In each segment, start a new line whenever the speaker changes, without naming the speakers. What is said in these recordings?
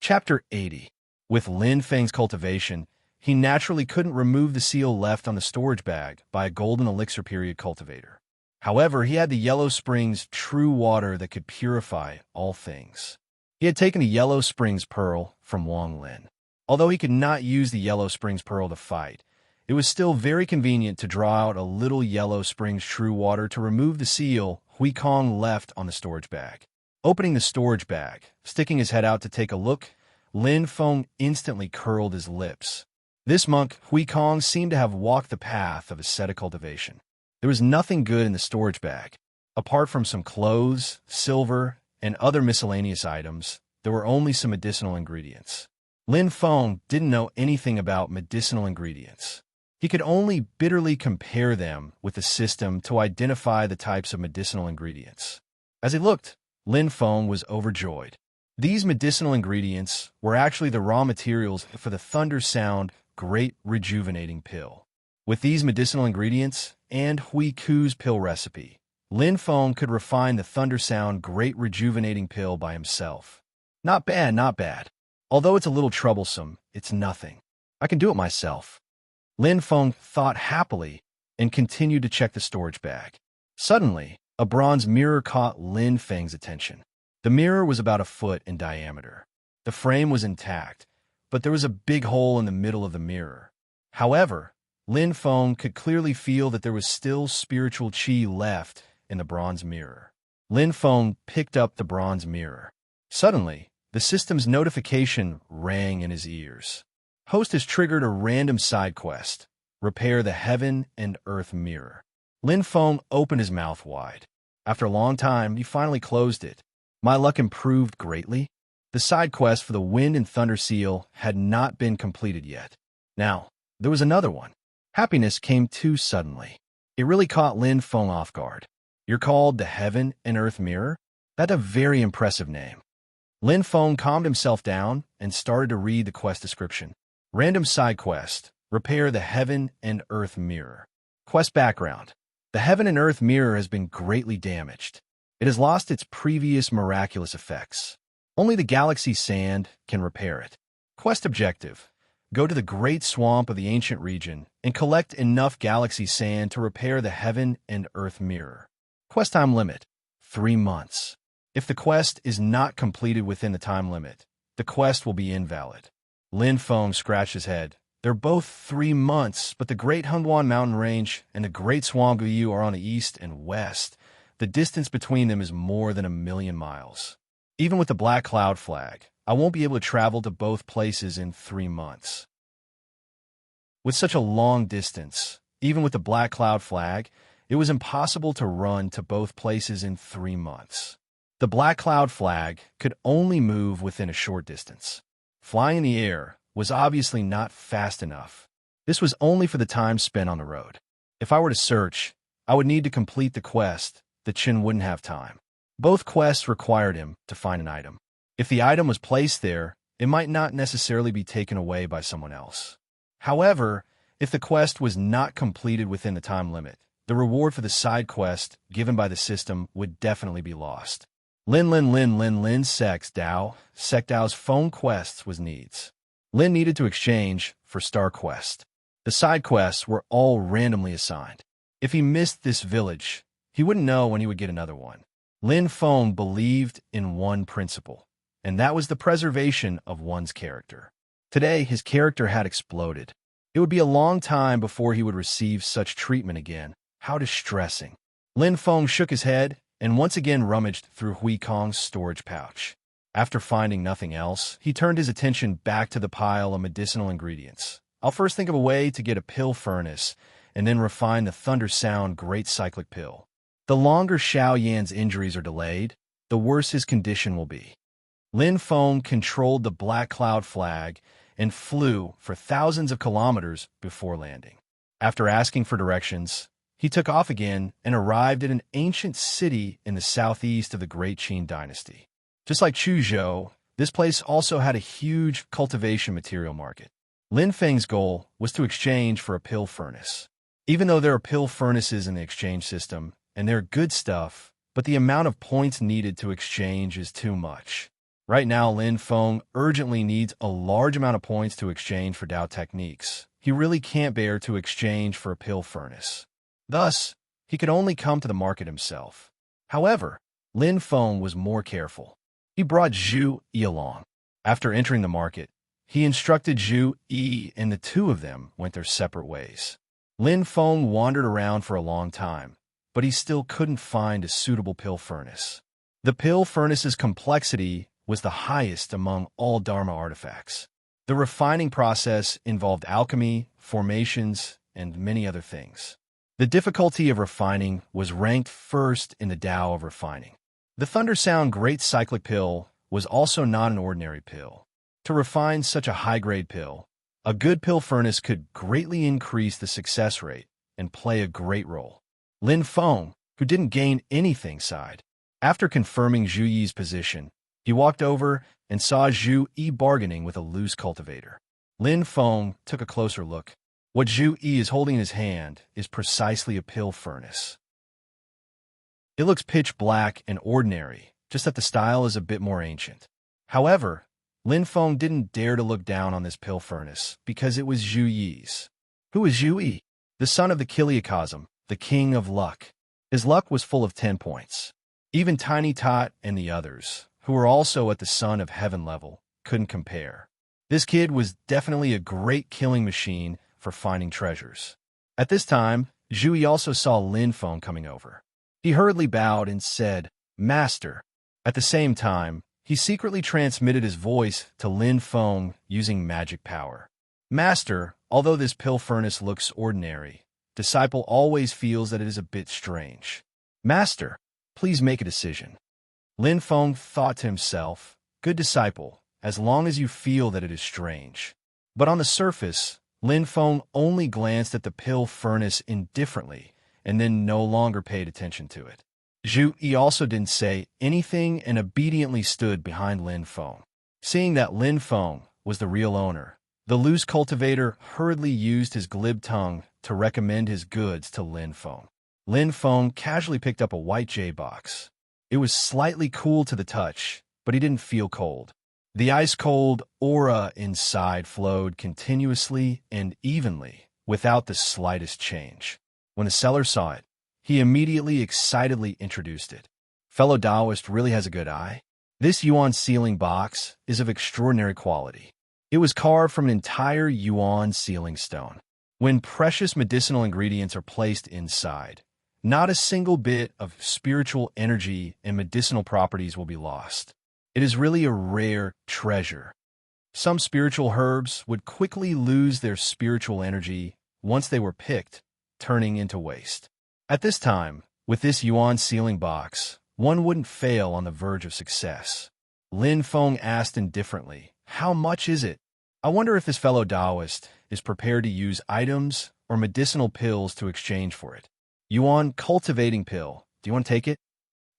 Chapter 80. With Lin Feng's cultivation, he naturally couldn't remove the seal left on the storage bag by a golden elixir period cultivator. However, he had the Yellow Springs true water that could purify all things. He had taken a Yellow Springs pearl from Wang Lin. Although he could not use the Yellow Springs pearl to fight, it was still very convenient to draw out a little Yellow Springs true water to remove the seal Hui Kong left on the storage bag. Opening the storage bag, sticking his head out to take a look, Lin Feng instantly curled his lips. This monk, Hui Kong, seemed to have walked the path of ascetic cultivation. There was nothing good in the storage bag. Apart from some clothes, silver, and other miscellaneous items, there were only some medicinal ingredients. Lin Feng didn't know anything about medicinal ingredients. He could only bitterly compare them with the system to identify the types of medicinal ingredients. As he looked, Lin Feng was overjoyed. These medicinal ingredients were actually the raw materials for the Thunder Sound Great Rejuvenating Pill. With these medicinal ingredients and Hui Ku's pill recipe, Lin Feng could refine the Thunder Sound Great Rejuvenating Pill by himself. Not bad, not bad. Although it's a little troublesome, it's nothing. I can do it myself. Lin Feng thought happily and continued to check the storage bag. Suddenly, a bronze mirror caught Lin Feng's attention. The mirror was about a foot in diameter. The frame was intact, but there was a big hole in the middle of the mirror. However, Lin Feng could clearly feel that there was still spiritual qi left in the bronze mirror. Lin Feng picked up the bronze mirror. Suddenly, the system's notification rang in his ears. Host has triggered a random side quest. Repair the heaven and earth mirror. Lin Feng opened his mouth wide. After a long time, he finally closed it. My luck improved greatly. The side quest for the Wind and Thunder Seal had not been completed yet. Now, there was another one. Happiness came too suddenly. It really caught Lin Feng off guard. You're called the Heaven and Earth Mirror? That's a very impressive name. Lin Feng calmed himself down and started to read the quest description. Random side quest. Repair the Heaven and Earth Mirror. Quest background. The Heaven and Earth Mirror has been greatly damaged. It has lost its previous miraculous effects. Only the galaxy sand can repair it. Quest objective. Go to the Great Swamp of the Ancient Region and collect enough galaxy sand to repair the Heaven and Earth Mirror. Quest time limit. 3 months. If the quest is not completed within the time limit, the quest will be invalid. Lin Feng scratched his head. They're both 3 months, but the Great Hungwan Mountain Range and the Great Swamp of Yu are on the east and west. The distance between them is more than 1,000,000 miles. Even with the Black Cloud flag, I won't be able to travel to both places in 3 months. With such a long distance, even with the Black Cloud flag, it was impossible to run to both places in 3 months. The Black Cloud flag could only move within a short distance. Flying in the air was obviously not fast enough. This was only for the time spent on the road. If I were to search, I would need to complete the quest. The Qin wouldn't have time. Both quests required him to find an item. If the item was placed there, it might not necessarily be taken away by someone else. However, if the quest was not completed within the time limit, the reward for the side quest given by the system would definitely be lost. Lin Sec Dao's phone quests was needs. Lin needed to exchange for Star Quest. The side quests were all randomly assigned. If he missed this village, he wouldn't know when he would get another one. Lin Feng believed in one principle, and that was the preservation of one's character. Today, his character had exploded. It would be a long time before he would receive such treatment again. How distressing. Lin Feng shook his head and once again rummaged through Hui Kong's storage pouch. After finding nothing else, he turned his attention back to the pile of medicinal ingredients. I'll first think of a way to get a pill furnace and then refine the Thunder Sound Great Cyclic Pill. The longer Xiao Yan's injuries are delayed, the worse his condition will be. Lin Feng controlled the Black Cloud flag and flew for thousands of kilometers before landing. After asking for directions, he took off again and arrived at an ancient city in the southeast of the Great Qin dynasty. Just like Chuzhou, this place also had a huge cultivation material market. Lin Feng's goal was to exchange for a pill furnace. Even though there are pill furnaces in the exchange system, and they're good stuff, but the amount of points needed to exchange is too much. Right now, Lin Feng urgently needs a large amount of points to exchange for Dao techniques. He really can't bear to exchange for a pill furnace. Thus, he could only come to the market himself. However, Lin Feng was more careful. He brought Zhu Yi along. After entering the market, he instructed Zhu Yi, and the two of them went their separate ways. Lin Feng wandered around for a long time, but he still couldn't find a suitable pill furnace. The pill furnace's complexity was the highest among all Dharma artifacts. The refining process involved alchemy, formations, and many other things. The difficulty of refining was ranked first in the Tao of refining. The Thunder Sound Great Cyclic Pill was also not an ordinary pill. To refine such a high-grade pill, a good pill furnace could greatly increase the success rate and play a great role. Lin Feng, who didn't gain anything, sighed. After confirming Zhu Yi's position, he walked over and saw Zhu Yi bargaining with a loose cultivator. Lin Feng took a closer look. What Zhu Yi is holding in his hand is precisely a pill furnace. It looks pitch black and ordinary, just that the style is a bit more ancient. However, Lin Feng didn't dare to look down on this pill furnace because it was Zhu Yi's. Who is Zhu Yi? The son of the Kiliacosm, the king of luck. His luck was full of 10 points. Even Tiny Tot and the others, who were also at the Son of Heaven level, couldn't compare. This kid was definitely a great killing machine for finding treasures. At this time, Zhu Yi also saw Lin Feng coming over. He hurriedly bowed and said, "Master." At the same time, he secretly transmitted his voice to Lin Feng using magic power. "Master, although this pill furnace looks ordinary, disciple always feels that it is a bit strange. Master, please make a decision." Lin Feng thought to himself, "Good disciple, as long as you feel that it is strange." But on the surface, Lin Feng only glanced at the pill furnace indifferently and then no longer paid attention to it. Zhu Yi also didn't say anything and obediently stood behind Lin Feng. Seeing that Lin Feng was the real owner, the loose cultivator hurriedly used his glib tongue to recommend his goods to Lin Feng. Lin Feng casually picked up a white jade box. It was slightly cool to the touch, but he didn't feel cold. The ice-cold aura inside flowed continuously and evenly, without the slightest change. When the seller saw it, he immediately excitedly introduced it. "Fellow Taoist really has a good eye. This yuan sealing box is of extraordinary quality. It was carved from an entire yuan sealing stone. When precious medicinal ingredients are placed inside, not a single bit of spiritual energy and medicinal properties will be lost. It is really a rare treasure. Some spiritual herbs would quickly lose their spiritual energy once they were picked, turning into waste. At this time, with this yuan sealing box, one wouldn't fail on the verge of success." Lin Feng asked indifferently, "How much is it? I wonder if this fellow Taoist is prepared to use items or medicinal pills to exchange for it." "Yuan cultivating pill. Do you want to take it?"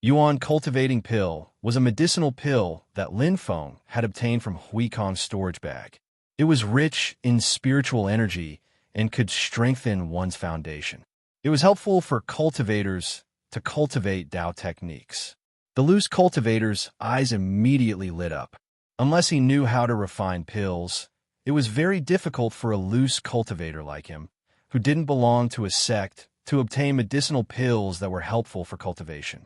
Yuan cultivating pill was a medicinal pill that Lin Feng had obtained from Hui Kong's storage bag. It was rich in spiritual energy and could strengthen one's foundation. It was helpful for cultivators to cultivate Tao techniques. The loose cultivator's eyes immediately lit up. Unless he knew how to refine pills, it was very difficult for a loose cultivator like him, who didn't belong to a sect, to obtain medicinal pills that were helpful for cultivation.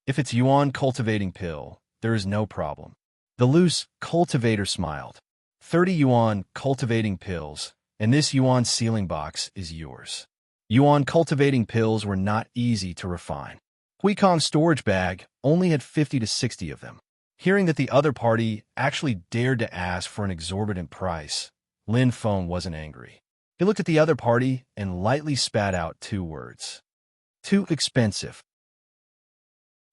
If it's yuan cultivating pill, there is no problem. The loose cultivator smiled. 30 yuan cultivating pills, and this yuan sealing box is yours. Yuan cultivating pills were not easy to refine. Hui Kong's storage bag only had 50 to 60 of them. Hearing that the other party actually dared to ask for an exorbitant price, Lin Feng wasn't angry. He looked at the other party and lightly spat out 2 words. "Too expensive."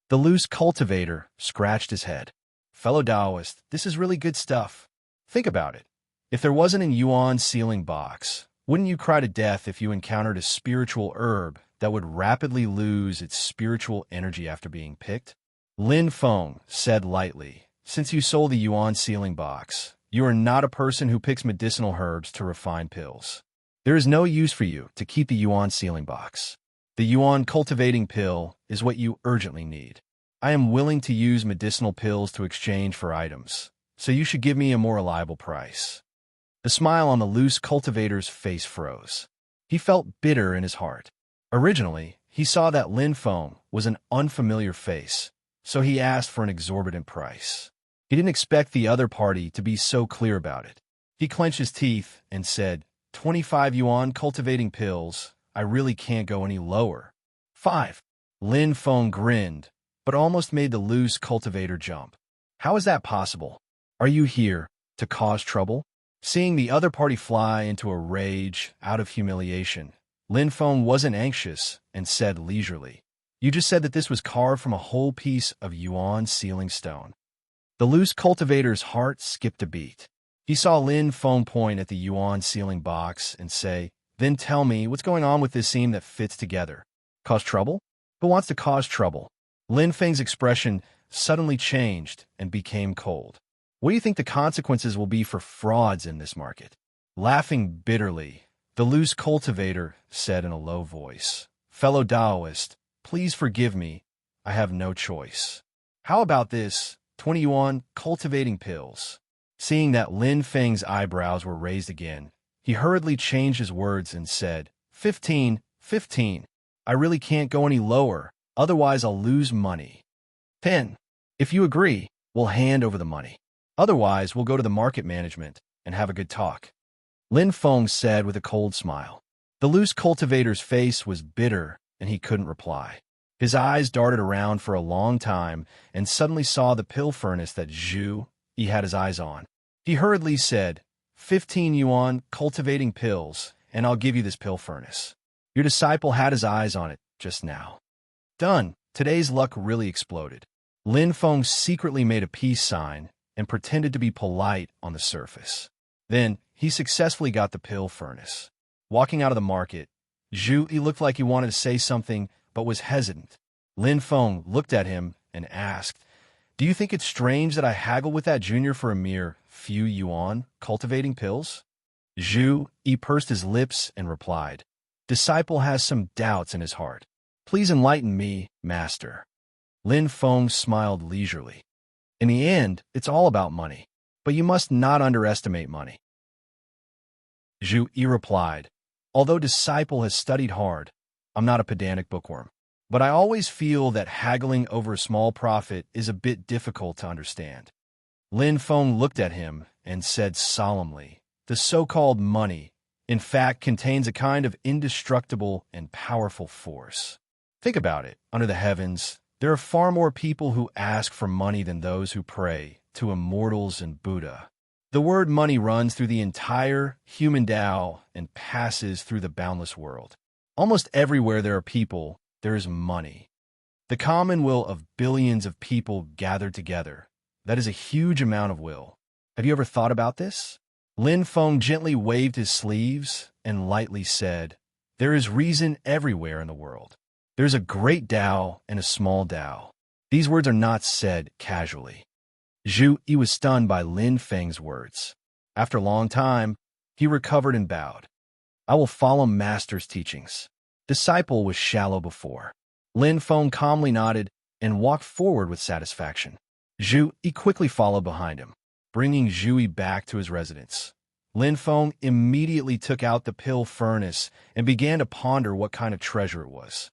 The loose cultivator scratched his head. "Fellow Taoist, this is really good stuff. Think about it. If there wasn't a yuan sealing box, wouldn't you cry to death if you encountered a spiritual herb that would rapidly lose its spiritual energy after being picked?" Lin Feng said lightly, "Since you sold the yuan sealing box, you are not a person who picks medicinal herbs to refine pills. There is no use for you to keep the yuan sealing box. The yuan cultivating pill is what you urgently need." I am willing to use medicinal pills to exchange for items, so you should give me a more reliable price." The smile on the loose cultivator's face froze. He felt bitter in his heart. Originally, he saw that Lin Feng was an unfamiliar face, so he asked for an exorbitant price. He didn't expect the other party to be so clear about it. He clenched his teeth and said, 25 yuan cultivating pills. I really can't go any lower. 5. Lin Feng grinned, but almost made the loose cultivator jump. How is that possible? Are you here to cause trouble? Seeing the other party fly into a rage out of humiliation, Lin Feng wasn't anxious and said leisurely, "You just said that this was carved from a whole piece of yuan sealing stone." The loose cultivator's heart skipped a beat. He saw Lin Feng point at the yuan sealing box and say, "Then tell me what's going on with this seam that fits together. Cause trouble? Who wants to cause trouble?" Lin Feng's expression suddenly changed and became cold. "What do you think the consequences will be for frauds in this market?" Laughing bitterly, the loose cultivator said in a low voice, "Fellow Taoist, please forgive me. I have no choice. How about this, 20 yuan cultivating pills?" Seeing that Lin Feng's eyebrows were raised again, he hurriedly changed his words and said, 15, 15. I really can't go any lower, otherwise I'll lose money. 10. If you agree, we'll hand over the money. Otherwise, we'll go to the market management and have a good talk." Lin Feng said with a cold smile. The loose cultivator's face was bitter and he couldn't reply. His eyes darted around for a long time and suddenly saw the pill furnace that Zhu he had his eyes on. He hurriedly said, 15 yuan cultivating pills, and I'll give you this pill furnace. Your disciple had his eyes on it just now. Done. Today's luck really exploded. Lin Feng secretly made a peace sign and pretended to be polite on the surface. Then, he successfully got the pill furnace. Walking out of the market, Zhu he looked like he wanted to say something, but was hesitant. Lin Feng looked at him and asked, "Do you think it's strange that I haggle with that junior for a mere few yuan cultivating pills?" Zhu he pursed his lips and replied, "Disciple has some doubts in his heart. Please enlighten me, master." Lin Feng smiled leisurely. "In the end, it's all about money, but you must not underestimate money." Zhu Yi replied, "Although disciple has studied hard, I'm not a pedantic bookworm. But I always feel that haggling over a small profit is a bit difficult to understand." Lin Feng looked at him and said solemnly, "The so-called money, in fact, contains a kind of indestructible and powerful force. Think about it. Under the heavens, there are far more people who ask for money than those who pray to immortals and Buddha. The word money runs through the entire human Tao and passes through the boundless world. Almost everywhere there are people, there is money. The common will of billions of people gathered together. That is a huge amount of will. Have you ever thought about this?" Lin Feng gently waved his sleeves and lightly said, "There is reason everywhere in the world. There's a great Tao and a small Tao." These words are not said casually. Zhu Yi was stunned by Lin Feng's words. After a long time, he recovered and bowed. "I will follow master's teachings." Disciple was shallow before. Lin Feng calmly nodded and walked forward with satisfaction. Zhu Yi quickly followed behind him, bringing Zhu Yi back to his residence. Lin Feng immediately took out the pill furnace and began to ponder what kind of treasure it was.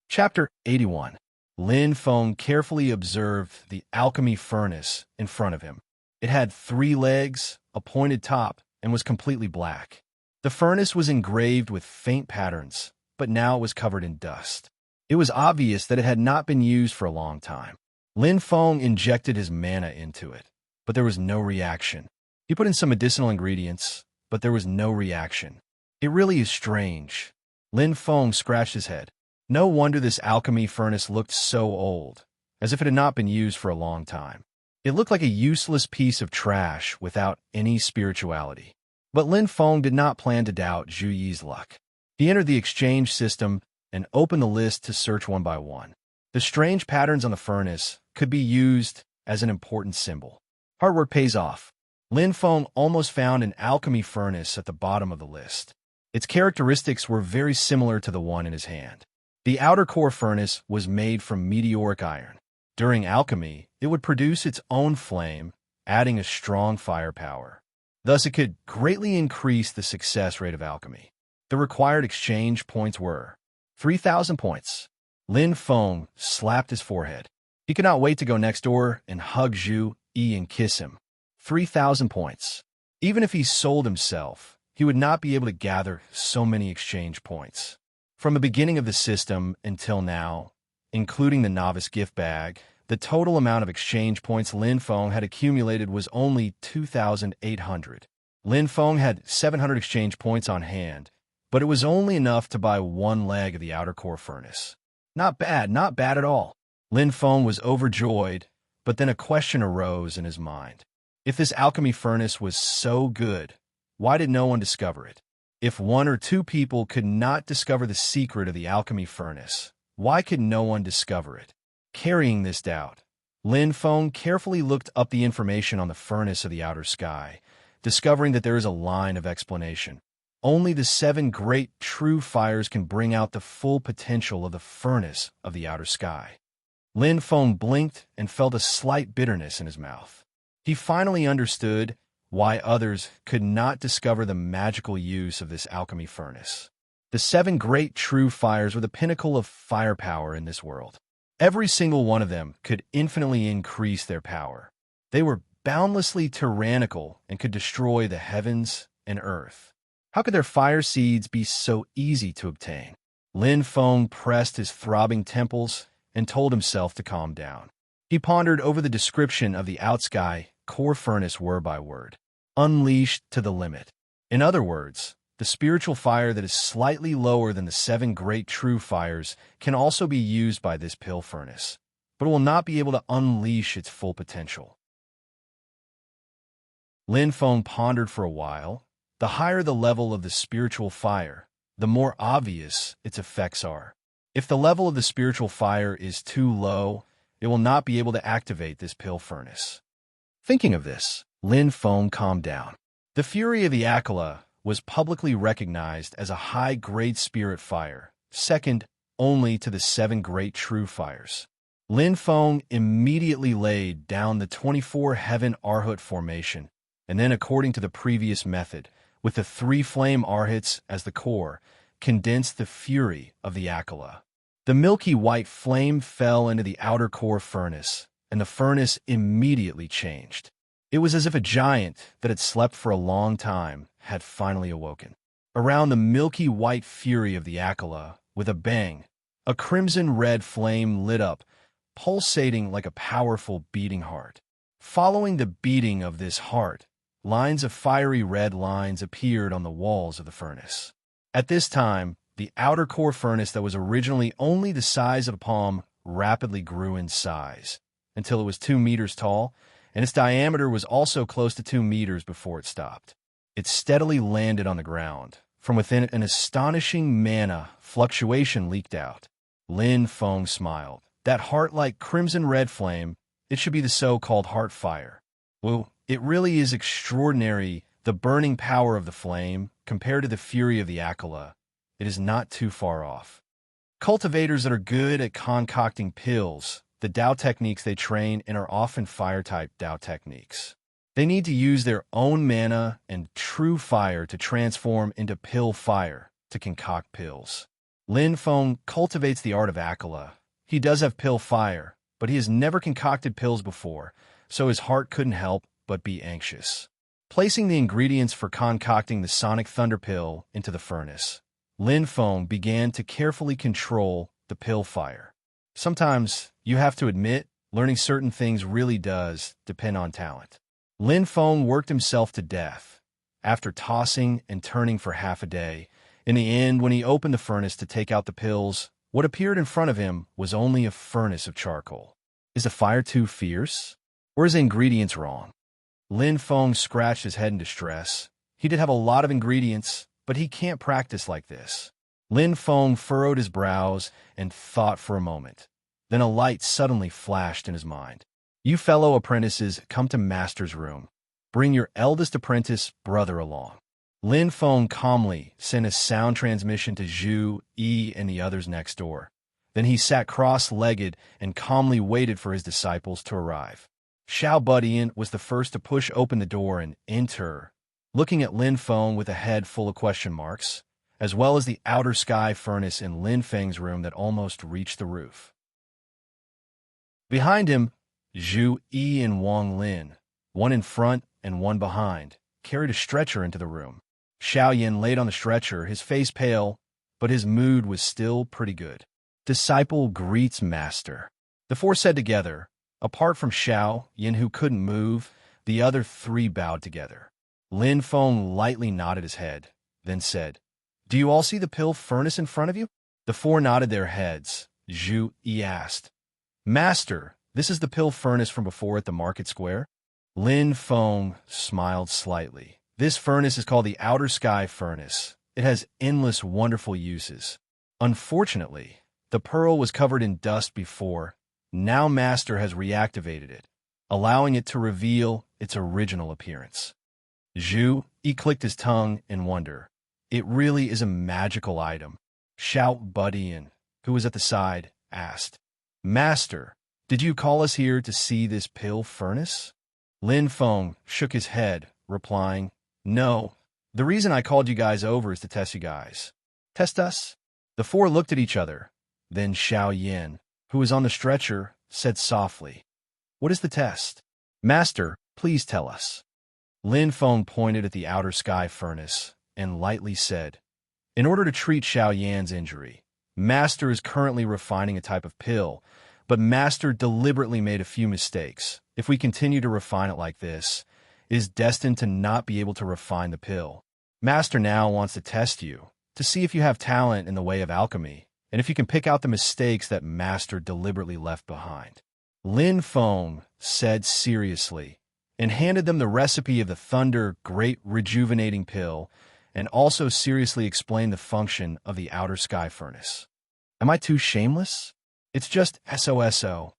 Chapter 81. Lin Feng carefully observed the alchemy furnace in front of him. It had 3 legs, a pointed top, and was completely black. The furnace was engraved with faint patterns, but now it was covered in dust. It was obvious that it had not been used for a long time. Lin Feng injected his mana into it, but there was no reaction. He put in some medicinal ingredients, but there was no reaction. It really is strange. Lin Feng scratched his head. No wonder this alchemy furnace looked so old, as if it had not been used for a long time. It looked like a useless piece of trash without any spirituality. But Lin Feng did not plan to doubt Zhu Yi's luck. He entered the exchange system and opened the list to search one by one. The strange patterns on the furnace could be used as an important symbol. Hard work pays off. Lin Feng almost found an alchemy furnace at the bottom of the list. Its characteristics were very similar to the one in his hand. The outer core furnace was made from meteoric iron. During alchemy, it would produce its own flame, adding a strong firepower. Thus, it could greatly increase the success rate of alchemy. The required exchange points were 3,000 points. Lin Feng slapped his forehead. He could not wait to go next door and hug Zhu Yi and kiss him. 3,000 points. Even if he sold himself, he would not be able to gather so many exchange points. From the beginning of the system until now, including the novice gift bag, the total amount of exchange points Lin Feng had accumulated was only 2,800. Lin Feng had 700 exchange points on hand, but it was only enough to buy one leg of the outer core furnace. Not bad at all. Lin Feng was overjoyed, but then a question arose in his mind. If this alchemy furnace was so good, why did no one discover it? If one or two people could not discover the secret of the alchemy furnace, why could no one discover it? Carrying this doubt, Lin Feng carefully looked up the information on the furnace of the outer sky, discovering that there is a line of explanation. Only the 7 great true fires can bring out the full potential of the furnace of the outer sky. Lin Feng blinked and felt a slight bitterness in his mouth. He finally understood why others could not discover the magical use of this alchemy furnace. The 7 great true fires were the pinnacle of firepower in this world. Every single one of them could infinitely increase their power. They were boundlessly tyrannical and could destroy the heavens and earth. How could their fire seeds be so easy to obtain? Lin Feng pressed his throbbing temples and told himself to calm down. He pondered over the description of the outsky core furnace word by word. Unleashed to the limit. In other words, the spiritual fire that is slightly lower than the 7 great true fires can also be used by this pill furnace, but will not be able to unleash its full potential. Lin Feng pondered for a while. The higher the level of the spiritual fire, the more obvious its effects are. If the level of the spiritual fire is too low, it will not be able to activate this pill furnace. Thinking of this, Lin Feng calmed down. The fury of the Akala was publicly recognized as a high-grade spirit fire, second only to the 7 great true fires. Lin Feng immediately laid down the 24 heaven Arhat formation, and then, according to the previous method, with the 3 flame Arhats as the core, condensed the fury of the Akala. The milky white flame fell into the outer core furnace, and the furnace immediately changed. It was as if a giant that had slept for a long time had finally awoken. Around the milky white fury of the Akala, with a bang, a crimson-red flame lit up, pulsating like a powerful beating heart. Following the beating of this heart, lines of fiery red lines appeared on the walls of the furnace. At this time, the outer core furnace that was originally only the size of a palm rapidly grew in size, until it was 2 meters tall, and its diameter was also close to 2 meters before it stopped. It steadily landed on the ground. From within it, an astonishing mana fluctuation leaked out. Lin Feng smiled. That heart-like crimson-red flame, it should be the so-called heart fire. Well, it really is extraordinary, the burning power of the flame, compared to the fury of the Akala. It is not too far off. Cultivators that are good at concocting pills, the Tao techniques they train in are often fire-type Tao techniques. They need to use their own mana and true fire to transform into pill fire to concoct pills. Lin Feng cultivates the art of Akala. He does have pill fire, but he has never concocted pills before, so his heart couldn't help but be anxious. Placing the ingredients for concocting the sonic thunder pill into the furnace, Lin Feng began to carefully control the pill fire. Sometimes, you have to admit, learning certain things really does depend on talent. Lin Feng worked himself to death. After tossing and turning for half a day, in the end, when he opened the furnace to take out the pills, what appeared in front of him was only a furnace of charcoal. Is the fire too fierce? Or is the ingredients wrong? Lin Feng scratched his head in distress. He did have a lot of ingredients, but he can't practice like this. Lin Feng furrowed his brows and thought for a moment. Then a light suddenly flashed in his mind. You fellow apprentices, come to Master's room. Bring your eldest apprentice brother along. Lin Feng calmly sent a sound transmission to Zhu Yi and the others next door. Then he sat cross-legged and calmly waited for his disciples to arrive. Xiao Budian was the first to push open the door and enter, looking at Lin Feng with a head full of question marks, as well as the outer sky furnace in Lin Feng's room that almost reached the roof. Behind him, Zhu Yi and Wang Lin, one in front and one behind, carried a stretcher into the room. Xiao Yan laid on the stretcher, his face pale, but his mood was still pretty good. Disciple greets master, the four said together. Apart from Xiao Yan, who couldn't move, the other three bowed together. Lin Feng lightly nodded his head, then said, "Do you all see the pill furnace in front of you?" The four nodded their heads. Zhu Yi asked, "Master, this is the pill furnace from before at the market square?" Lin Feng smiled slightly. "This furnace is called the outer sky furnace. It has endless wonderful uses. Unfortunately, the pearl was covered in dust before. Now Master has reactivated it, allowing it to reveal its original appearance." Zhu Yi clicked his tongue in wonder. "It really is a magical item." Xiao Budian, who was at the side, asked, "Master, did you call us here to see this pill furnace?" Lin Feng shook his head, replying, "No, the reason I called you guys over is to test you guys." "Test us?" The four looked at each other. Then Xiao Yan, who was on the stretcher, said softly, "What is the test?" "Master, please tell us." Lin Feng pointed at the outer sky furnace and lightly said, "In order to treat Xiao Yan's injury, Master is currently refining a type of pill, but Master deliberately made a few mistakes. If we continue to refine it like this, it is destined to not be able to refine the pill. Master now wants to test you, to see if you have talent in the way of alchemy, and if you can pick out the mistakes that Master deliberately left behind." Lin Feng said seriously, and handed them the recipe of the Thunder Great Rejuvenating Pill, and also seriously explained the function of the outer sky furnace. "Am I too shameless? It's just SOSO.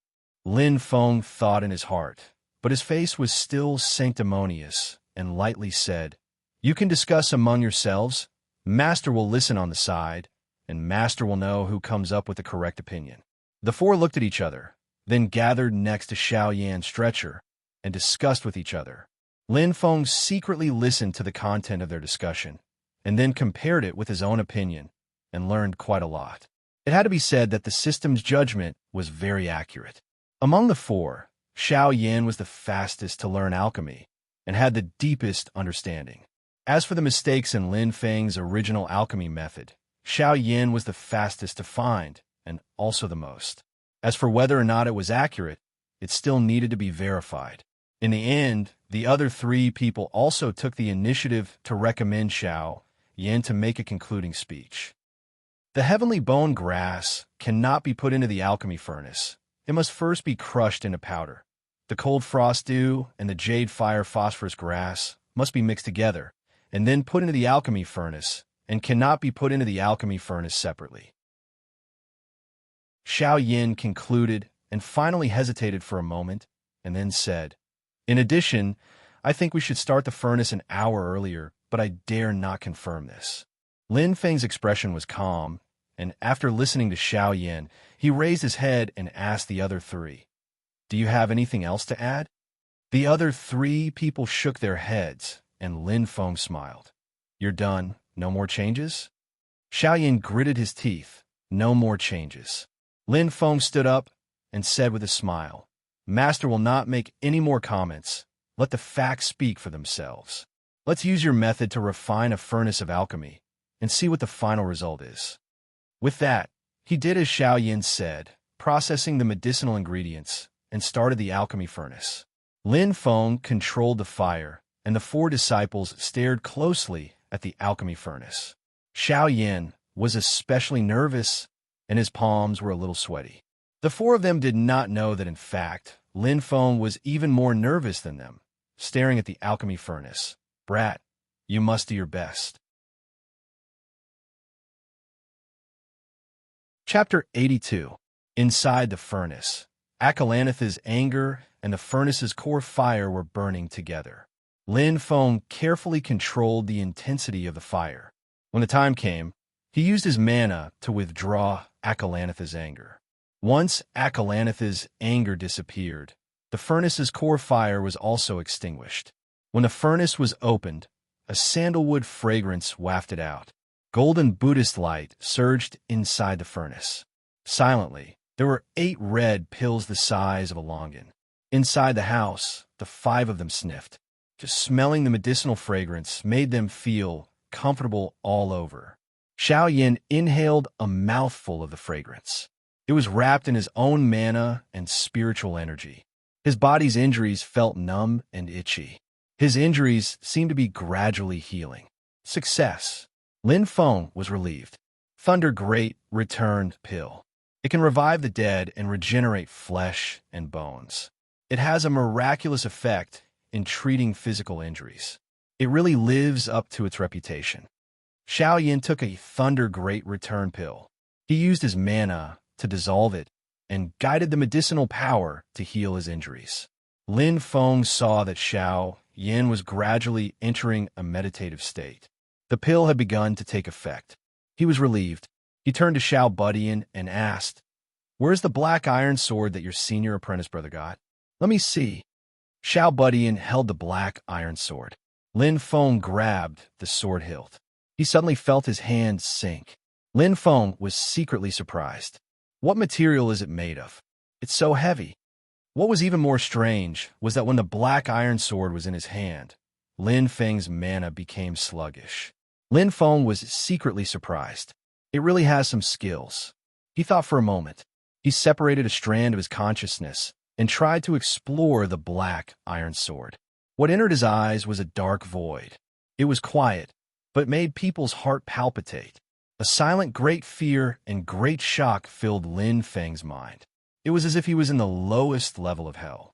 Lin Feng thought in his heart, but his face was still sanctimonious, and lightly said, "You can discuss among yourselves. Master will listen on the side, and Master will know who comes up with the correct opinion." The four looked at each other, then gathered next to Xiao Yan's stretcher, and discussed with each other. Lin Feng secretly listened to the content of their discussion, and then compared it with his own opinion, and learned quite a lot. It had to be said that the system's judgment was very accurate. Among the four, Xiao Yan was the fastest to learn alchemy, and had the deepest understanding. As for the mistakes in Lin Feng's original alchemy method, Xiao Yan was the fastest to find, and also the most. As for whether or not it was accurate, it still needed to be verified. In the end, the other three people also took the initiative to recommend Xiao Yan to make a concluding speech. The heavenly bone grass cannot be put into the alchemy furnace. It must first be crushed into powder. The cold frost dew and the jade fire phosphorus grass must be mixed together, and then put into the alchemy furnace, and cannot be put into the alchemy furnace separately. Xiao Yan concluded and finally hesitated for a moment, and then said, "In addition, I think we should start the furnace an hour earlier, but I dare not confirm this." Lin Feng's expression was calm, and after listening to Xiao Yan, he raised his head and asked the other three, "Do you have anything else to add?" The other three people shook their heads, and Lin Feng smiled. "You're done? No more changes?" Xiao Yan gritted his teeth. "No more changes." Lin Feng stood up and said with a smile, "Master will not make any more comments. Let the facts speak for themselves. Let's use your method to refine a furnace of alchemy, and see what the final result is." With that, he did as Xiao Yan said, processing the medicinal ingredients, and started the alchemy furnace. Lin Feng controlled the fire, and the four disciples stared closely at the alchemy furnace. Xiao Yan was especially nervous, and his palms were a little sweaty. The four of them did not know that, in fact, Lin Feng was even more nervous than them, staring at the alchemy furnace. "Brat, you must do your best." Chapter 82. Inside the furnace. Akalanatha's anger and the furnace's core fire were burning together. Lin Feng carefully controlled the intensity of the fire. When the time came, He used his mana to withdraw Akalanatha's anger. Once Akalanatha's anger disappeared, the furnace's core fire was also extinguished. When the furnace was opened, a sandalwood fragrance wafted out. Golden Buddhist light surged inside the furnace. Silently, there were 8 red pills the size of a longan. Inside the house, the 5 of them sniffed. Just smelling the medicinal fragrance made them feel comfortable all over. Xiao Yin inhaled a mouthful of the fragrance. It was wrapped in his own mana and spiritual energy. His body's injuries felt numb and itchy. His injuries seemed to be gradually healing. Success. Lin Feng was relieved. Thunder Great Returned Pill. It can revive the dead and regenerate flesh and bones. It has a miraculous effect in treating physical injuries. It really lives up to its reputation. Xiao Yin took a Thunder Great Return Pill. He used his mana to dissolve it and guided the medicinal power to heal his injuries. Lin Feng saw that Xiao Yin was gradually entering a meditative state. The pill had begun to take effect. He was relieved. He turned to Xiao Budian and asked, "Where's the black iron sword that your senior apprentice brother got? Let me see." Xiao Budian held the black iron sword. Lin Feng grabbed the sword hilt. He suddenly felt his hand sink. Lin Feng was secretly surprised. What material is it made of? It's so heavy. What was even more strange was that when the black iron sword was in his hand, Lin Feng's mana became sluggish. Lin Feng was secretly surprised. It really has some skills. He thought for a moment. He separated a strand of his consciousness and tried to explore the black iron sword. What entered his eyes was a dark void. It was quiet, but made people's heart palpitate. A silent great fear and great shock filled Lin Feng's mind. It was as if he was in the lowest level of hell.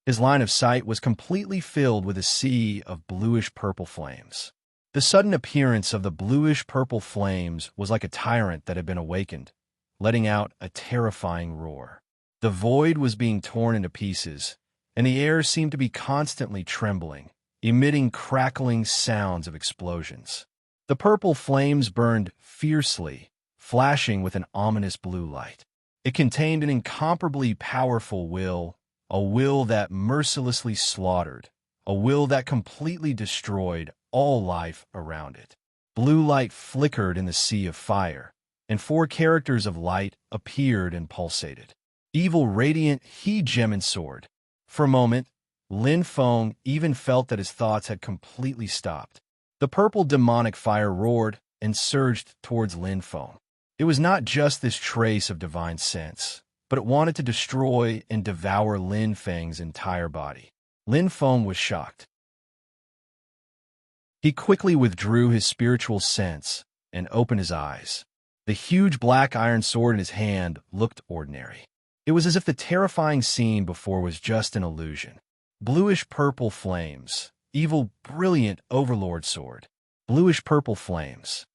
His line of sight was completely filled with a sea of bluish-purple flames. The sudden appearance of the bluish-purple flames was like a tyrant that had been awakened, letting out a terrifying roar. The void was being torn into pieces, and the air seemed to be constantly trembling, emitting crackling sounds of explosions. The purple flames burned fiercely, flashing with an ominous blue light. It contained an incomparably powerful will, a will that mercilessly slaughtered, a will that completely destroyed all life around it. Blue light flickered in the sea of fire, and 4 characters of light appeared and pulsated. Evil radiant he-gem and sword. For a moment, Lin Feng even felt that his thoughts had completely stopped. The purple demonic fire roared and surged towards Lin Feng. It was not just this trace of divine sense, but it wanted to destroy and devour Lin Feng's entire body. Lin Feng was shocked. He quickly withdrew his spiritual sense and opened his eyes. The huge black iron sword in his hand looked ordinary. It was as if the terrifying scene before was just an illusion. Bluish-purple flames. Evil, brilliant overlord sword. Bluish-purple flames.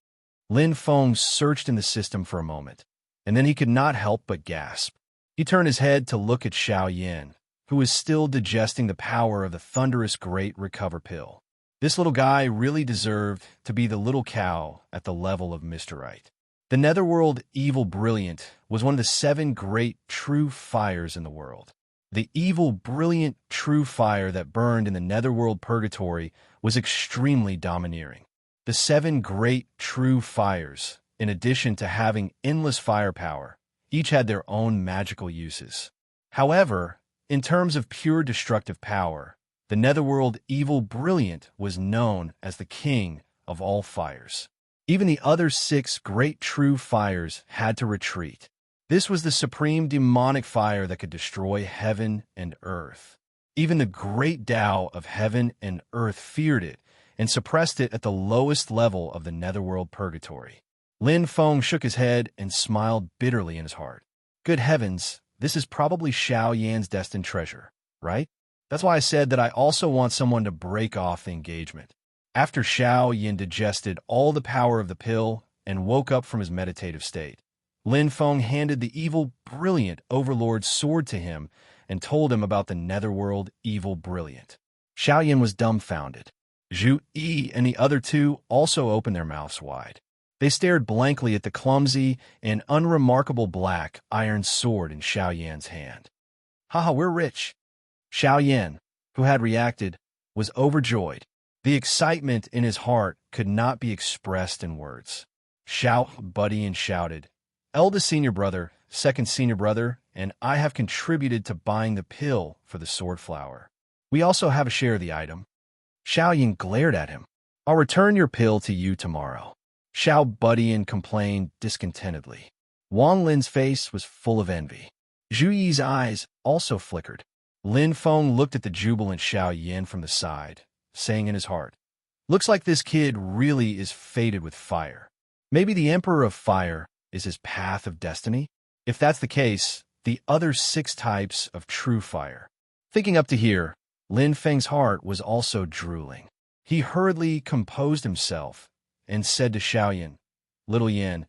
Lin Feng searched in the system for a moment, and then he could not help but gasp. He turned his head to look at Xiao Yin, who was still digesting the power of the thunderous great recover pill. This little guy really deserved to be the little cow at the level of Mr. Right. The Netherworld Evil Brilliant was one of the 7 great true fires in the world. The evil, brilliant, true fire that burned in the Netherworld Purgatory was extremely domineering. The 7 great true fires, in addition to having endless firepower, each had their own magical uses. However, in terms of pure destructive power, the Netherworld Evil Brilliant was known as the king of all fires. Even the other 6 great true fires had to retreat. This was the supreme demonic fire that could destroy heaven and earth. Even the great Tao of heaven and earth feared it and suppressed it at the lowest level of the Netherworld Purgatory. Lin Feng shook his head and smiled bitterly in his heart. Good heavens, this is probably Xiao Yan's destined treasure, right? That's why I said that I also want someone to break off the engagement. After Xiao Yan digested all the power of the pill and woke up from his meditative state, Lin Feng handed the evil, brilliant overlord sword to him and told him about the Netherworld Evil Brilliant. Xiao Yan was dumbfounded. Zhu Yi and the other 2 also opened their mouths wide. They stared blankly at the clumsy and unremarkable black iron sword in Xiao Yan's hand. Haha, we're rich. Xiao Yan, who had reacted, was overjoyed. The excitement in his heart could not be expressed in words. Shout, buddy, and shouted, "Eldest senior brother, second senior brother, and I have contributed to buying the pill for the sword flower. We also have a share of the item." Xiao Yan glared at him. "I'll return your pill to you tomorrow." Xiao Buddy complained discontentedly. Wang Lin's face was full of envy. Zhu Yi's eyes also flickered. Lin Feng looked at the jubilant Xiao Yan from the side, saying in his heart, "Looks like this kid really is fated with fire. Maybe the Emperor of Fire is his path of destiny? If that's the case, the other 6 types of true fire." Thinking up to here, Lin Feng's heart was also drooling. He hurriedly composed himself and said to Xiao Yan, "Little Yan,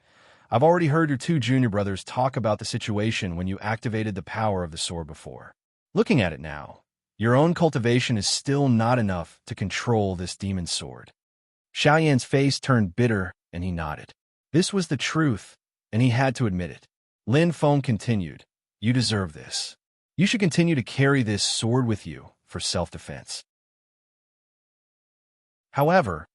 I've already heard your 2 junior brothers talk about the situation when you activated the power of the sword before. Looking at it now, your own cultivation is still not enough to control this demon sword." Xiao Yan's face turned bitter and he nodded. This was the truth, and he had to admit it. Lin Feng continued, "You deserve this. You should continue to carry this sword with you for self-defense. However,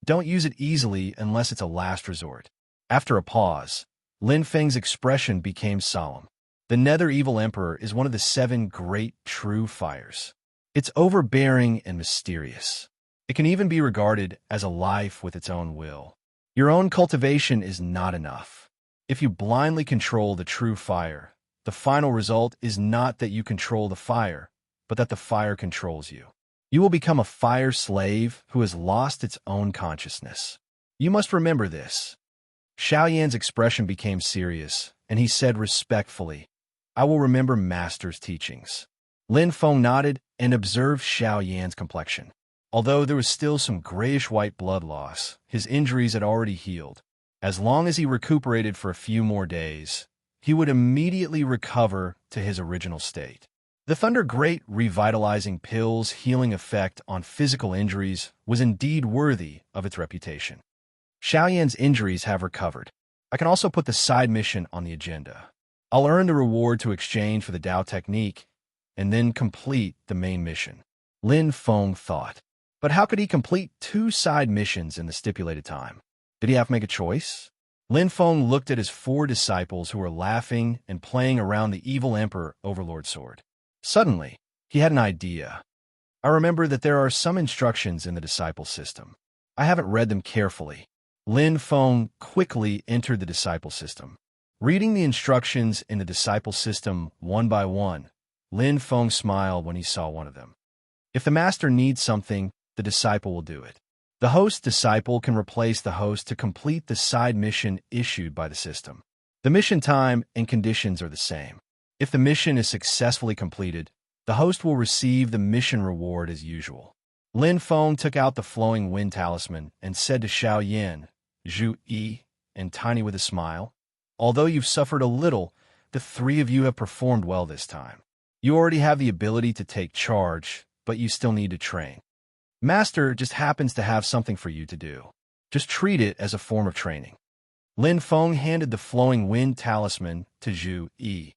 don't use it easily unless it's a last resort." After a pause, Lin Feng's expression became solemn. The Nether Evil Emperor is one of the 7 great true fires. It's overbearing and mysterious. It can even be regarded as a life with its own will. Your own cultivation is not enough. If you blindly control the true fire, the final result is not that you control the fire, but that the fire controls you. You will become a fire slave who has lost its own consciousness. You must remember this. Xiao Yan's expression became serious, and he said respectfully, "I will remember Master's teachings." Lin Feng nodded and observed Xiao Yan's complexion. Although there was still some grayish-white blood loss, his injuries had already healed. As long as he recuperated for a few more days, he would immediately recover to his original state. The Thunder Great Revitalizing Pill's healing effect on physical injuries was indeed worthy of its reputation. Xiao Yan's injuries have recovered. I can also put the side mission on the agenda. I'll earn the reward to exchange for the Dao technique, and then complete the main mission. Lin Feng thought. But how could he complete 2 side missions in the stipulated time? Did he have to make a choice? Lin Feng looked at his 4 disciples who were laughing and playing around the evil Emperor Overlord sword. Suddenly, he had an idea. I remember that there are some instructions in the disciple system. I haven't read them carefully. Lin Feng quickly entered the disciple system. Reading the instructions in the disciple system one by one, Lin Feng smiled when he saw one of them. If the master needs something, the disciple will do it. The host disciple can replace the host to complete the side mission issued by the system. The mission time and conditions are the same. If the mission is successfully completed, the host will receive the mission reward as usual. Lin Feng took out the flowing wind talisman and said to Xiao Yan, Zhu Yi, and Tiny with a smile, "Although you've suffered a little, the 3 of you have performed well this time. You already have the ability to take charge, but you still need to train. Master just happens to have something for you to do. Just treat it as a form of training." Lin Feng handed the flowing wind talisman to Zhu Yi.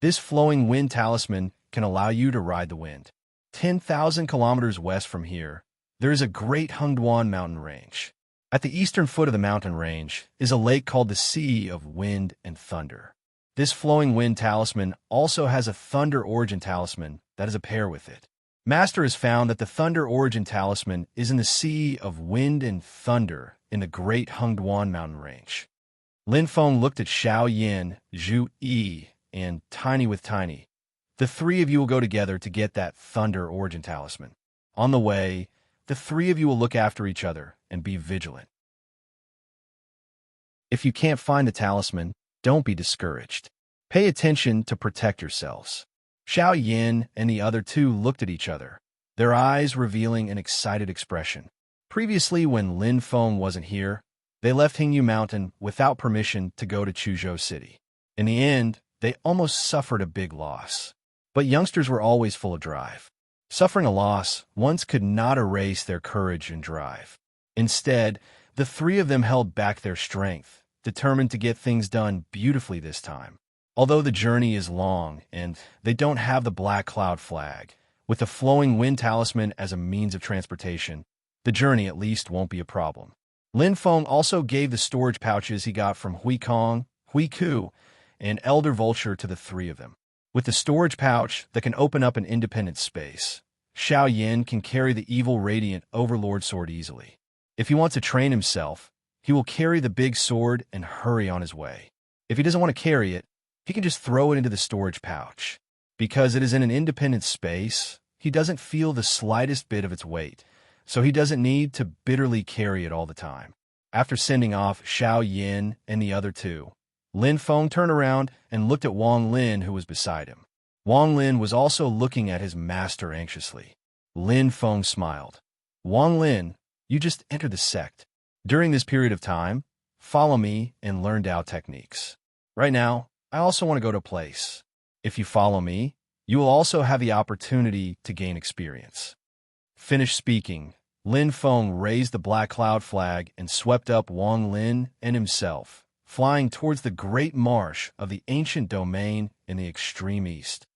This flowing wind talisman can allow you to ride the wind. 10,000 kilometers west from here, there is a great Hengduan mountain range. At the eastern foot of the mountain range is a lake called the Sea of Wind and Thunder. This flowing wind talisman also has a thunder origin talisman that is a pair with it. Master has found that the thunder origin talisman is in the Sea of Wind and Thunder in the Great Hengduan mountain range. Lin Feng looked at Xiao Yan, Zhu Yi, and Tiny with Tiny. The 3 of you will go together to get that thunder origin talisman. On the way, the 3 of you will look after each other and be vigilant. If you can't find the talisman, don't be discouraged. Pay attention to protect yourselves. Xiao Yan and the other 2 looked at each other, their eyes revealing an excited expression. Previously, when Lin Feng wasn't here, they left Hingyu Mountain without permission to go to Chuzhou City. In the end, they almost suffered a big loss. But youngsters were always full of drive. Suffering a loss once could not erase their courage and drive. Instead, The three of them held back their strength, determined to get things done beautifully this time. Although the journey is long and they don't have the black cloud flag, with the flowing wind talisman as a means of transportation, the journey at least won't be a problem. Lin Feng also gave the storage pouches he got from Hui Kong, Hui Ku, and Elder Vulture to the three of them. With the storage pouch that can open up an independent space, Xiao Yin can carry the evil Radiant Overlord sword easily. If he wants to train himself, he will carry the big sword and hurry on his way. If he doesn't want to carry it, he can just throw it into the storage pouch. Because it is in an independent space, he doesn't feel the slightest bit of its weight, so he doesn't need to bitterly carry it all the time. After sending off Xiao Yin and the other two, Lin Feng turned around and looked at Wang Lin, who was beside him. Wang Lin was also looking at his master anxiously. Lin Feng smiled. Wang Lin, you just entered the sect. During this period of time, follow me and learn Dao techniques. Right now, I also want to go to a place. If you follow me, you will also have the opportunity to gain experience. Finished speaking, Lin Feng raised the black cloud flag and swept up Wang Lin and himself, flying towards the great marsh of the ancient domain in the extreme east.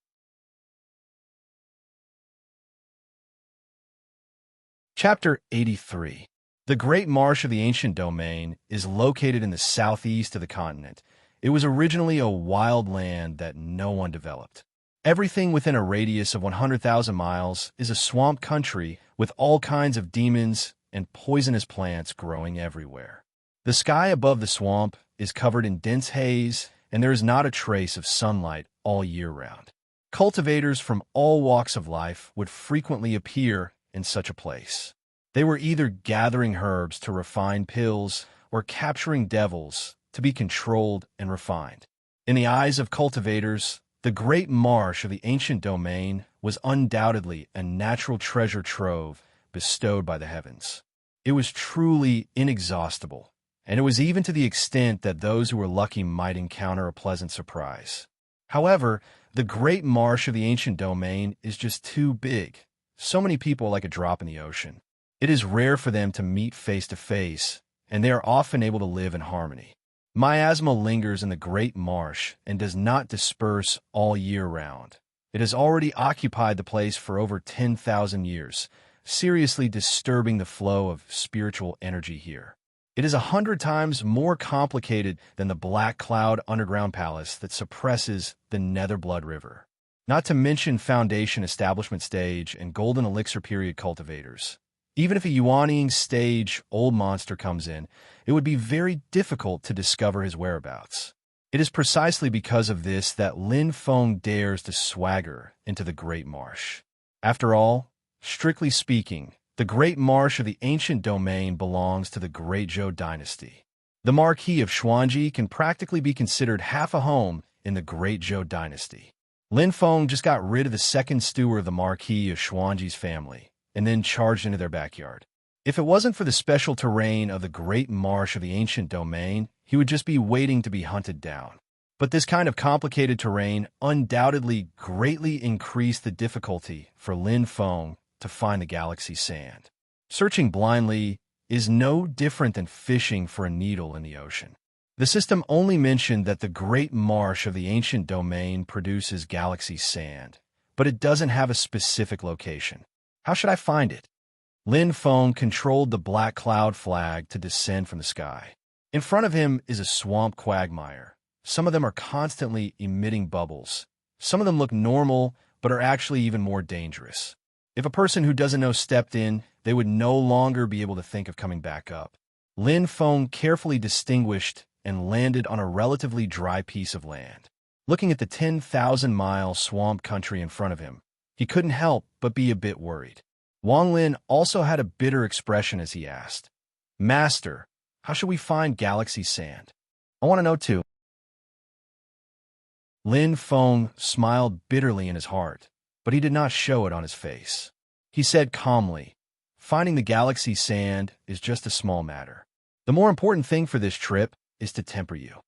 Chapter 83. The Great Marsh of the Ancient Domain is located in the southeast of the continent. It was originally a wild land that no one developed. Everything within a radius of 100,000 miles is a swamp country with all kinds of demons and poisonous plants growing everywhere. The sky above the swamp is covered in dense haze, and there is not a trace of sunlight all year round. Cultivators from all walks of life would frequently appear in such a place. They were either gathering herbs to refine pills or capturing devils to be controlled and refined. In the eyes of cultivators, the great marsh of the ancient domain was undoubtedly a natural treasure trove bestowed by the heavens. It was truly inexhaustible, and it was even to the extent that those who were lucky might encounter a pleasant surprise. However, the great marsh of the ancient domain is just too big. So many people are like a drop in the ocean. It is rare for them to meet face to face, and they are often able to live in harmony. Miasma lingers in the great marsh and does not disperse all year round. It has already occupied the place for over 10,000 years, seriously disturbing the flow of spiritual energy here. It is 100 times more complicated than the Black Cloud underground palace that suppresses the Netherblood River. Not to mention Foundation Establishment Stage and Golden Elixir Period cultivators. Even if a Yuaniing Stage Old Monster comes in, it would be very difficult to discover his whereabouts. It is precisely because of this that Lin Feng dares to swagger into the Great Marsh. After all, strictly speaking, the Great Marsh of the ancient domain belongs to the Great Zhou dynasty. The Marquis of Xuanji can practically be considered half a home in the Great Zhou dynasty. Lin Feng just got rid of the second steward of the Marquis of Xuanji's family, and then charged into their backyard. If it wasn't for the special terrain of the Great Marsh of the ancient domain, he would just be waiting to be hunted down. But this kind of complicated terrain undoubtedly greatly increased the difficulty for Lin Feng to find the galaxy sand. Searching blindly is no different than fishing for a needle in the ocean. The system only mentioned that the Great Marsh of the ancient domain produces galaxy sand, but it doesn't have a specific location. How should I find it? Lin Feng controlled the black cloud flag to descend from the sky. In front of him is a swamp quagmire. Some of them are constantly emitting bubbles. Some of them look normal, but are actually even more dangerous. If a person who doesn't know stepped in, they would no longer be able to think of coming back up. Lin Feng carefully distinguished and landed on a relatively dry piece of land. Looking at the 10,000-mile swamp country in front of him, he couldn't help but be a bit worried. Wang Lin also had a bitter expression as he asked, "Master, how should we find galaxy sand? I want to know too." Lin Feng smiled bitterly in his heart, but he did not show it on his face. He said calmly, "Finding the galaxy sand is just a small matter. The more important thing for this trip is to temper you."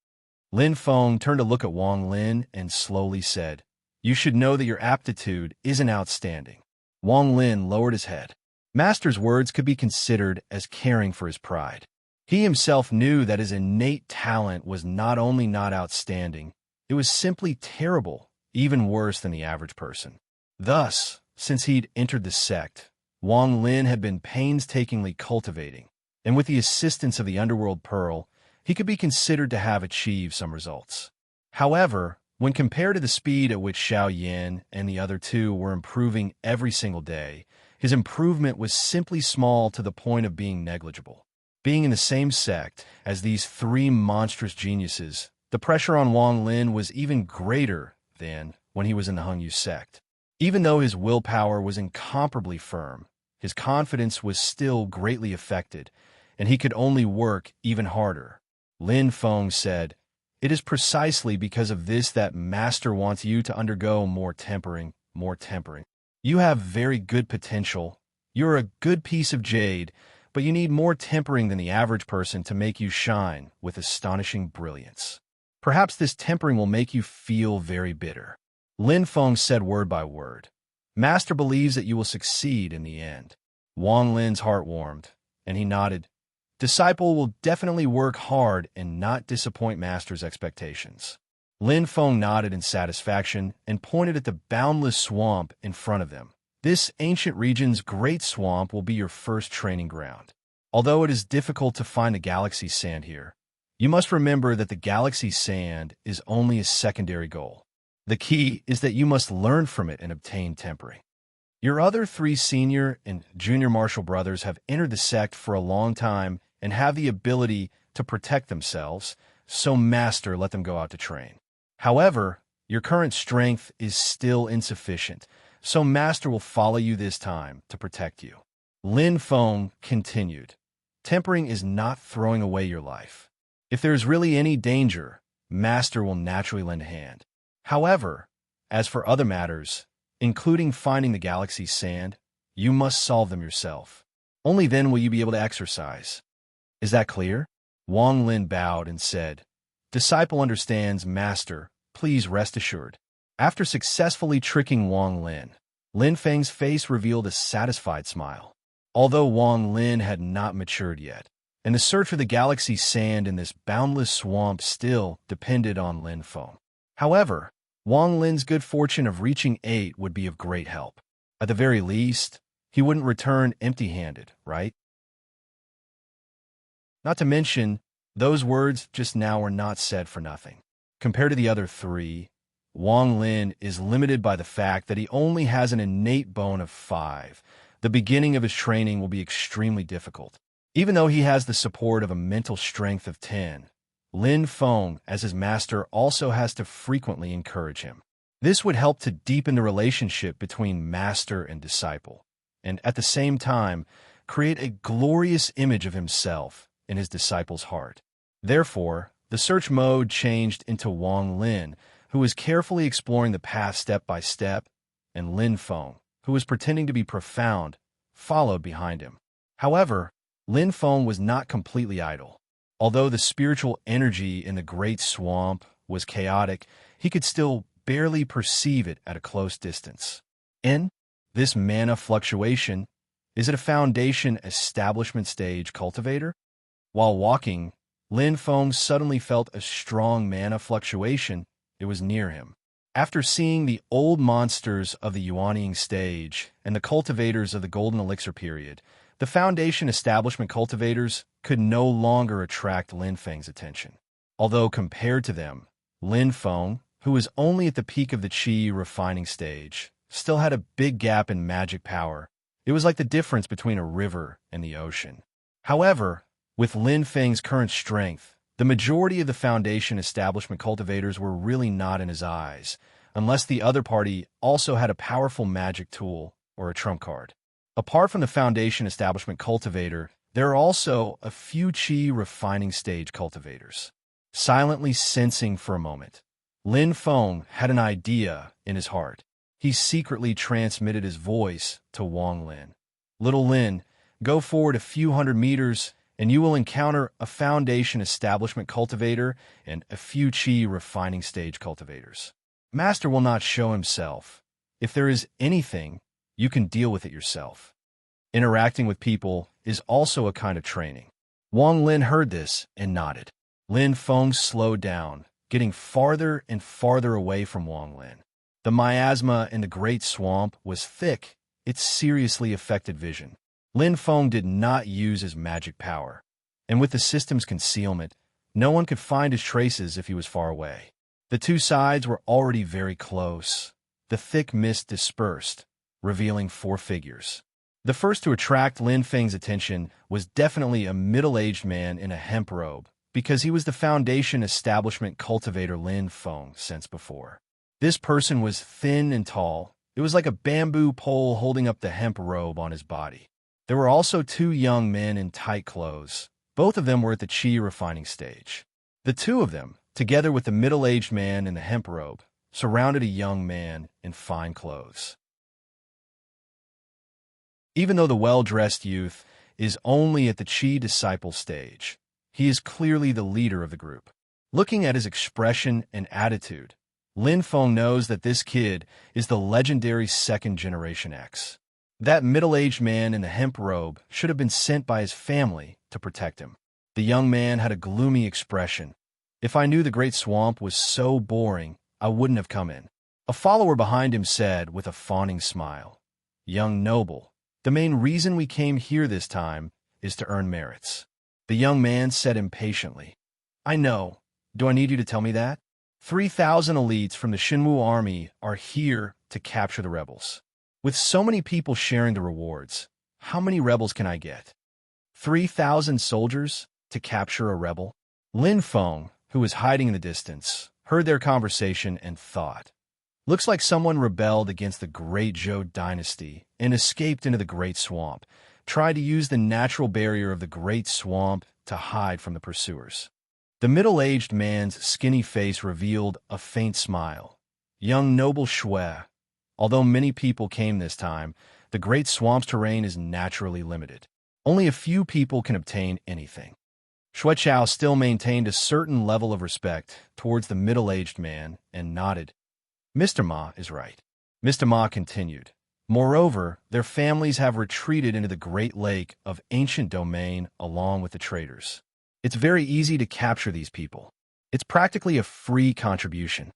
Lin Feng turned to look at Wang Lin and slowly said, "You should know that your aptitude isn't outstanding." Wang Lin lowered his head. Master's words could be considered as caring for his pride. He himself knew that his innate talent was not only not outstanding, it was simply terrible, even worse than the average person. Thus, since he'd entered the sect, Wang Lin had been painstakingly cultivating, and with the assistance of the underworld pearl, he could be considered to have achieved some results. However, when compared to the speed at which Xiao Yin and the other two were improving every single day, his improvement was simply small to the point of being negligible. Being in the same sect as these three monstrous geniuses, the pressure on Wang Lin was even greater than when he was in the Hengyu sect. Even though his willpower was incomparably firm, his confidence was still greatly affected, and he could only work even harder. Lin Feng said, "It is precisely because of this that Master wants you to undergo more tempering, more tempering. You have very good potential. You're a good piece of jade, but you need more tempering than the average person to make you shine with astonishing brilliance. Perhaps this tempering will make you feel very bitter." Lin Feng said word by word, "Master believes that you will succeed in the end." Wang Lin's heart warmed, and he nodded. Disciple will definitely work hard and not disappoint Master's expectations. Lin Feng nodded in satisfaction and pointed at the boundless swamp in front of them. This ancient region's great swamp will be your first training ground. Although it is difficult to find the galaxy sand here, you must remember that the galaxy sand is only a secondary goal. The key is that you must learn from it and obtain tempering. Your other three senior and junior martial brothers have entered the sect for a long time and have the ability to protect themselves, so Master let them go out to train. However, your current strength is still insufficient, so Master will follow you this time to protect you. Lin Feng continued, "Tempering is not throwing away your life. If there is really any danger, Master will naturally lend a hand. However, as for other matters, including finding the galaxy's sand, you must solve them yourself. Only then will you be able to exercise. Is that clear?" Wang Lin bowed and said, "Disciple understands, Master. Please rest assured." After successfully tricking Wang Lin, Lin Feng's face revealed a satisfied smile. Although Wang Lin had not matured yet, and the search for the galaxy's sand in this boundless swamp still depended on Lin Feng. However, Wang Lin's good fortune of reaching 8 would be of great help. At the very least, he wouldn't return empty-handed, right? Not to mention, those words just now were not said for nothing. Compared to the other three, Wang Lin is limited by the fact that he only has an innate bone of 5. The beginning of his training will be extremely difficult. Even though he has the support of a mental strength of 10, Lin Feng, as his master, also has to frequently encourage him. This would help to deepen the relationship between master and disciple, and at the same time, create a glorious image of himself in his disciple's heart. Therefore, the search mode changed into Wang Lin, who was carefully exploring the path step by step, and Lin Feng, who was pretending to be profound, followed behind him. However, Lin Feng was not completely idle. Although the spiritual energy in the great swamp was chaotic, he could still barely perceive it at a close distance. In this mana fluctuation, is it a foundation establishment stage cultivator? While walking, Lin Feng suddenly felt a strong mana fluctuation. It was near him. After seeing the old monsters of the Yuanying stage and the cultivators of the Golden Elixir period, the Foundation Establishment cultivators could no longer attract Lin Feng's attention. Although compared to them, Lin Feng, who was only at the peak of the Qi refining stage, still had a big gap in magic power. It was like the difference between a river and the ocean. However, with Lin Feng's current strength, the majority of the Foundation Establishment cultivators were really not in his eyes, unless the other party also had a powerful magic tool or a trump card. Apart from the Foundation Establishment cultivator, there are also a few Qi refining stage cultivators. Silently sensing for a moment, Lin Feng had an idea in his heart. He secretly transmitted his voice to Wang Lin. "Little Lin, go forward a few hundred meters and you will encounter a Foundation Establishment cultivator and a few Qi refining stage cultivators. Master will not show himself. If there is anything, you can deal with it yourself. Interacting with people is also a kind of training. Wang Lin heard this and nodded. Lin Feng slowed down, getting farther and farther away from Wang Lin. The miasma in the great swamp was thick. It seriously affected vision. Lin Feng did not use his magic power, and with the system's concealment, no one could find his traces if he was far away. The two sides were already very close. The thick mist dispersed, revealing four figures. The first to attract Lin Feng's attention was definitely a middle-aged man in a hemp robe, because he was the foundation establishment cultivator Lin Feng since before. This person was thin and tall. It was like a bamboo pole holding up the hemp robe on his body. There were also two young men in tight clothes. Both of them were at the chi refining stage. The two of them, together with the middle-aged man in the hemp robe, surrounded a young man in fine clothes. Even though the well-dressed youth is only at the chi disciple stage, he is clearly the leader of the group. Looking at his expression and attitude, Lin Feng knows that this kid is the legendary second generation X. That middle-aged man in the hemp robe should have been sent by his family to protect him. The young man had a gloomy expression. If I knew the Great Swamp was so boring, I wouldn't have come in. A follower behind him said with a fawning smile, "Young noble, the main reason we came here this time is to earn merits." The young man said impatiently, "I know. Do I need you to tell me that? 3,000 elites from the Shinwu army are here to capture the rebels. With so many people sharing the rewards, how many rebels can I get? 3,000 soldiers to capture a rebel?" Lin Feng, who was hiding in the distance, heard their conversation and thought, "Looks like someone rebelled against the Great Zhou dynasty and escaped into the Great Swamp, tried to use the natural barrier of the Great Swamp to hide from the pursuers." The middle-aged man's skinny face revealed a faint smile. "Young noble Shui, although many people came this time, the Great Swamp's terrain is naturally limited. Only a few people can obtain anything." Shui Chao still maintained a certain level of respect towards the middle-aged man and nodded. "Mr. Ma is right." Mr. Ma continued, "Moreover, their families have retreated into the Great Lake of Ancient Domain along with the traders. It's very easy to capture these people. It's practically a free contribution."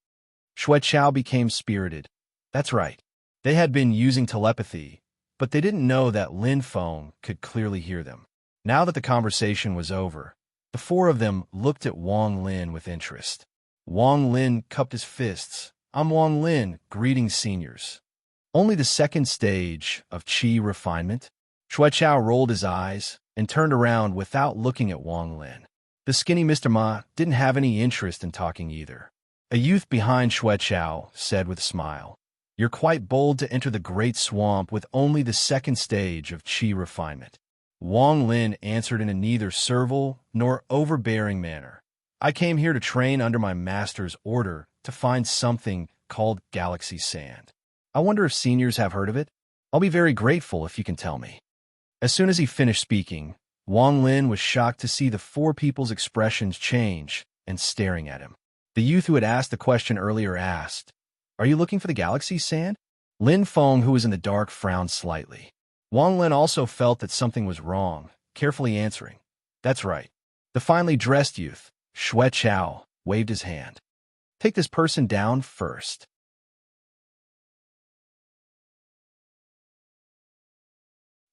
Shui Chao became spirited. That's right. They had been using telepathy, but they didn't know that Lin Feng could clearly hear them. Now that the conversation was over, the four of them looked at Wang Lin with interest. Wang Lin cupped his fists. "I'm Wang Lin, greetings seniors." Only the second stage of chi refinement? Shui Chao rolled his eyes and turned around without looking at Wang Lin. The skinny Mr. Ma didn't have any interest in talking either. A youth behind Shui Chao said with a smile, "You're quite bold to enter the Great Swamp with only the second stage of chi refinement." Wang Lin answered in a neither servile nor overbearing manner. "I came here to train under my master's order to find something called galaxy sand. I wonder if seniors have heard of it? I'll be very grateful if you can tell me." As soon as he finished speaking, Wang Lin was shocked to see the four people's expressions change and staring at him. The youth who had asked the question earlier asked, "Are you looking for the galaxy sand?" Lin Feng, who was in the dark, frowned slightly. Wang Lin also felt that something was wrong, carefully answering, "That's right." The finely dressed youth, Shui Chao, waved his hand. "Take this person down first."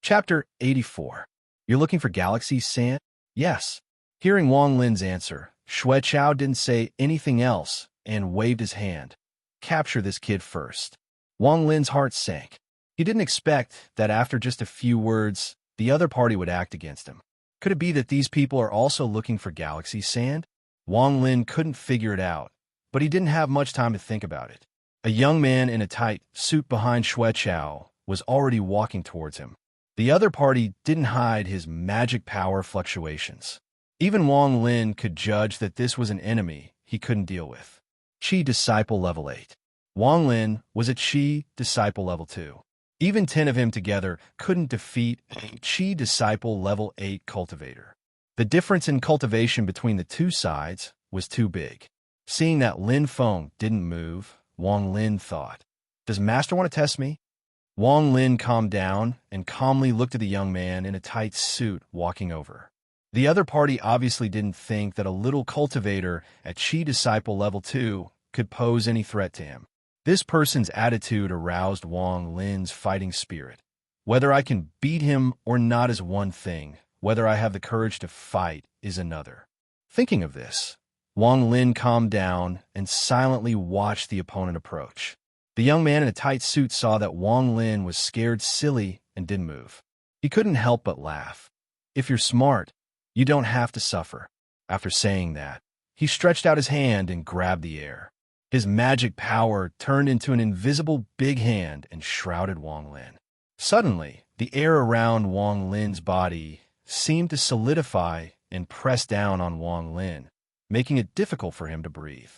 Chapter 84. You're looking for galaxy sand? Yes. Hearing Wang Lin's answer, Shui Chao didn't say anything else and waved his hand. "Capture this kid first." Wang Lin's heart sank. He didn't expect that after just a few words, the other party would act against him. Could it be that these people are also looking for galaxy sand? Wang Lin couldn't figure it out, but he didn't have much time to think about it. A young man in a tight suit behind Shui Chao was already walking towards him. The other party didn't hide his magic power fluctuations. Even Wang Lin could judge that this was an enemy he couldn't deal with. Chi Disciple Level 8. Wang Lin was a Chi Disciple Level 2. Even 10 of him together couldn't defeat a Chi Disciple Level 8 cultivator. The difference in cultivation between the two sides was too big. Seeing that Lin Feng didn't move, Wang Lin thought, "Does Master want to test me?" Wang Lin calmed down and calmly looked at the young man in a tight suit walking over. The other party obviously didn't think that a little cultivator at Chi Disciple Level 2 could pose any threat to him. This person's attitude aroused Wang Lin's fighting spirit. Whether I can beat him or not is one thing, whether I have the courage to fight is another. Thinking of this, Wang Lin calmed down and silently watched the opponent approach. The young man in a tight suit saw that Wang Lin was scared silly and didn't move. He couldn't help but laugh. If you're smart, you don't have to suffer. After saying that, he stretched out his hand and grabbed the air. His magic power turned into an invisible big hand and shrouded Wang Lin. Suddenly, the air around Wang Lin's body seemed to solidify and press down on Wang Lin, making it difficult for him to breathe.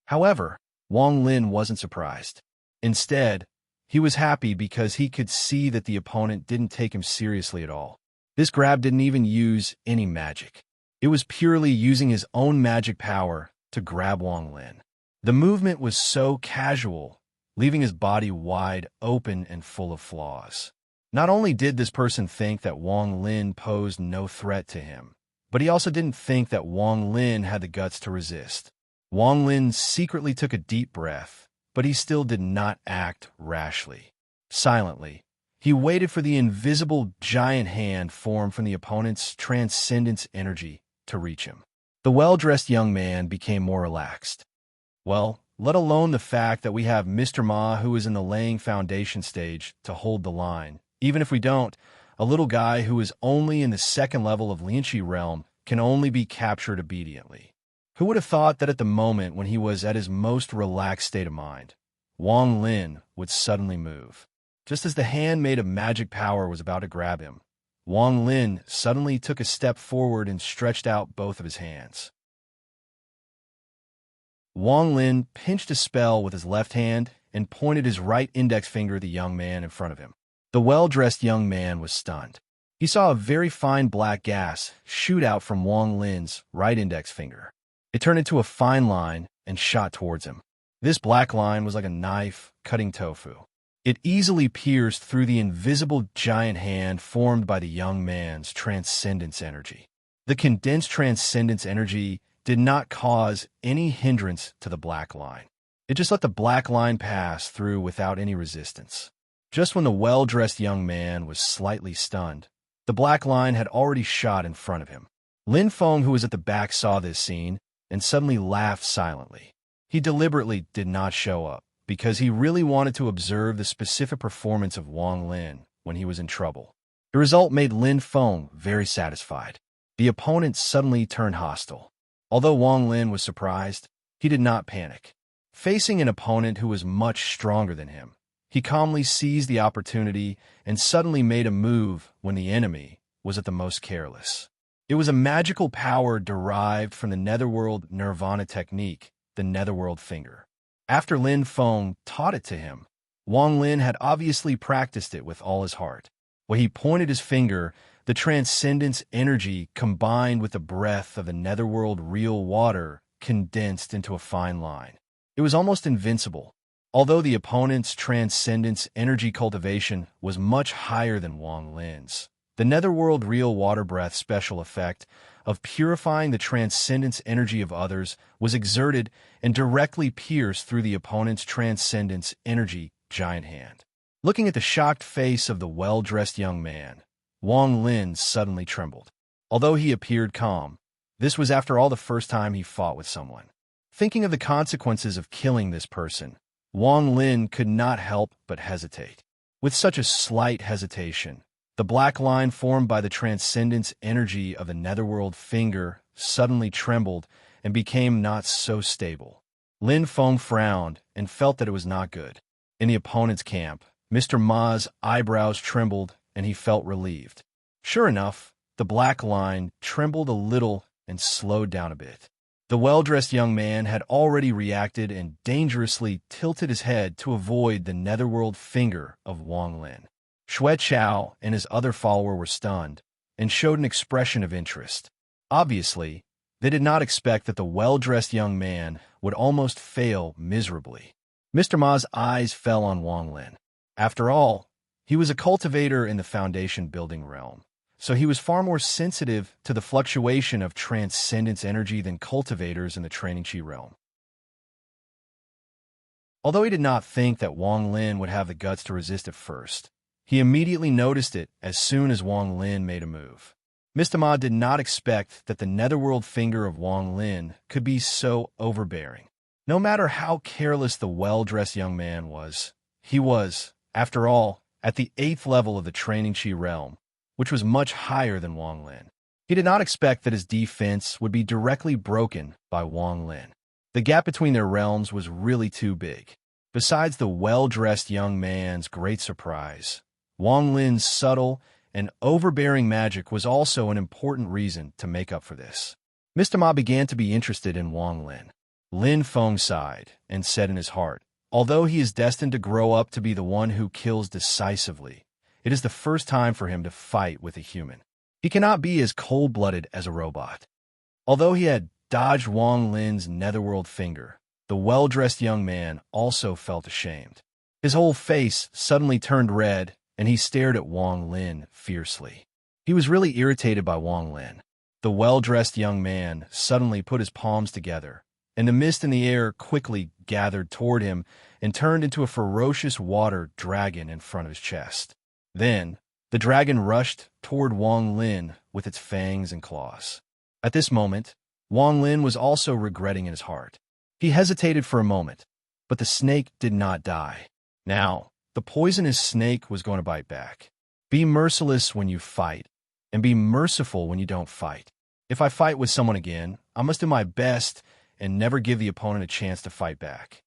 However, Wang Lin wasn't surprised. Instead, he was happy because he could see that the opponent didn't take him seriously at all. This grab didn't even use any magic. It was purely using his own magic power to grab Wang Lin. The movement was so casual, leaving his body wide open and full of flaws. Not only did this person think that Wang Lin posed no threat to him, but he also didn't think that Wang Lin had the guts to resist. Wang Lin secretly took a deep breath, but he still did not act rashly. Silently, he waited for the invisible giant hand formed from the opponent's transcendence energy to reach him. The well-dressed young man became more relaxed. Well, let alone the fact that we have Mr. Ma, who is in the laying foundation stage, to hold the line. Even if we don't, a little guy who is only in the second level of Lianqi realm can only be captured obediently. Who would have thought that at the moment when he was at his most relaxed state of mind, Wang Lin would suddenly move? Just as the hand made of magic power was about to grab him, Wang Lin suddenly took a step forward and stretched out both of his hands. Wang Lin pinched a spell with his left hand and pointed his right index finger at the young man in front of him. The well-dressed young man was stunned. He saw a very fine black gas shoot out from Wang Lin's right index finger. It turned into a fine line and shot towards him. This black line was like a knife cutting tofu. It easily pierced through the invisible giant hand formed by the young man's transcendence energy. The condensed transcendence energy did not cause any hindrance to the black line. It just let the black line pass through without any resistance. Just when the well-dressed young man was slightly stunned, the black line had already shot in front of him. Lin Feng, who was at the back, saw this scene and suddenly laughed silently. He deliberately did not show up because he really wanted to observe the specific performance of Wang Lin when he was in trouble. The result made Lin Feng very satisfied. The opponent suddenly turned hostile. Although Wang Lin was surprised, he did not panic. Facing an opponent who was much stronger than him, he calmly seized the opportunity and suddenly made a move when the enemy was at the most careless. It was a magical power derived from the Netherworld Nirvana technique, the Netherworld Finger. After Lin Feng taught it to him, Wang Lin had obviously practiced it with all his heart. When he pointed his finger, the transcendence energy combined with the breath of the Netherworld real water condensed into a fine line. It was almost invincible. Although the opponent's transcendence energy cultivation was much higher than Wang Lin's, the Netherworld real water breath special effect of purifying the transcendence energy of others was exerted and directly pierced through the opponent's transcendence energy giant hand. Looking at the shocked face of the well-dressed young man, Wang Lin suddenly trembled. Although he appeared calm, this was after all the first time he fought with someone. Thinking of the consequences of killing this person, Wang Lin could not help but hesitate. With such a slight hesitation, the black line formed by the transcendence energy of the Netherworld Finger suddenly trembled and became not so stable. Lin Feng frowned and felt that it was not good. In the opponent's camp, Mr. Ma's eyebrows trembled and he felt relieved. Sure enough, the black line trembled a little and slowed down a bit. The well-dressed young man had already reacted and dangerously tilted his head to avoid the Netherworld Finger of Wang Lin. Xue Chao and his other follower were stunned and showed an expression of interest. Obviously, they did not expect that the well-dressed young man would almost fail miserably. Mr. Ma's eyes fell on Wang Lin. After all, he was a cultivator in the foundation building realm, so he was far more sensitive to the fluctuation of transcendence energy than cultivators in the training chi realm. Although he did not think that Wang Lin would have the guts to resist at first, he immediately noticed it as soon as Wang Lin made a move. Mr. Ma did not expect that the netherworld finger of Wang Lin could be so overbearing. No matter how careless the well-dressed young man was, he was, after all, at the 8th level of the training chi realm, which was much higher than Wang Lin. He did not expect that his defense would be directly broken by Wang Lin. The gap between their realms was really too big. Besides the well-dressed young man's great surprise, Wang Lin's subtle and overbearing magic was also an important reason to make up for this. Mr. Ma began to be interested in Wang Lin. Lin Feng sighed and said in his heart, although he is destined to grow up to be the one who kills decisively, it is the first time for him to fight with a human. He cannot be as cold-blooded as a robot. Although he had dodged Wang Lin's netherworld finger, the well-dressed young man also felt ashamed. His whole face suddenly turned red, and he stared at Wang Lin fiercely. He was really irritated by Wang Lin. The well-dressed young man suddenly put his palms together, and the mist in the air quickly gathered toward him and turned into a ferocious water dragon in front of his chest. Then, the dragon rushed toward Wang Lin with its fangs and claws. At this moment, Wang Lin was also regretting in his heart. He hesitated for a moment, but the snake did not die. Now, the poisonous snake was going to bite back. Be merciless when you fight, and be merciful when you don't fight. If I fight with someone again, I must do my best and never give the opponent a chance to fight back.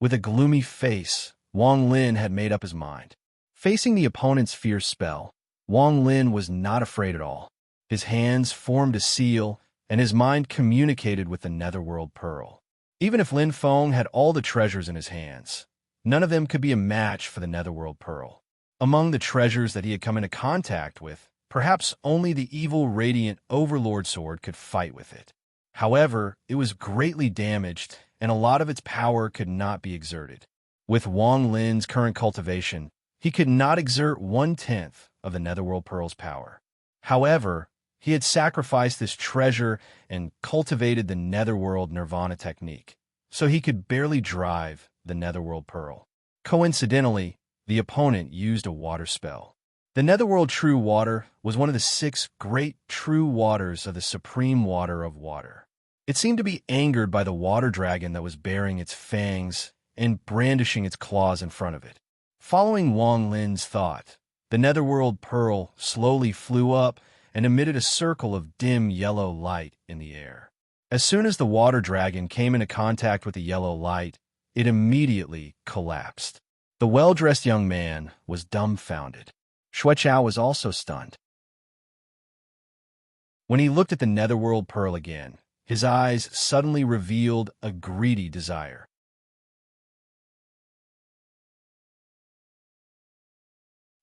With a gloomy face, Wang Lin had made up his mind. Facing the opponent's fierce spell, Wang Lin was not afraid at all. His hands formed a seal, and his mind communicated with the netherworld pearl. Even if Lin Feng had all the treasures in his hands, none of them could be a match for the netherworld pearl. Among the treasures that he had come into contact with, perhaps only the evil radiant overlord sword could fight with it. However, it was greatly damaged, and a lot of its power could not be exerted. With Wang Lin's current cultivation, he could not exert 1/10 of the netherworld pearl's power. However, he had sacrificed this treasure and cultivated the netherworld nirvana technique, so he could barely drive the netherworld pearl. Coincidentally, the opponent used a water spell. The netherworld true water was one of the 6 great true waters of the supreme water of water. It seemed to be angered by the water dragon that was baring its fangs and brandishing its claws in front of it. Following Wang Lin's thought, the netherworld pearl slowly flew up and emitted a circle of dim yellow light in the air. As soon as the water dragon came into contact with the yellow light, it immediately collapsed. The well-dressed young man was dumbfounded. Xueqiao was also stunned. When he looked at the netherworld pearl again, his eyes suddenly revealed a greedy desire.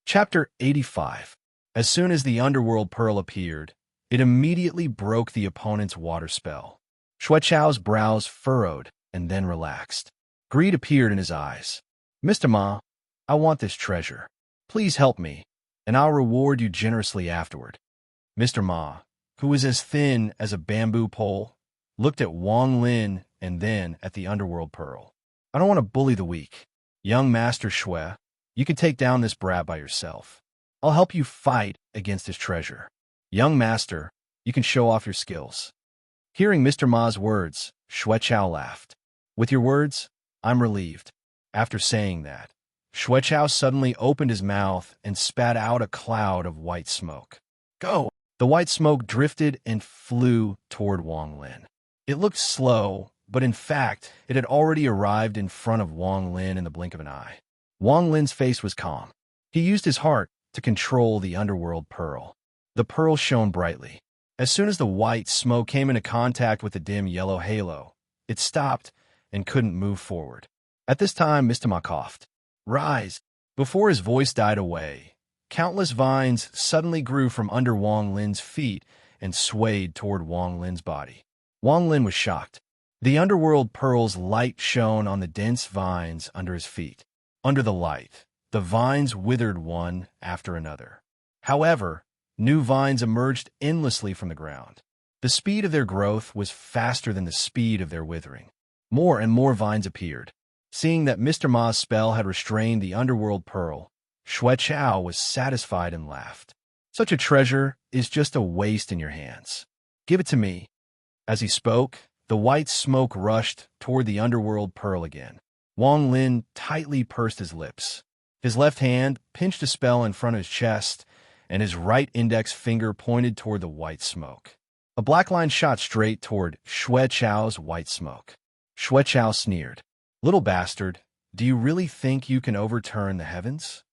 Chapter 85. As soon as the underworld pearl appeared, it immediately broke the opponent's water spell. Xueqiao's brows furrowed and then relaxed. Greed appeared in his eyes. Mr. Ma, I want this treasure. Please help me, and I'll reward you generously afterward. Mr. Ma, who was as thin as a bamboo pole, looked at Wang Lin and then at the underworld pearl. I don't want to bully the weak. Young Master Xue, you can take down this brat by yourself. I'll help you fight against this treasure. Young Master, you can show off your skills. Hearing Mr. Ma's words, Xueqiao laughed. With your words, I'm relieved. After saying that, Xueqiao suddenly opened his mouth and spat out a cloud of white smoke. Go! The white smoke drifted and flew toward Wang Lin. It looked slow, but in fact, it had already arrived in front of Wang Lin in the blink of an eye. Wang Lin's face was calm. He used his heart to control the underworld pearl. The pearl shone brightly. As soon as the white smoke came into contact with the dim yellow halo, it stopped and couldn't move forward. At this time, Mr. Ma coughed. Rise! Before his voice died away, countless vines suddenly grew from under Wang Lin's feet and swayed toward Wang Lin's body. Wang Lin was shocked. The underworld pearl's light shone on the dense vines under his feet. Under the light, the vines withered one after another. However, new vines emerged endlessly from the ground. The speed of their growth was faster than the speed of their withering. More and more vines appeared. Seeing that Mr. Ma's spell had restrained the underworld pearl, Xue Chao was satisfied and laughed. Such a treasure is just a waste in your hands. Give it to me. As he spoke, the white smoke rushed toward the underworld pearl again. Wang Lin tightly pursed his lips. His left hand pinched a spell in front of his chest, and his right index finger pointed toward the white smoke. A black line shot straight toward Xue Chao's white smoke. Xue Chao sneered. "Little bastard, do you really think you can overturn the heavens?"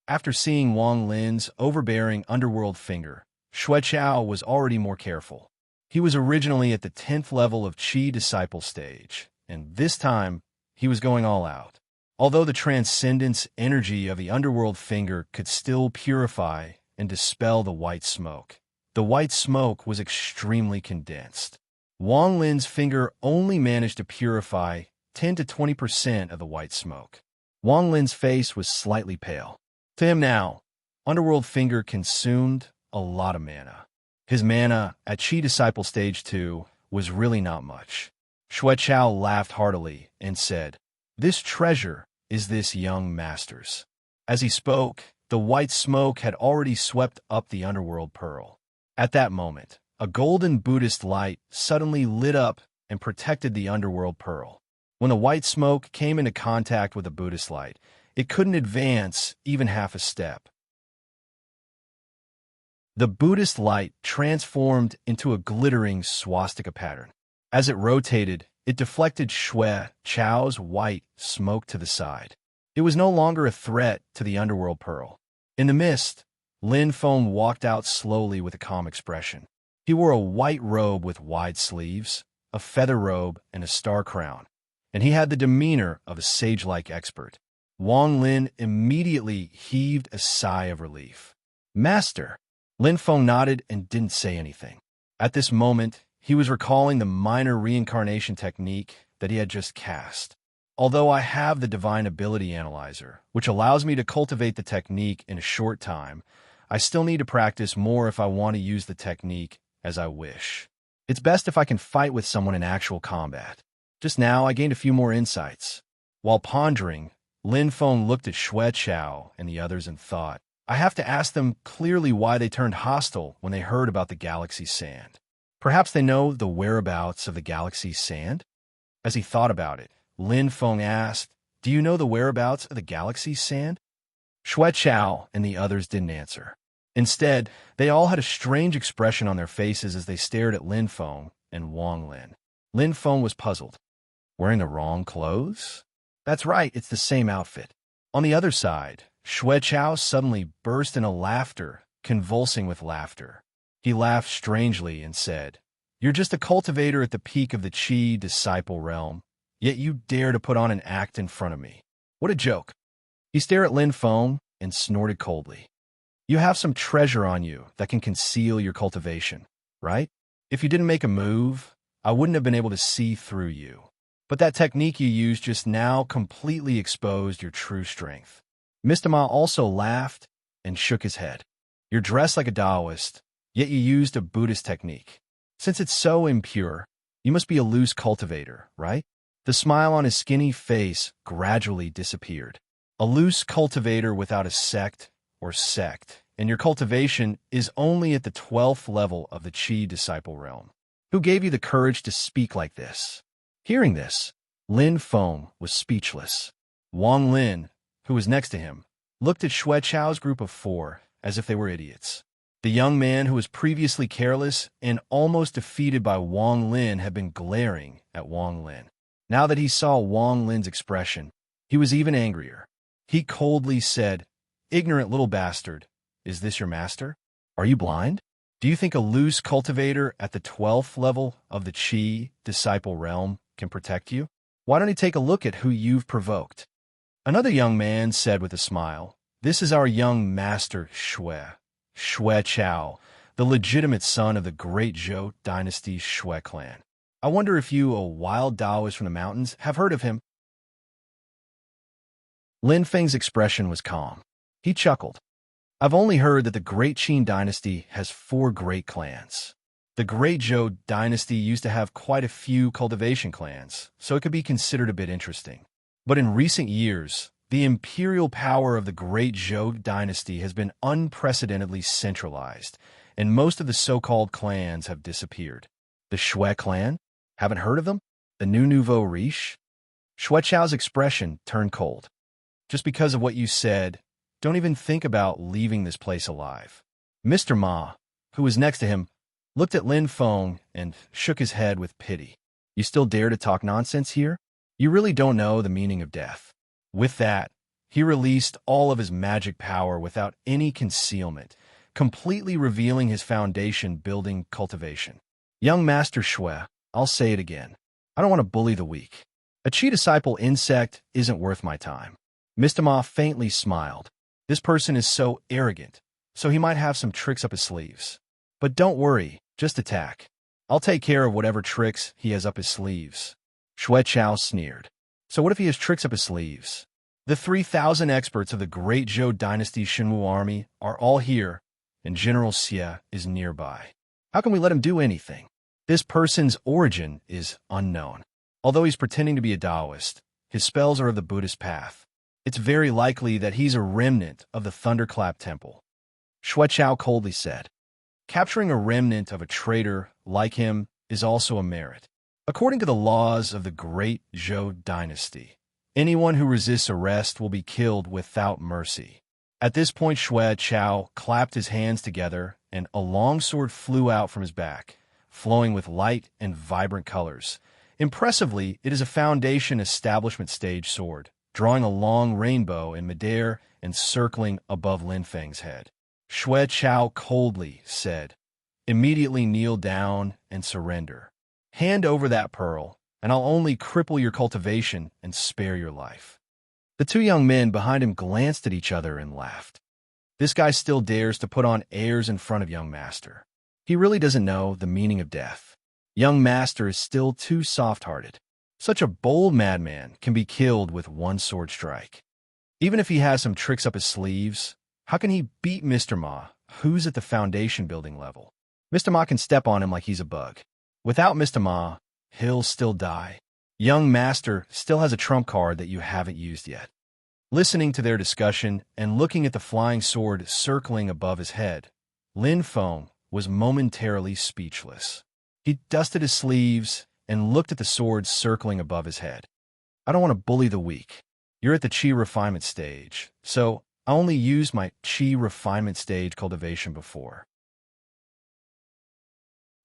After seeing Wang Lin's overbearing underworld finger, Xue Chao was already more careful. He was originally at the 10th level of Qi disciple stage, and this time he was going all out. Although the transcendence energy of the underworld finger could still purify and dispel the white smoke was extremely condensed. Wang Lin's finger only managed to purify 10 to 20% of the white smoke. Wang Lin's face was slightly pale. To him now, underworld finger consumed a lot of mana. His mana at Qi Disciple Stage 2 was really not much. Xue Chao laughed heartily and said, "This treasure is this young master's." As he spoke, the white smoke had already swept up the underworld pearl. At that moment, a golden Buddhist light suddenly lit up and protected the underworld pearl. When the white smoke came into contact with the Buddhist light, it couldn't advance even half a step. The Buddhist light transformed into a glittering swastika pattern. As it rotated, it deflected Xue Chao's white smoke to the side. It was no longer a threat to the underworld pearl. In the mist, Lin Feng walked out slowly with a calm expression. He wore a white robe with wide sleeves, a feather robe, and a star crown, and he had the demeanor of a sage-like expert. Wang Lin immediately heaved a sigh of relief. "Master!" Lin Feng nodded and didn't say anything. At this moment, he was recalling the minor reincarnation technique that he had just cast. Although I have the Divine Ability Analyzer, which allows me to cultivate the technique in a short time, I still need to practice more if I want to use the technique as I wish. It's best if I can fight with someone in actual combat. Just now, I gained a few more insights. While pondering, Lin Feng looked at Xue Chao and the others and thought, I have to ask them clearly why they turned hostile when they heard about the galaxy's sand. Perhaps they know the whereabouts of the galaxy's sand? As he thought about it, Lin Feng asked, "Do you know the whereabouts of the galaxy's sand?" Xue Chao and the others didn't answer. Instead, they all had a strange expression on their faces as they stared at Lin Feng and Wang Lin. Lin Feng was puzzled. Wearing the wrong clothes? That's right, it's the same outfit. On the other side, Xue Chao suddenly burst into laughter, convulsing with laughter. He laughed strangely and said, "You're just a cultivator at the peak of the Qi disciple realm, yet you dare to put on an act in front of me. What a joke." He stared at Lin Feng and snorted coldly. "You have some treasure on you that can conceal your cultivation, right? If you didn't make a move, I wouldn't have been able to see through you. But that technique you used just now completely exposed your true strength." Mr. Ma also laughed and shook his head. "You're dressed like a Taoist, yet you used a Buddhist technique. Since it's so impure, you must be a loose cultivator, right?" The smile on his skinny face gradually disappeared. "A loose cultivator without a sect, and your cultivation is only at the 12th level of the Qi disciple realm. Who gave you the courage to speak like this?" Hearing this, Lin Feng was speechless. Wang Lin, who was next to him, looked at Xue Chao's group of 4 as if they were idiots. The young man who was previously careless and almost defeated by Wang Lin had been glaring at Wang Lin. Now that he saw Wang Lin's expression, he was even angrier. He coldly said, "Ignorant little bastard, is this your master? Are you blind? Do you think a loose cultivator at the 12th level of the Qi disciple realm can protect you? Why don't you take a look at who you've provoked?" Another young man said with a smile, "This is our young master Xue Chao, the legitimate son of the great Zhou dynasty Xue clan. I wonder if you, a wild Taoist from the mountains, have heard of him?" Lin Feng's expression was calm. He chuckled. I've only heard that the Great Qin dynasty has 4 great clans. The Great Zhou dynasty used to have quite a few cultivation clans, so it could be considered a bit interesting. But in recent years, the imperial power of the Great Zhou dynasty has been unprecedentedly centralized, and most of the so-called clans have disappeared. The Shui clan? Haven't heard of them? The nouveau riche? Shui Chao's expression turned cold. Just because of what you said, don't even think about leaving this place alive. Mr. Ma, who was next to him, looked at Lin Feng and shook his head with pity. You still dare to talk nonsense here? You really don't know the meaning of death. With that, he released all of his magic power without any concealment, completely revealing his foundation building cultivation. Young Master Shui, I'll say it again. I don't want to bully the weak. A chi disciple insect isn't worth my time. Mr. Ma faintly smiled. This person is so arrogant, so he might have some tricks up his sleeves. But don't worry, just attack. I'll take care of whatever tricks he has up his sleeves. Shui Chao sneered. So what if he has tricks up his sleeves? The 3,000 experts of the Great Zhou Dynasty Shenwu army are all here, and General Xie is nearby. How can we let him do anything? This person's origin is unknown. Although he's pretending to be a Taoist, his spells are of the Buddhist path. It's very likely that he's a remnant of the Thunderclap Temple. Shui Chao coldly said. Capturing a remnant of a traitor like him is also a merit. According to the laws of the Great Zhou Dynasty, anyone who resists arrest will be killed without mercy. At this point, Shui Chao clapped his hands together, and a long sword flew out from his back, flowing with light and vibrant colors. Impressively, it is a Foundation Establishment stage sword, drawing a long rainbow in midair and circling above Lin Feng's head. Shui Chao coldly said, Immediately kneel down and surrender. Hand over that pearl, and I'll only cripple your cultivation and spare your life. The 2 young men behind him glanced at each other and laughed. This guy still dares to put on airs in front of young Master. He really doesn't know the meaning of death. Young Master is still too soft-hearted. Such a bold madman can be killed with one sword strike. Even if he has some tricks up his sleeves, how can he beat Mr. Ma, who's at the foundation building level? Mr. Ma can step on him like he's a bug. Without Mr. Ma, he'll still die. Young Master still has a trump card that you haven't used yet. Listening to their discussion and looking at the flying sword circling above his head, Lin Feng was momentarily speechless. He dusted his sleeves and looked at the sword circling above his head. I don't want to bully the weak. You're at the Qi refinement stage, so I only used my Qi refinement stage cultivation before.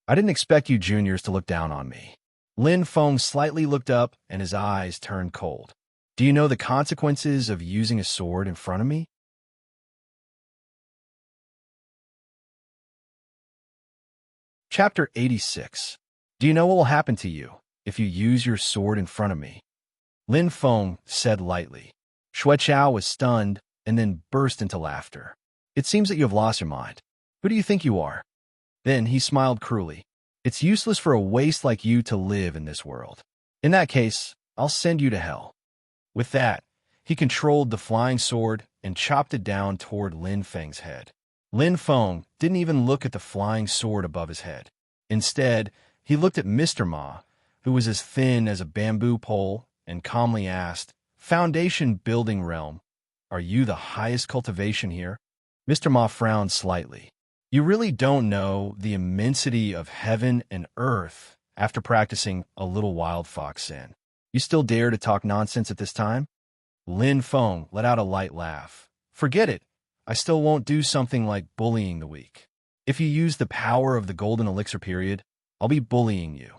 I didn't expect you juniors to look down on me. Lin Feng slightly looked up and his eyes turned cold. Do you know the consequences of using a sword in front of me? Chapter 86. Do you know what will happen to you if you use your sword in front of me? Lin Feng said lightly. Shui Chao was stunned and then burst into laughter. It seems that you have lost your mind. Who do you think you are? Then he smiled cruelly. It's useless for a waste like you to live in this world. In that case, I'll send you to hell. With that, he controlled the flying sword and chopped it down toward Lin Feng's head. Lin Feng didn't even look at the flying sword above his head. Instead, he looked at Mr. Ma, who was as thin as a bamboo pole, and calmly asked, Foundation Building Realm, are you the highest cultivation here? Mr. Ma frowned slightly. You really don't know the immensity of heaven and earth after practicing a little wild fox sin. You still dare to talk nonsense at this time? Lin Feng let out a light laugh. Forget it. I still won't do something like bullying the weak. If you use the power of the golden elixir period, I'll be bullying you.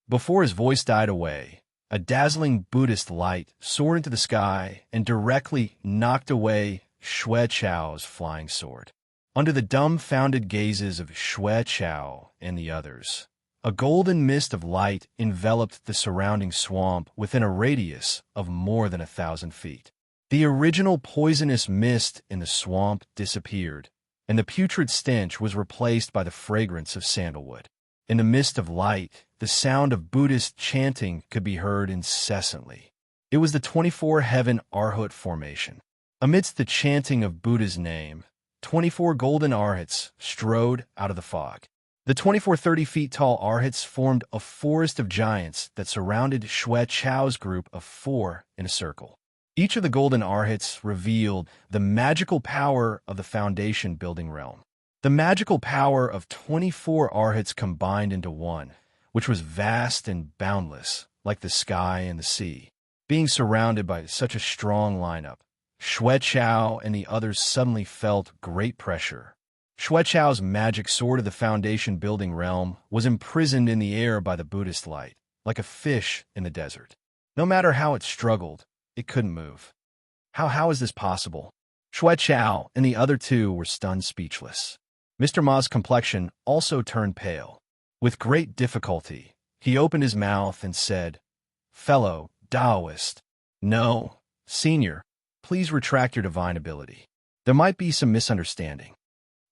Before his voice died away, a dazzling Buddhist light soared into the sky and directly knocked away Shui Chao's flying sword. Under the dumbfounded gazes of Shui Chao and the others, a golden mist of light enveloped the surrounding swamp within a radius of more than 1,000 feet. The original poisonous mist in the swamp disappeared, and the putrid stench was replaced by the fragrance of sandalwood. In the mist of light, the sound of Buddhist chanting could be heard incessantly. It was the 24 Heaven Arhut formation. Amidst the chanting of Buddha's name, 24 golden arhats strode out of the fog. The 24 30-feet tall arhats formed a forest of giants that surrounded Xue Chao's group of 4 in a circle. Each of the golden arhats revealed the magical power of the foundation building realm. The magical power of 24 arhats combined into one, which was vast and boundless, like the sky and the sea. Being surrounded by such a strong lineup, Xue Chao and the others suddenly felt great pressure. Xue Chao's magic sword of the foundation building realm was imprisoned in the air by the Buddhist light, like a fish in the desert. No matter how it struggled, it couldn't move. How is this possible? Xue Chao and the other 2 were stunned speechless. Mr. Ma's complexion also turned pale. With great difficulty, he opened his mouth and said, "Fellow Taoist, no, Senior, please retract your divine ability. There might be some misunderstanding."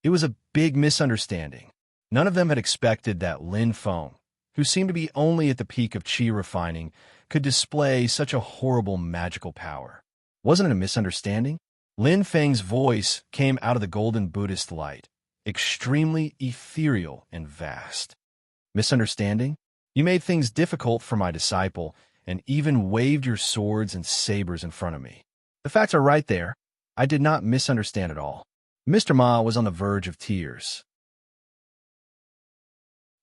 It was a big misunderstanding. None of them had expected that Lin Feng, who seemed to be only at the peak of qi refining, could display such a horrible magical power. Wasn't it a misunderstanding? Lin Feng's voice came out of the golden Buddhist light, extremely ethereal and vast. Misunderstanding? You made things difficult for my disciple and even waved your swords and sabers in front of me. The facts are right there. I did not misunderstand at all. Mr. Ma was on the verge of tears.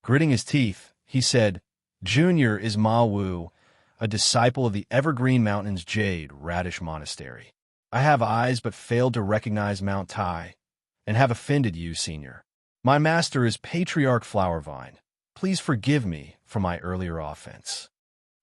Gritting his teeth, he said, "Junior is Ma Wu, a disciple of the Evergreen Mountains Jade Radish Monastery. I have eyes but failed to recognize Mount Tai, and have offended you, Senior. My master is Patriarch Flowervine. Please forgive me for my earlier offense."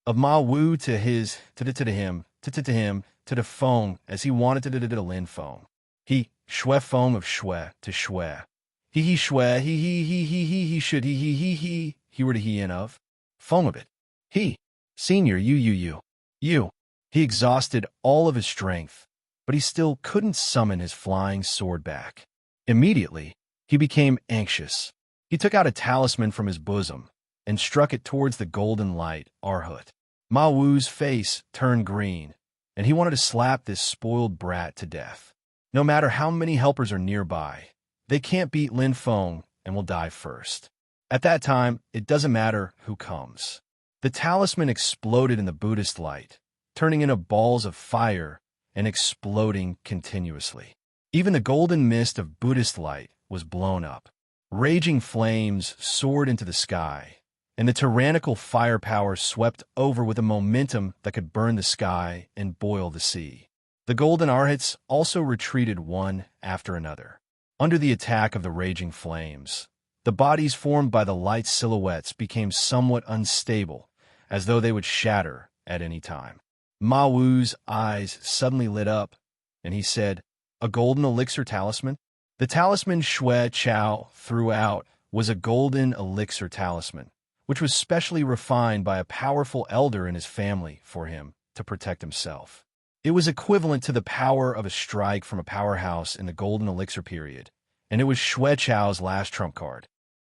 Of Ma Wu to him, to the Feng, as he wanted to Lin Feng. He, Xue Feng of Xue, to Xue. He Xue, he should he were to he in of. Feng of it. He, Senior, you. He exhausted all of his strength, but he still couldn't summon his flying sword back. Immediately, he became anxious. He took out a talisman from his bosom and struck it towards the golden light, Arhut. Ma Wu's face turned green, and he wanted to slap this spoiled brat to death. No matter how many helpers are nearby, they can't beat Lin Feng and will die first. At that time, it doesn't matter who comes. The talisman exploded in the Buddhist light, turning into balls of fire and exploding continuously. Even the golden mist of Buddhist light was blown up. Raging flames soared into the sky, and the tyrannical firepower swept over with a momentum that could burn the sky and boil the sea. The golden arhats also retreated one after another. Under the attack of the raging flames, the bodies formed by the light silhouettes became somewhat unstable, as though they would shatter at any time. Ma Wu's eyes suddenly lit up, and he said, "A golden elixir talisman?" The talisman Xue Chao threw out was a golden elixir talisman, which was specially refined by a powerful elder in his family for him to protect himself. It was equivalent to the power of a strike from a powerhouse in the golden elixir period, and it was Xue Chao's last trump card.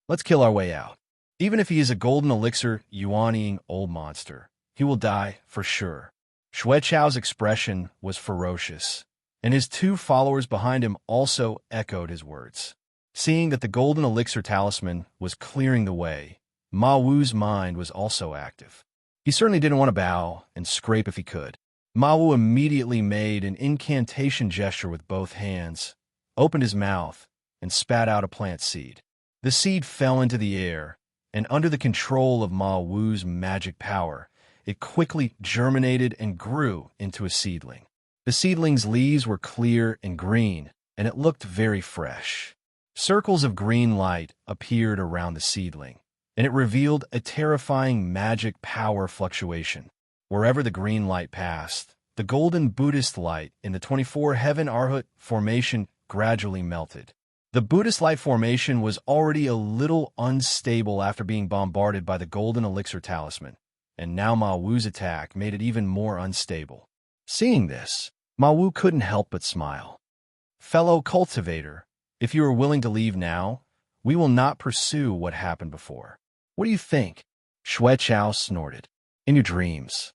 Let's kill our way out. Even if he is a golden elixir yuanying old monster, he will die for sure. Xue Chao's expression was ferocious, and his 2 followers behind him also echoed his words. Seeing that the golden elixir talisman was clearing the way, Ma Wu's mind was also active. He certainly didn't want to bow and scrape if he could. Ma Wu immediately made an incantation gesture with both hands, opened his mouth, and spat out a plant seed. The seed fell into the air, and under the control of Ma Wu's magic power, it quickly germinated and grew into a seedling. The seedling's leaves were clear and green, and it looked very fresh. Circles of green light appeared around the seedling, and it revealed a terrifying magic power fluctuation. Wherever the green light passed, the golden Buddhist light in the 24 Heaven Arhut formation gradually melted. The Buddhist light formation was already a little unstable after being bombarded by the golden elixir talisman, and now Ma Wu's attack made it even more unstable. Seeing this, Ma Wu couldn't help but smile. "Fellow cultivator, if you are willing to leave now, we will not pursue what happened before. What do you think?" Xue Chao snorted. "In your dreams.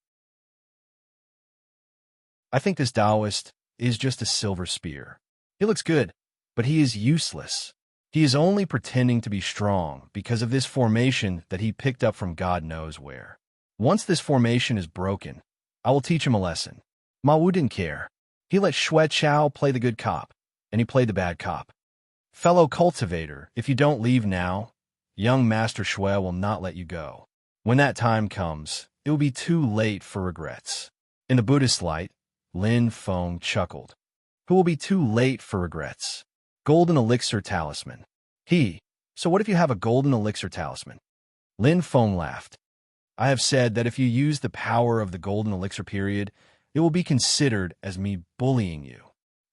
I think this Taoist is just a silver spear. He looks good, but he is useless. He is only pretending to be strong because of this formation that he picked up from God knows where. Once this formation is broken, I will teach him a lesson. Ma Wu didn't care. He let Xue Chao play the good cop, and he played the bad cop. Fellow cultivator, if you don't leave now, young Master Xue will not let you go. When that time comes, it will be too late for regrets. In the Buddhist light, Lin Feng chuckled. Who will be too late for regrets? Golden elixir talisman. So what if you have a golden elixir talisman? Lin Feng laughed. I have said that if you use the power of the golden elixir period, it will be considered as me bullying you.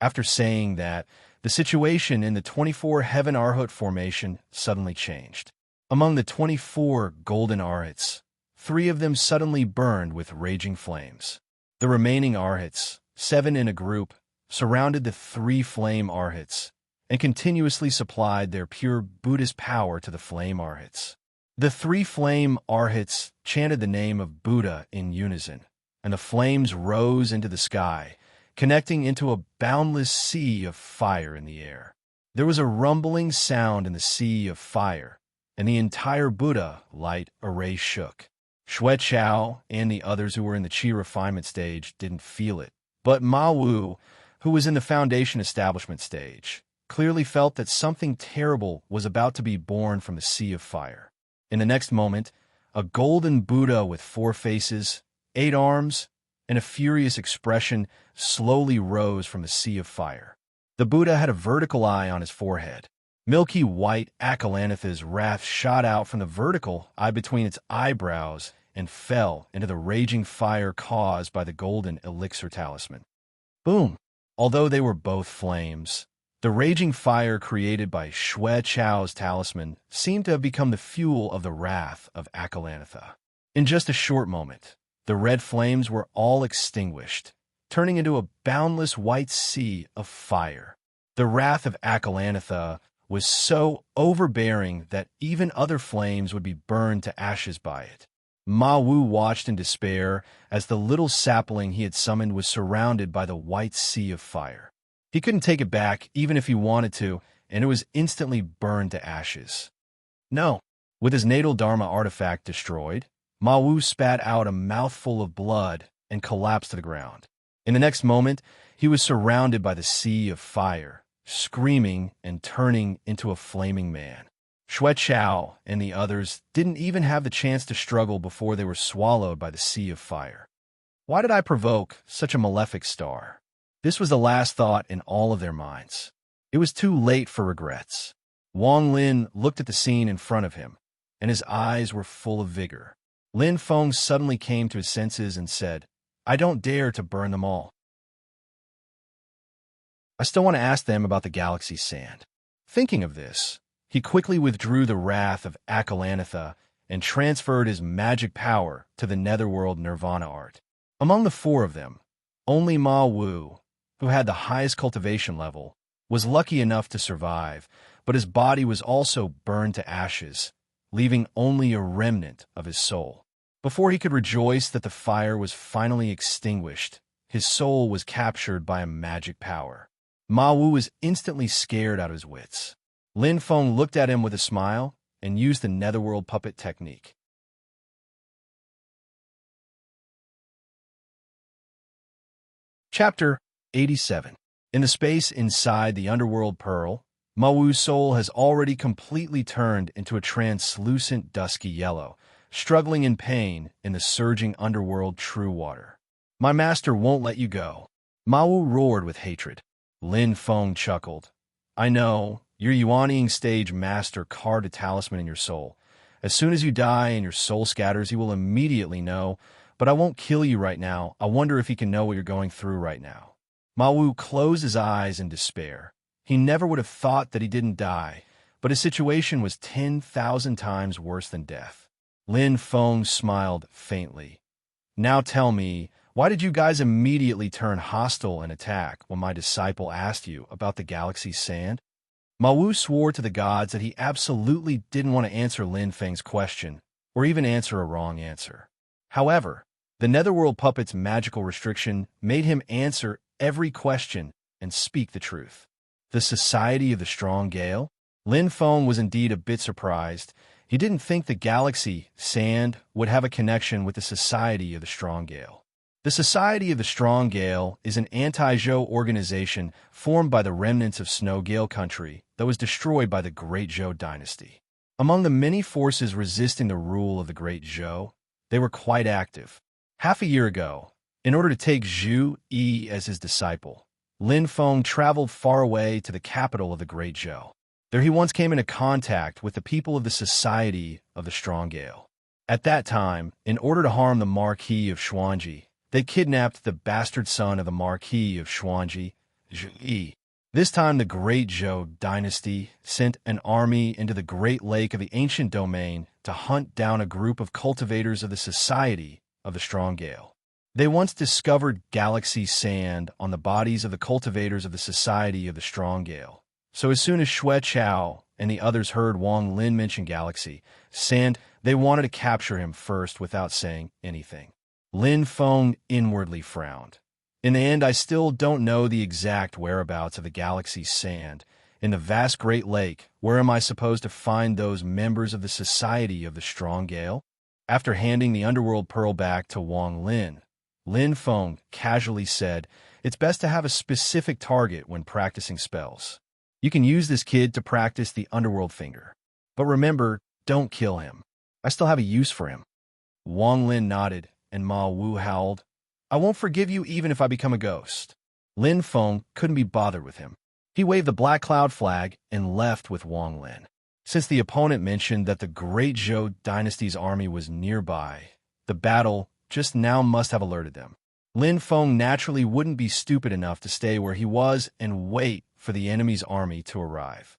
After saying that, the situation in the 24 Heaven Arhat formation suddenly changed. Among the 24 golden Arhats, 3 of them suddenly burned with raging flames. The remaining Arhats, 7 in a group, surrounded the 3 flame Arhats and continuously supplied their pure Buddhist power to the flame Arhats. The 3 flame Arhats chanted the name of Buddha in unison, and the flames rose into the sky, connecting into a boundless sea of fire in the air. There was a rumbling sound in the sea of fire, and the entire Buddha light array shook. Xue Chao and the others who were in the Qi refinement stage didn't feel it, but Ma Wu, who was in the foundation establishment stage, clearly felt that something terrible was about to be born from the sea of fire. In the next moment, a golden Buddha with 4 faces, 8 arms, and a furious expression slowly rose from the sea of fire. The Buddha had a vertical eye on his forehead. Milky white Akalanatha's wrath shot out from the vertical eye between its eyebrows and fell into the raging fire caused by the golden elixir talisman. Boom! Although they were both flames, the raging fire created by Xue Chao's talisman seemed to have become the fuel of the wrath of Akalanatha. In just a short moment, the red flames were all extinguished, turning into a boundless white sea of fire. The wrath of Akalanatha was so overbearing that even other flames would be burned to ashes by it. Ma Wu watched in despair as the little sapling he had summoned was surrounded by the white sea of fire. He couldn't take it back even if he wanted to, and it was instantly burned to ashes. No. With his natal Dharma artifact destroyed, Ma Wu spat out a mouthful of blood and collapsed to the ground. In the next moment, he was surrounded by the sea of fire, screaming and turning into a flaming man. Xue Chao and the others didn't even have the chance to struggle before they were swallowed by the sea of fire. Why did I provoke such a malefic star? This was the last thought in all of their minds. It was too late for regrets. Wang Lin looked at the scene in front of him, and his eyes were full of vigor. Lin Feng suddenly came to his senses and said, I don't dare to burn them all. I still want to ask them about the galaxy's sand. Thinking of this, he quickly withdrew the wrath of Akalanatha and transferred his magic power to the netherworld nirvana art. Among the 4 of them, only Ma Wu, who had the highest cultivation level, was lucky enough to survive, but his body was also burned to ashes, leaving only a remnant of his soul. Before he could rejoice that the fire was finally extinguished, his soul was captured by a magic power. Ma Wu was instantly scared out of his wits. Lin Feng looked at him with a smile and used the netherworld puppet technique. Chapter 87. In the space inside the underworld pearl, Ma Wu's soul has already completely turned into a translucent dusky yellow, struggling in pain in the surging underworld true water. My master won't let you go. Ma Wu roared with hatred. Lin Feng chuckled. I know, your Yuanying stage master carved a talisman in your soul. As soon as you die and your soul scatters, he will immediately know, but I won't kill you right now. I wonder if he can know what you're going through right now. Ma Wu closed his eyes in despair. He never would have thought that he didn't die, but his situation was 10,000 times worse than death. Lin Feng smiled faintly. Now tell me, why did you guys immediately turn hostile and attack when my disciple asked you about the galaxy's sand? Ma Wu swore to the gods that he absolutely didn't want to answer Lin Feng's question, or even answer a wrong answer. However, the netherworld puppet's magical restriction made him answer every question and speak the truth. The Society of the Strong Gale? Lin Feng was indeed a bit surprised. He didn't think the galaxy, Sand, would have a connection with the Society of the Strong Gale. The Society of the Strong Gale is an anti-Zhou organization formed by the remnants of Snow Gale country that was destroyed by the Great Zhou dynasty. Among the many forces resisting the rule of the Great Zhou, they were quite active. Half a year ago, in order to take Zhu Yi as his disciple, Lin Feng traveled far away to the capital of the Great Zhou. There he once came into contact with the people of the Society of the Strong Gale. At that time, in order to harm the Marquis of Xuanji, they kidnapped the bastard son of the Marquis of Xuanji, Zhu Yi. This time the Great Zhou dynasty sent an army into the Great Lake of the ancient domain to hunt down a group of cultivators of the Society of the Strong Gale. They once discovered galaxy sand on the bodies of the cultivators of the Society of the Strong Gale. So as soon as Xue Chao and the others heard Wang Lin mention galaxy sand, they wanted to capture him first without saying anything. Lin Feng inwardly frowned. In the end, I still don't know the exact whereabouts of the galaxy sand. In the vast Great Lake, where am I supposed to find those members of the Society of the Strong Gale? After handing the underworld pearl back to Wang Lin, Lin Feng casually said, "It's best to have a specific target when practicing spells. You can use this kid to practice the underworld finger. But remember, don't kill him. I still have a use for him." Wang Lin nodded, and Ma Wu howled, "I won't forgive you even if I become a ghost." Lin Feng couldn't be bothered with him. He waved the black cloud flag and left with Wang Lin. Since the opponent mentioned that the Great Zhou dynasty's army was nearby, the battle just now must have alerted them. Lin Feng naturally wouldn't be stupid enough to stay where he was and wait for the enemy's army to arrive.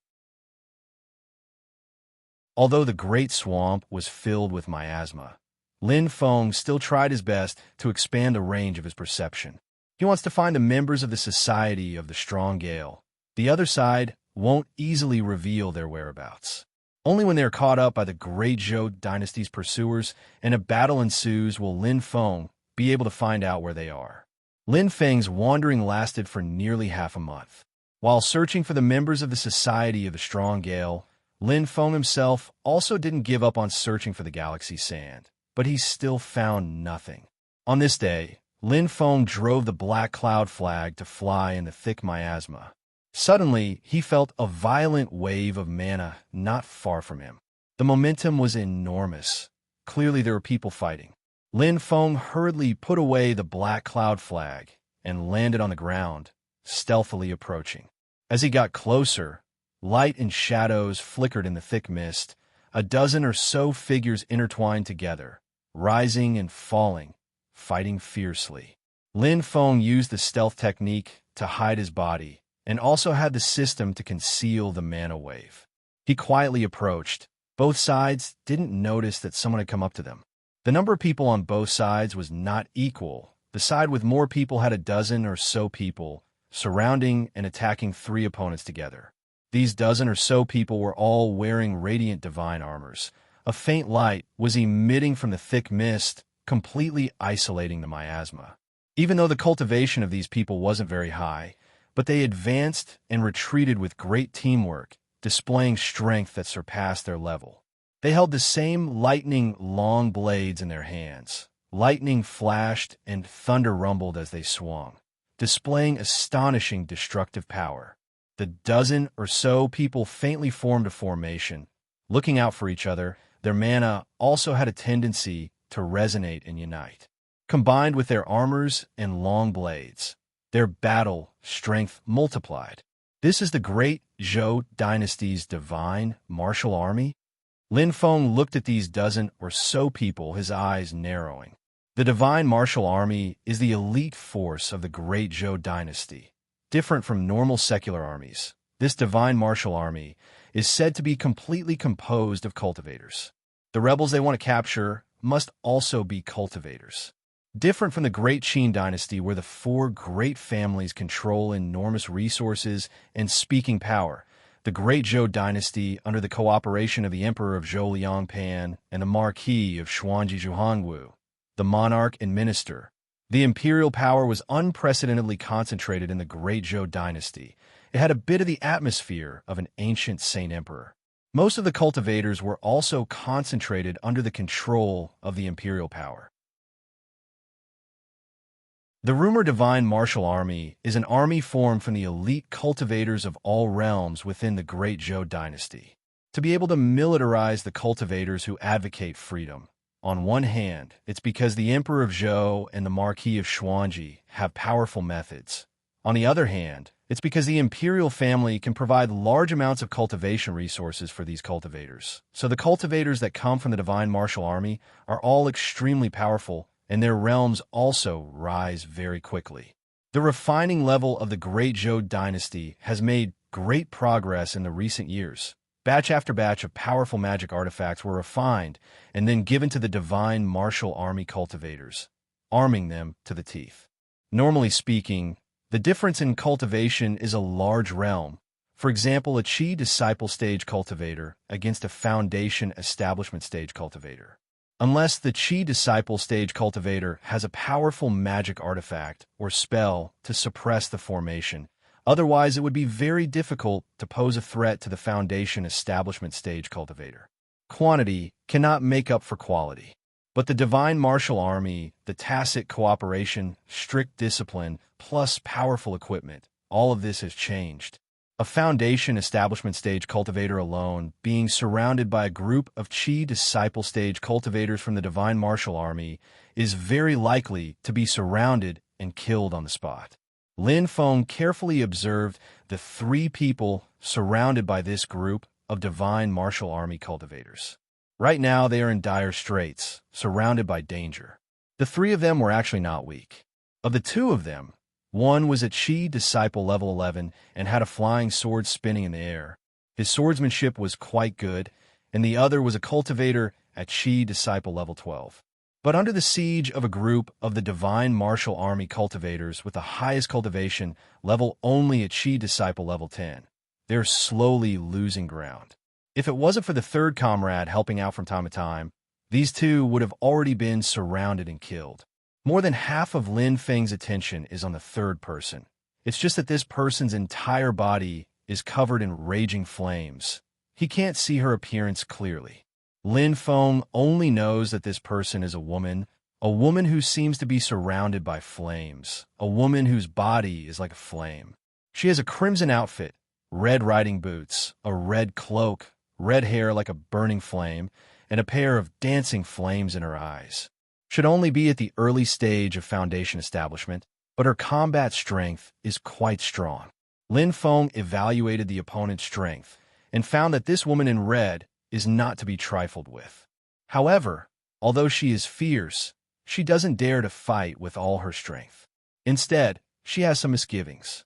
Although the Great Swamp was filled with miasma, Lin Feng still tried his best to expand the range of his perception. He wants to find the members of the Society of the Strong Gale. The other side won't easily reveal their whereabouts. Only when they are caught up by the Great Zhou dynasty's pursuers and a battle ensues will Lin Feng be able to find out where they are. Lin Feng's wandering lasted for nearly half a month. While searching for the members of the Society of the Strong Gale, Lin Feng himself also didn't give up on searching for the galaxy sand, but he still found nothing. On this day, Lin Feng drove the black cloud flag to fly in the thick miasma. Suddenly, he felt a violent wave of mana not far from him. The momentum was enormous. Clearly there were people fighting. Lin Feng hurriedly put away the black cloud flag and landed on the ground, stealthily approaching. As he got closer, light and shadows flickered in the thick mist. A dozen or so figures intertwined together, rising and falling, fighting fiercely. Lin Feng used the stealth technique to hide his body and also had the system to conceal the mana wave. He quietly approached. Both sides didn't notice that someone had come up to them. The number of people on both sides was not equal. The side with more people had a dozen or so people surrounding and attacking three opponents together. These dozen or so people were all wearing radiant divine armors. A faint light was emitting from the thick mist, completely isolating the miasma. Even though the cultivation of these people wasn't very high, but they advanced and retreated with great teamwork, displaying strength that surpassed their level. They held the same lightning long blades in their hands. Lightning flashed and thunder rumbled as they swung, displaying astonishing destructive power. The dozen or so people faintly formed a formation, looking out for each other. Their mana also had a tendency to resonate and unite. Combined with their armors and long blades, their battle strength multiplied. This is the Great Zhou dynasty's divine martial army? Lin Feng looked at these dozen or so people, his eyes narrowing. The divine martial army is the elite force of the Great Zhou dynasty. Different from normal secular armies, this divine martial army is said to be completely composed of cultivators. The rebels they want to capture must also be cultivators. Different from the Great Qin dynasty, where the four great families control enormous resources and speaking power, the Great Zhou dynasty, under the cooperation of the Emperor of Zhou Liangpan and the Marquis of Xuanji Zhuhangwu, the monarch and minister, the imperial power was unprecedentedly concentrated in the Great Zhou dynasty, It had a bit of the atmosphere of an ancient saint emperor. Most of the cultivators were also concentrated under the control of the imperial power. The rumored divine martial army is an army formed from the elite cultivators of all realms within the Great Zhou dynasty. To be able to militarize the cultivators who advocate freedom. On one hand, it's because the Emperor of Zhou and the Marquis of Xuanji have powerful methods. On the other hand, it's because the imperial family can provide large amounts of cultivation resources for these cultivators. So the cultivators that come from the divine martial army are all extremely powerful, and their realms also rise very quickly. The refining level of the Great Zhou dynasty has made great progress in the recent years. Batch after batch of powerful magic artifacts were refined and then given to the divine martial army cultivators, arming them to the teeth. Normally speaking, the difference in cultivation is a large realm. For example, a Qi disciple stage cultivator against a foundation establishment stage cultivator. Unless the Qi disciple stage cultivator has a powerful magic artifact or spell to suppress the formation, otherwise it would be very difficult to pose a threat to the foundation establishment stage cultivator. Quantity cannot make up for quality. But the divine martial army, the tacit cooperation, strict discipline, plus powerful equipment, all of this has changed. A foundation establishment stage cultivator alone, being surrounded by a group of Qi disciple stage cultivators from the divine martial army, is very likely to be surrounded and killed on the spot. Lin Feng carefully observed the 3 people surrounded by this group of divine martial army cultivators. Right now, they are in dire straits, surrounded by danger. The 3 of them were actually not weak. Of the 2 of them, one was a Qi disciple level 11 and had a flying sword spinning in the air. His swordsmanship was quite good, and the other was a cultivator at Qi disciple level 12. But under the siege of a group of the divine martial army cultivators with the highest cultivation level only at Qi disciple level 10, they're slowly losing ground. If it wasn't for the 3rd comrade helping out from time to time, these 2 would have already been surrounded and killed. More than half of Lin Feng's attention is on the 3rd person. It's just that this person's entire body is covered in raging flames. He can't see her appearance clearly. Lin Feng only knows that this person is a woman who seems to be surrounded by flames, a woman whose body is like a flame. She has a crimson outfit, red riding boots, a red cloak, red hair like a burning flame, and a pair of dancing flames in her eyes. Should only be at the early stage of foundation establishment, but her combat strength is quite strong. Lin Feng evaluated the opponent's strength and found that this woman in red is not to be trifled with. However, although she is fierce, she doesn't dare to fight with all her strength. Instead, she has some misgivings.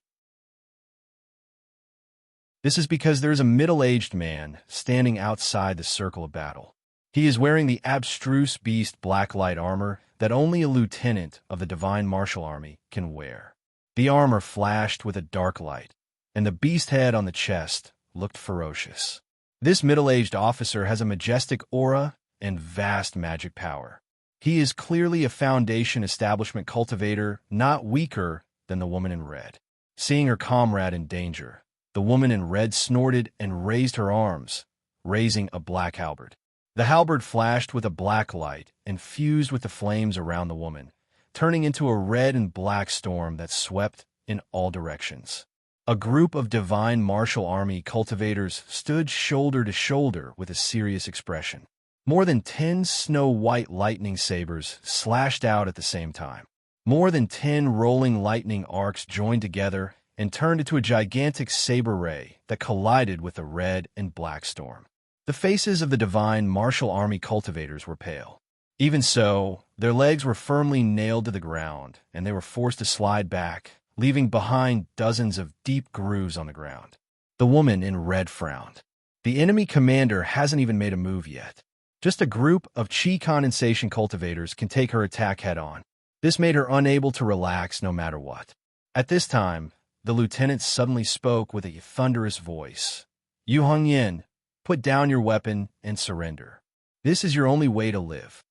This is because there is a middle-aged man standing outside the circle of battle. He is wearing the abstruse beast black light armor that only a lieutenant of the divine martial army can wear. The armor flashed with a dark light, and the beast head on the chest looked ferocious. This middle-aged officer has a majestic aura and vast magic power. He is clearly a foundation establishment cultivator, not weaker than the woman in red. Seeing her comrade in danger, the woman in red snorted and raised her arms, raising a black halberd. The halberd flashed with a black light and fused with the flames around the woman, turning into a red and black storm that swept in all directions. A group of divine martial army cultivators stood shoulder to shoulder with a serious expression. More than 10 snow-white lightning sabers slashed out at the same time. More than 10 rolling lightning arcs joined together and turned into a gigantic saber ray that collided with the red and black storm. The faces of the divine martial army cultivators were pale. Even so, their legs were firmly nailed to the ground, and they were forced to slide back, leaving behind dozens of deep grooves on the ground. The woman in red frowned. The enemy commander hasn't even made a move yet. Just a group of Qi condensation cultivators can take her attack head-on. This made her unable to relax no matter what. At this time, the lieutenant suddenly spoke with a thunderous voice. "Yu Hongyan, put down your weapon and surrender. This is your only way to live."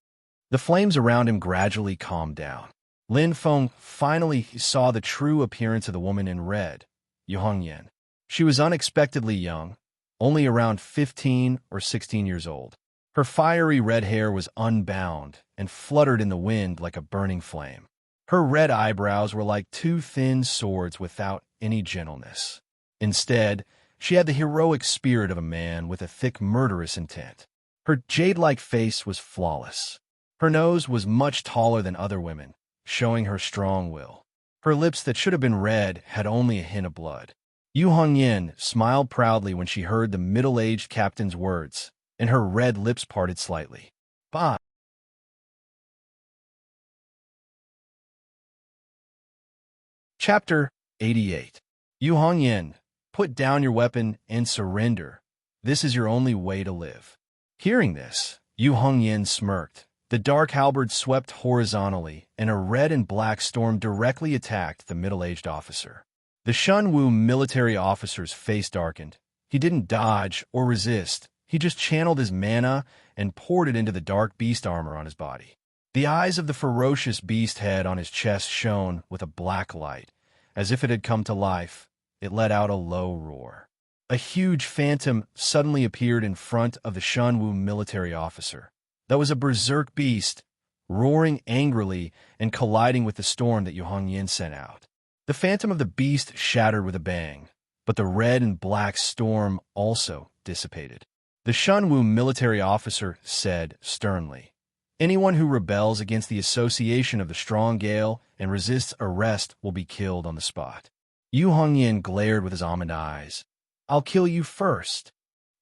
The flames around him gradually calmed down. Lin Feng finally saw the true appearance of the woman in red, Yu Hongyan. She was unexpectedly young, only around 15 or 16 years old. Her fiery red hair was unbound and fluttered in the wind like a burning flame. Her red eyebrows were like two thin swords without any gentleness. Instead, she had the heroic spirit of a man with a thick murderous intent. Her jade-like face was flawless. Her nose was much taller than other women, showing her strong will. Her lips that should have been red had only a hint of blood. Yu Hongyan smiled proudly when she heard the middle-aged captain's words, and her red lips parted slightly. Bah! Chapter 88. Yu Hongyan, put down your weapon and surrender. This is your only way to live. Hearing this, Yu Hongyan smirked. The dark halberd swept horizontally, and a red and black storm directly attacked the middle-aged officer. The Shunwu military officer's face darkened. He didn't dodge or resist. He just channeled his mana and poured it into the dark beast armor on his body. The eyes of the ferocious beast head on his chest shone with a black light. As if it had come to life, it let out a low roar. A huge phantom suddenly appeared in front of the Shunwu military officer. That was a berserk beast, roaring angrily and colliding with the storm that Yu Hongyan sent out. The phantom of the beast shattered with a bang, but the red and black storm also dissipated. The Shunwu military officer said sternly, "Anyone who rebels against the association of the strong gale and resists arrest will be killed on the spot." Yu Hongyan glared with his almond eyes. "I'll kill you first."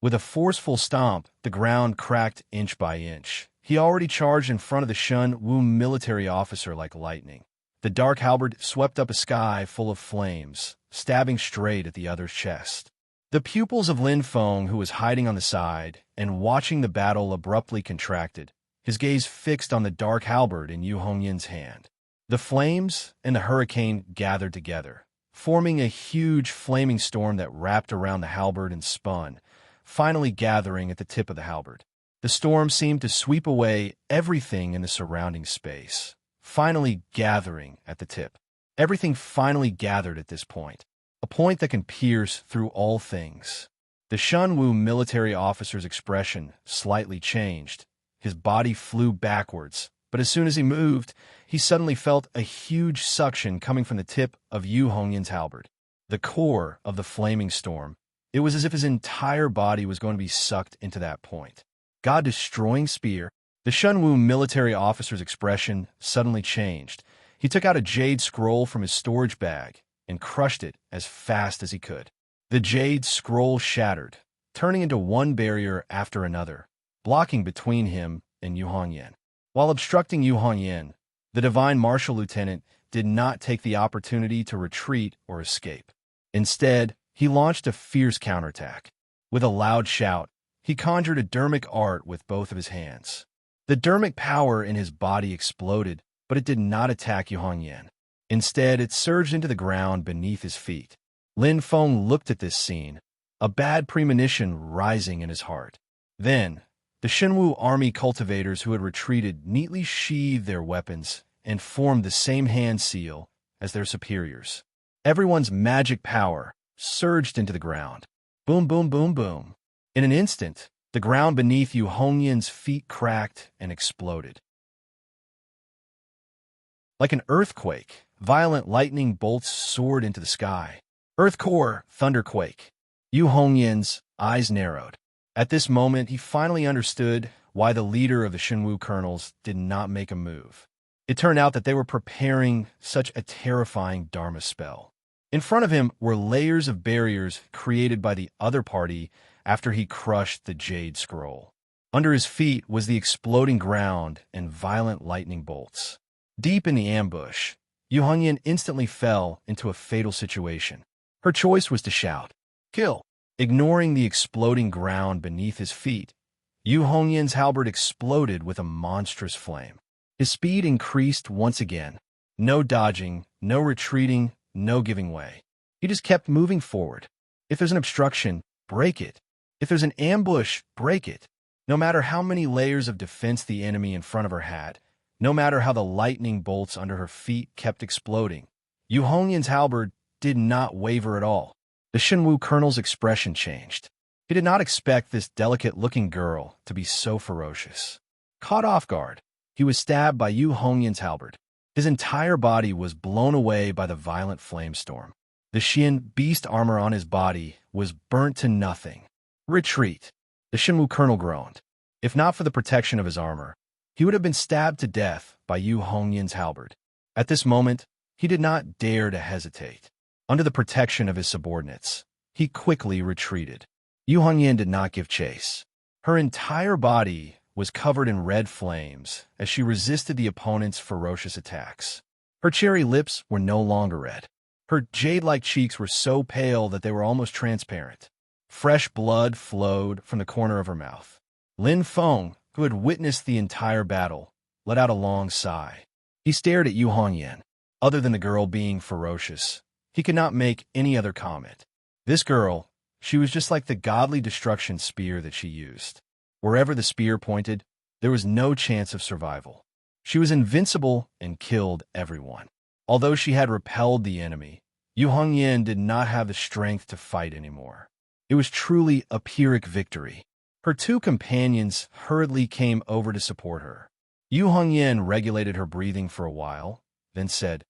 With a forceful stomp, the ground cracked inch by inch. He already charged in front of the Shunwu military officer like lightning. The dark halberd swept up a sky full of flames, stabbing straight at the other's chest. The pupils of Lin Feng, who was hiding on the side and watching the battle, abruptly contracted, his gaze fixed on the dark halberd in Yu Hongyan's hand. The flames and the hurricane gathered together, forming a huge flaming storm that wrapped around the halberd and spun, finally gathering at the tip of the halberd. The storm seemed to sweep away everything in the surrounding space, finally gathering at the tip. Everything finally gathered at this point, a point that can pierce through all things. The Shunwu military officer's expression slightly changed. His body flew backwards, but as soon as he moved, he suddenly felt a huge suction coming from the tip of Yu Hongyan's halberd. The core of the flaming storm. It was as if his entire body was going to be sucked into that point. God-destroying spear. The Shunwu military officer's expression suddenly changed. He took out a jade scroll from his storage bag and crushed it as fast as he could. The jade scroll shattered, turning into one barrier after another, blocking between him and Yu Hongyan. While obstructing Yu Hongyan, the divine martial lieutenant did not take the opportunity to retreat or escape. Instead, he launched a fierce counterattack. With a loud shout, he conjured a dermic art with both of his hands. The dermic power in his body exploded, but it did not attack Yu Hongyan. Instead, it surged into the ground beneath his feet. Lin Feng looked at this scene, a bad premonition rising in his heart. Then, the Shinwu army cultivators who had retreated neatly sheathed their weapons and formed the same hand seal as their superiors. Everyone's magic power surged into the ground. Boom, boom, boom, boom. In an instant, the ground beneath Yu Hongyan's feet cracked and exploded. Like an earthquake, violent lightning bolts soared into the sky. Earthcore, thunderquake. Yu Hongyan's eyes narrowed. At this moment, he finally understood why the leader of the Shinwu colonels did not make a move. It turned out that they were preparing such a terrifying Dharma spell. In front of him were layers of barriers created by the other party after he crushed the jade scroll. Under his feet was the exploding ground and violent lightning bolts. Deep in the ambush, Yu Hongyan instantly fell into a fatal situation. Her choice was to shout, "Kill!" Ignoring the exploding ground beneath his feet, Yu Hongyan's halberd exploded with a monstrous flame. His speed increased once again. No dodging, no retreating, no giving way. He just kept moving forward. If there's an obstruction, break it. If there's an ambush, break it. No matter how many layers of defense the enemy in front of her had, no matter how the lightning bolts under her feet kept exploding, Yu Hongyan's halberd did not waver at all. The Shenwu colonel's expression changed. He did not expect this delicate-looking girl to be so ferocious. Caught off guard, he was stabbed by Yu Hongyan's halberd. His entire body was blown away by the violent flamestorm. The Xian beast armor on his body was burnt to nothing. Retreat! The Shenwu colonel groaned. If not for the protection of his armor, he would have been stabbed to death by Yu Hongyan's halberd. At this moment, he did not dare to hesitate. Under the protection of his subordinates, he quickly retreated. Yu Hongyan did not give chase. Her entire body was covered in red flames as she resisted the opponent's ferocious attacks. Her cherry lips were no longer red. Her jade-like cheeks were so pale that they were almost transparent. Fresh blood flowed from the corner of her mouth. Lin Feng, who had witnessed the entire battle, let out a long sigh. He stared at Yu Hongyan. Other than the girl being ferocious, he could not make any other comment. This girl, she was just like the godly destruction spear that she used. Wherever the spear pointed, there was no chance of survival. She was invincible and killed everyone. Although she had repelled the enemy, Yu Hongyan did not have the strength to fight anymore. It was truly a Pyrrhic victory. Her two companions hurriedly came over to support her. Yu Hongyan regulated her breathing for a while, then said,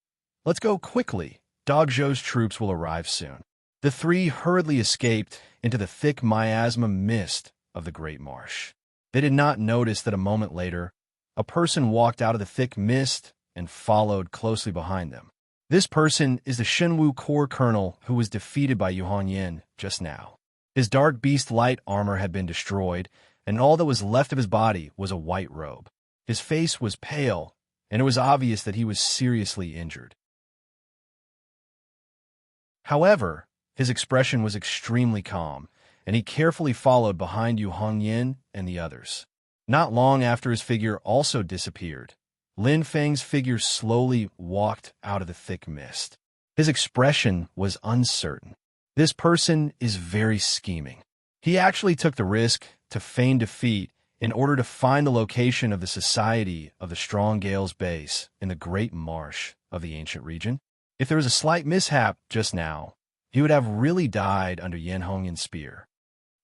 "Let's go quickly. Dog Zhou's troops will arrive soon." The three hurriedly escaped into the thick miasma mist of the great marsh. They did not notice that a moment later, a person walked out of the thick mist and followed closely behind them. This person is the Shenwu Corps colonel who was defeated by Yu Hongyan just now. His dark beast light armor had been destroyed, and all that was left of his body was a white robe. His face was pale, and it was obvious that he was seriously injured. However, his expression was extremely calm, and he carefully followed behind Yu Hongyan and the others. Not long after his figure also disappeared, Lin Feng's figure slowly walked out of the thick mist. His expression was uncertain. This person is very scheming. He actually took the risk to feign defeat in order to find the location of the Society of the Strong Gale's base in the Great Marsh of the ancient region. If there was a slight mishap just now, he would have really died under Yin Hongyan's spear.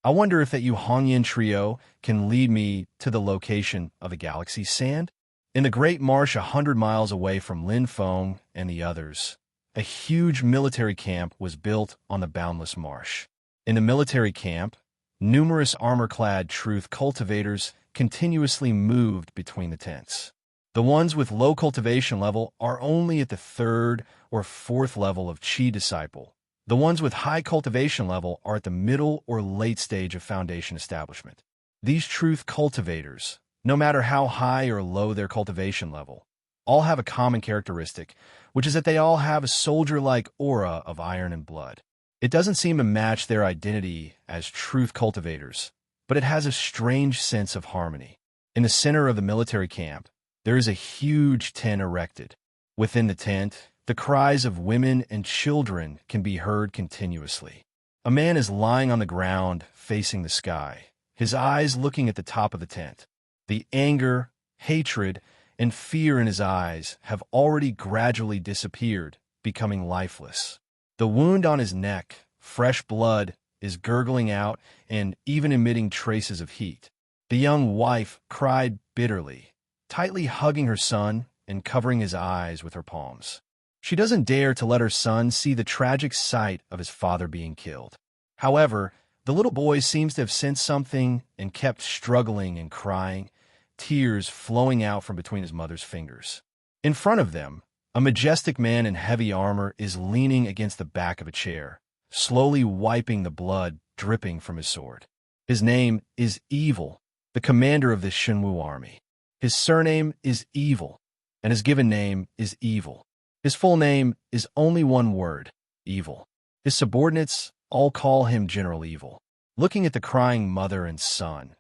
I wonder if that Yu Hongyan trio can lead me to the location of the galaxy's sand? In the Great Marsh 100 miles away from Lin Feng and the others, a huge military camp was built on the boundless marsh. In the military camp, numerous armor-clad truth cultivators continuously moved between the tents. The ones with low cultivation level are only at the 3rd or 4th level of Qi Disciple. The ones with high cultivation level are at the middle or late stage of foundation establishment. These truth cultivators, no matter how high or low their cultivation level, all have a common characteristic, which is that they all have a soldier-like aura of iron and blood. It doesn't seem to match their identity as truth cultivators, but it has a strange sense of harmony. In the center of the military camp, there is a huge tent erected. Within the tent, the cries of women and children can be heard continuously. A man is lying on the ground facing the sky, his eyes looking at the top of the tent. The anger, hatred, and fear in his eyes have already gradually disappeared, becoming lifeless. The wound on his neck, fresh blood, is gurgling out and even emitting traces of heat. The young wife cried bitterly, tightly hugging her son and covering his eyes with her palms. She doesn't dare to let her son see the tragic sight of his father being killed. However, the little boy seems to have sensed something and kept struggling and crying, tears flowing out from between his mother's fingers. In front of them, a majestic man in heavy armor is leaning against the back of a chair, slowly wiping the blood dripping from his sword. His name is Evil, the commander of this Shenwu army. His surname is Evil, and his given name is Evil. His full name is only one word, Evil. His subordinates all call him General Evil. Looking at the crying mother and son,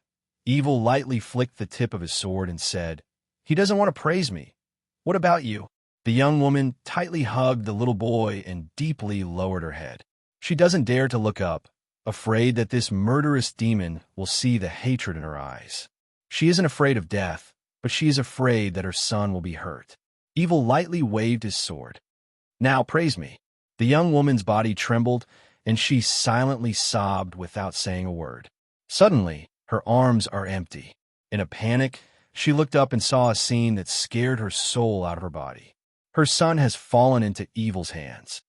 Evil lightly flicked the tip of his sword and said, "He doesn't want to praise me. What about you?" The young woman tightly hugged the little boy and deeply lowered her head. She doesn't dare to look up, afraid that this murderous demon will see the hatred in her eyes. She isn't afraid of death, but she is afraid that her son will be hurt. Evil lightly waved his sword. "Now praise me." The young woman's body trembled, and she silently sobbed without saying a word. Suddenly, her arms are empty. In a panic, she looked up and saw a scene that scared her soul out of her body. Her son has fallen into evil's hands.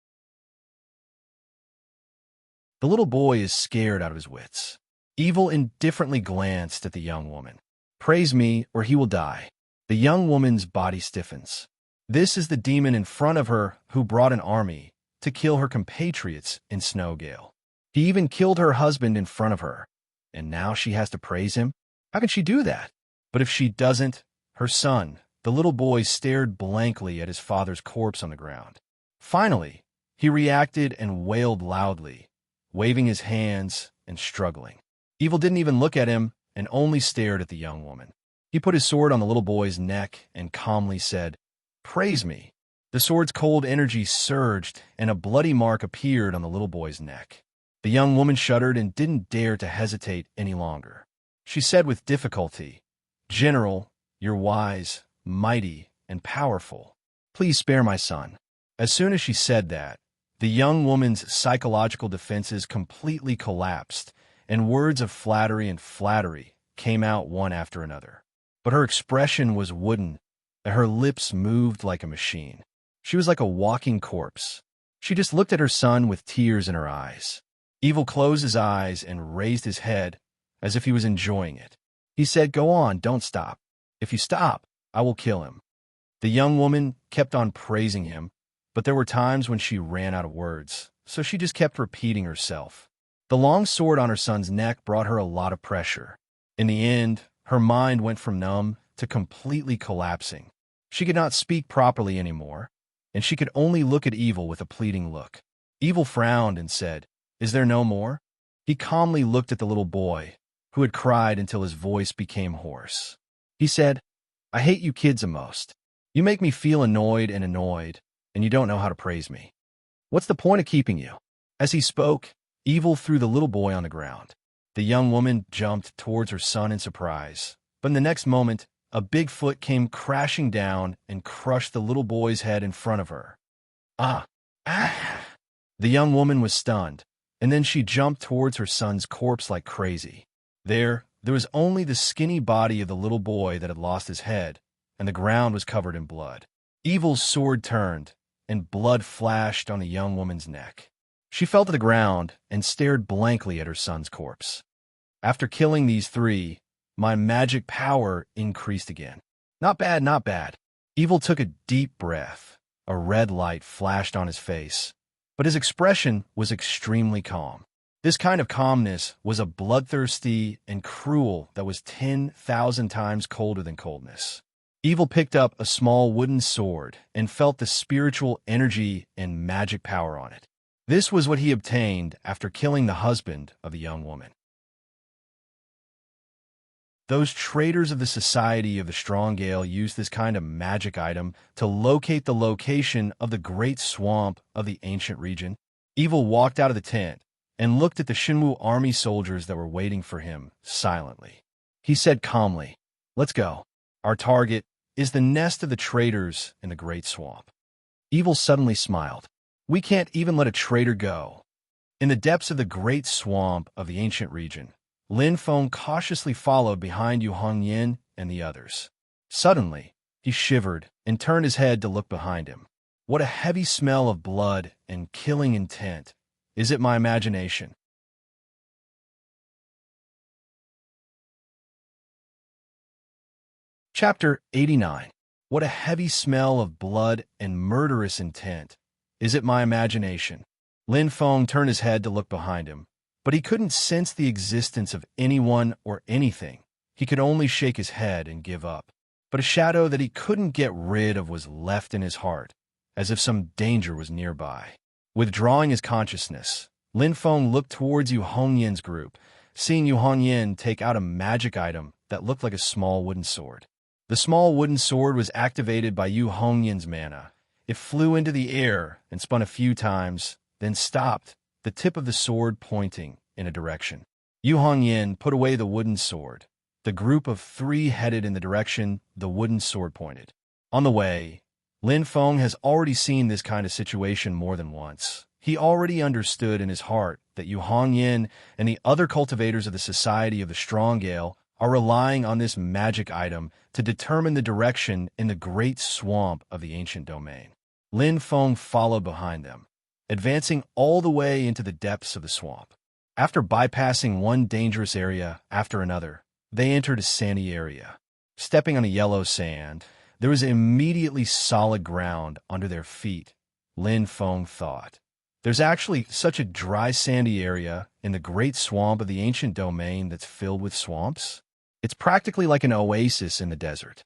The little boy is scared out of his wits. Evil indifferently glanced at the young woman. "Praise me, or he will die." The young woman's body stiffens. This is the demon in front of her who brought an army to kill her compatriots in Snowgale. He even killed her husband in front of her, and now she has to praise him? How can she do that? But if she doesn't, her son, the little boy, stared blankly at his father's corpse on the ground. Finally, he reacted and wailed loudly, waving his hands and struggling. Evil didn't even look at him and only stared at the young woman. He put his sword on the little boy's neck and calmly said, "Praise me." The sword's cold energy surged, and a bloody mark appeared on the little boy's neck. The young woman shuddered and didn't dare to hesitate any longer. She said with difficulty, "General, you're wise, mighty, and powerful. Please spare my son." As soon as she said that, the young woman's psychological defenses completely collapsed, and words of flattery and flattery came out one after another. But her expression was wooden, and her lips moved like a machine. She was like a walking corpse. She just looked at her son with tears in her eyes. Evil closed his eyes and raised his head as if he was enjoying it. He said, "Go on, don't stop. If you stop, I will kill him." The young woman kept on praising him, but there were times when she ran out of words, so she just kept repeating herself. The long sword on her son's neck brought her a lot of pressure. In the end, her mind went from numb to completely collapsing. She could not speak properly anymore, and she could only look at Evil with a pleading look. Evil frowned and said, "Is there no more?" He calmly looked at the little boy, who had cried until his voice became hoarse. He said, "I hate you kids the most. You make me feel annoyed, and you don't know how to praise me. What's the point of keeping you?" As he spoke, Evil threw the little boy on the ground. The young woman jumped towards her son in surprise, but in the next moment, a big foot came crashing down and crushed the little boy's head in front of her. Ah! Ah! The young woman was stunned, and then she jumped towards her son's corpse like crazy. There was only the skinny body of the little boy that had lost his head, and the ground was covered in blood. Evil's sword turned, and blood flashed on the young woman's neck. She fell to the ground and stared blankly at her son's corpse. After killing these three, my magic power increased again. Not bad, not bad. Evil took a deep breath. A red light flashed on his face, but his expression was extremely calm. This kind of calmness was a bloodthirsty and cruel that was 10,000 times colder than coldness. Evil picked up a small wooden sword and felt the spiritual energy and magic power on it. This was what he obtained after killing the husband of the young woman. Those traitors of the Society of the Strongale used this kind of magic item to locate the location of the great swamp of the ancient region. Evil walked out of the tent and looked at the Shinwu army soldiers that were waiting for him silently. He said calmly, "Let's go. Our target is the nest of the traitors in the great swamp." Evil suddenly smiled. "We can't even let a traitor go." In the depths of the great swamp of the ancient region, Lin Feng cautiously followed behind Yu Hongyan and the others. Suddenly, he shivered and turned his head to look behind him. What a heavy smell of blood and killing intent. Is it my imagination? Chapter 89. What a heavy smell of blood and murderous intent. Is it my imagination? Lin Feng turned his head to look behind him, but he couldn't sense the existence of anyone or anything. He could only shake his head and give up. But a shadow that he couldn't get rid of was left in his heart, as if some danger was nearby. Withdrawing his consciousness, Lin Feng looked towards Yu Hongyan's group, seeing Yu Hongyan take out a magic item that looked like a small wooden sword. The small wooden sword was activated by Yu Hongyan's mana. It flew into the air and spun a few times, then stopped, the tip of the sword pointing in a direction. Yu Hongyan put away the wooden sword. The group of three headed in the direction the wooden sword pointed. On the way, Lin Feng has already seen this kind of situation more than once. He already understood in his heart that Yu Hongyin and the other cultivators of the Society of the Strong Gale are relying on this magic item to determine the direction in the great swamp of the ancient domain. Lin Feng followed behind them, advancing all the way into the depths of the swamp. After bypassing one dangerous area after another, they entered a sandy area. Stepping on a yellow sand, there was immediately solid ground under their feet. Lin Feng thought, "There's actually such a dry sandy area in the great swamp of the ancient domain that's filled with swamps? It's practically like an oasis in the desert."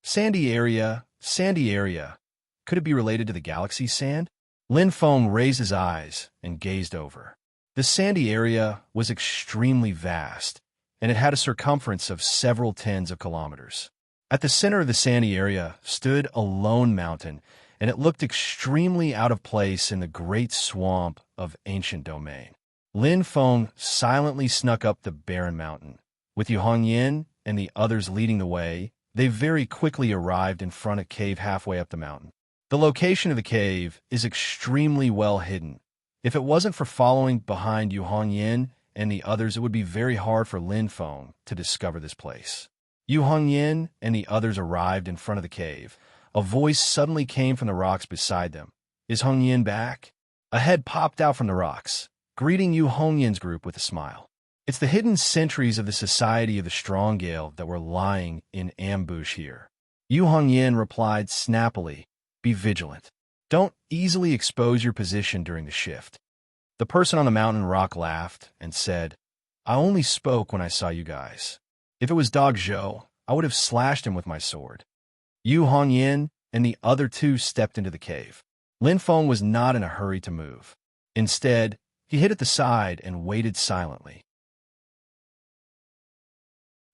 Sandy area, sandy area. Could it be related to the galaxy's sand? Lin Feng raised his eyes and gazed over. The sandy area was extremely vast, and it had a circumference of several tens of kilometers. At the center of the sandy area stood a lone mountain, and it looked extremely out of place in the great swamp of ancient domain. Lin Feng silently snuck up the barren mountain. With Yu Hongyin and the others leading the way, they very quickly arrived in front of a cave halfway up the mountain. The location of the cave is extremely well hidden. If it wasn't for following behind Yu Hongyin and the others, it would be very hard for Lin Feng to discover this place. Yu Hongyin and the others arrived in front of the cave. A voice suddenly came from the rocks beside them. "Is Hongyin back?" A head popped out from the rocks, greeting Yu Hongyin's group with a smile. "It's the hidden sentries of the Society of the Strong Gale that were lying in ambush here." Yu Hongyin replied snappily, "Be vigilant. Don't easily expose your position during the shift." The person on the mountain rock laughed and said, "I only spoke when I saw you guys. If it was Dog Zhou, I would have slashed him with my sword." Yu Hongyin and the other two stepped into the cave. Lin Feng was not in a hurry to move. Instead, he hid at the side and waited silently.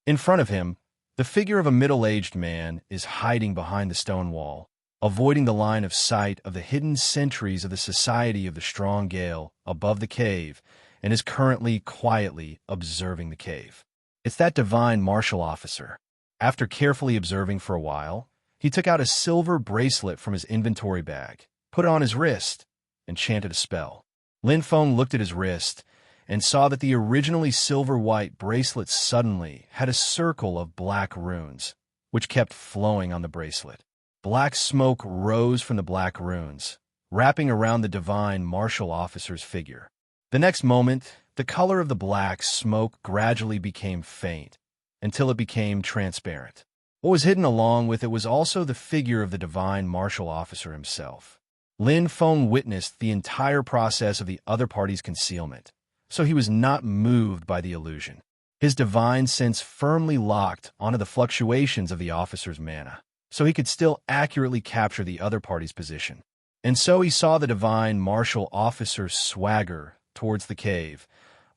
In front of him, the figure of a middle-aged man is hiding behind the stone wall, avoiding the line of sight of the hidden sentries of the Society of the Strong Gale above the cave, and is currently quietly observing the cave. It's that divine martial officer. After carefully observing for a while, he took out a silver bracelet from his inventory bag, put it on his wrist, and chanted a spell. Lin Feng looked at his wrist and saw that the originally silver-white bracelet suddenly had a circle of black runes, which kept flowing on the bracelet. Black smoke rose from the black runes, wrapping around the divine martial officer's figure. The next moment, the color of the black smoke gradually became faint, until it became transparent. What was hidden along with it was also the figure of the divine martial officer himself. Lin Feng witnessed the entire process of the other party's concealment, so he was not moved by the illusion. His divine sense firmly locked onto the fluctuations of the officer's mana, so he could still accurately capture the other party's position. And so he saw the divine martial officer swagger towards the cave,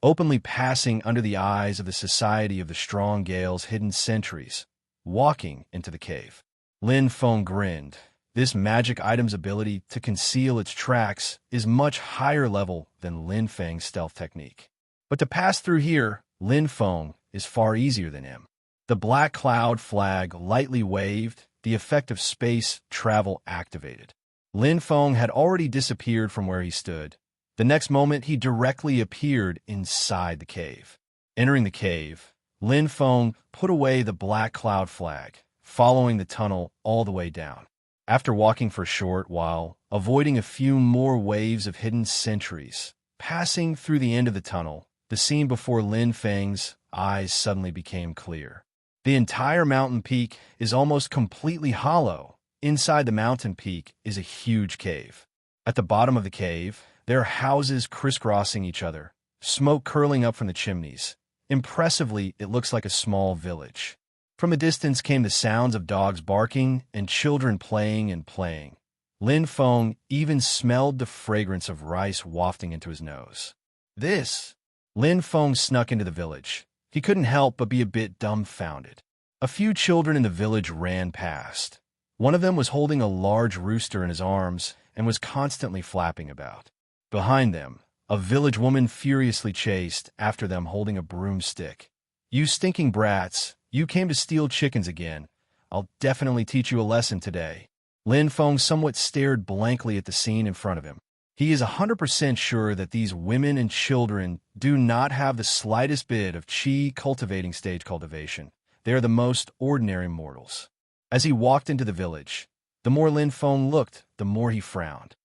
openly passing under the eyes of the Society of the Strong Gale's hidden sentries, walking into the cave. Lin Feng grinned. This magic item's ability to conceal its tracks is much higher level than Lin Feng's stealth technique. But to pass through here, Lin Feng is far easier than him. The black cloud flag lightly waved, the effect of space travel activated. Lin Feng had already disappeared from where he stood. The next moment, he directly appeared inside the cave. Entering the cave, Lin Feng put away the black cloud flag, following the tunnel all the way down. After walking for a short while, avoiding a few more waves of hidden sentries, passing through the end of the tunnel, the scene before Lin Feng's eyes suddenly became clear. The entire mountain peak is almost completely hollow. Inside the mountain peak is a huge cave. At the bottom of the cave, there are houses crisscrossing each other, smoke curling up from the chimneys. Impressively, it looks like a small village. From a distance came the sounds of dogs barking and children playing and playing. Lin Feng even smelled the fragrance of rice wafting into his nose. Lin Feng snuck into the village. He couldn't help but be a bit dumbfounded. A few children in the village ran past. One of them was holding a large rooster in his arms and was constantly flapping about. Behind them, a village woman furiously chased after them holding a broomstick. "You stinking brats! You came to steal chickens again. I'll definitely teach you a lesson today." Lin Feng somewhat stared blankly at the scene in front of him. He is 100% sure that these women and children do not have the slightest bit of chi cultivating stage cultivation. They are the most ordinary mortals. As he walked into the village, the more Lin Feng looked, the more he frowned.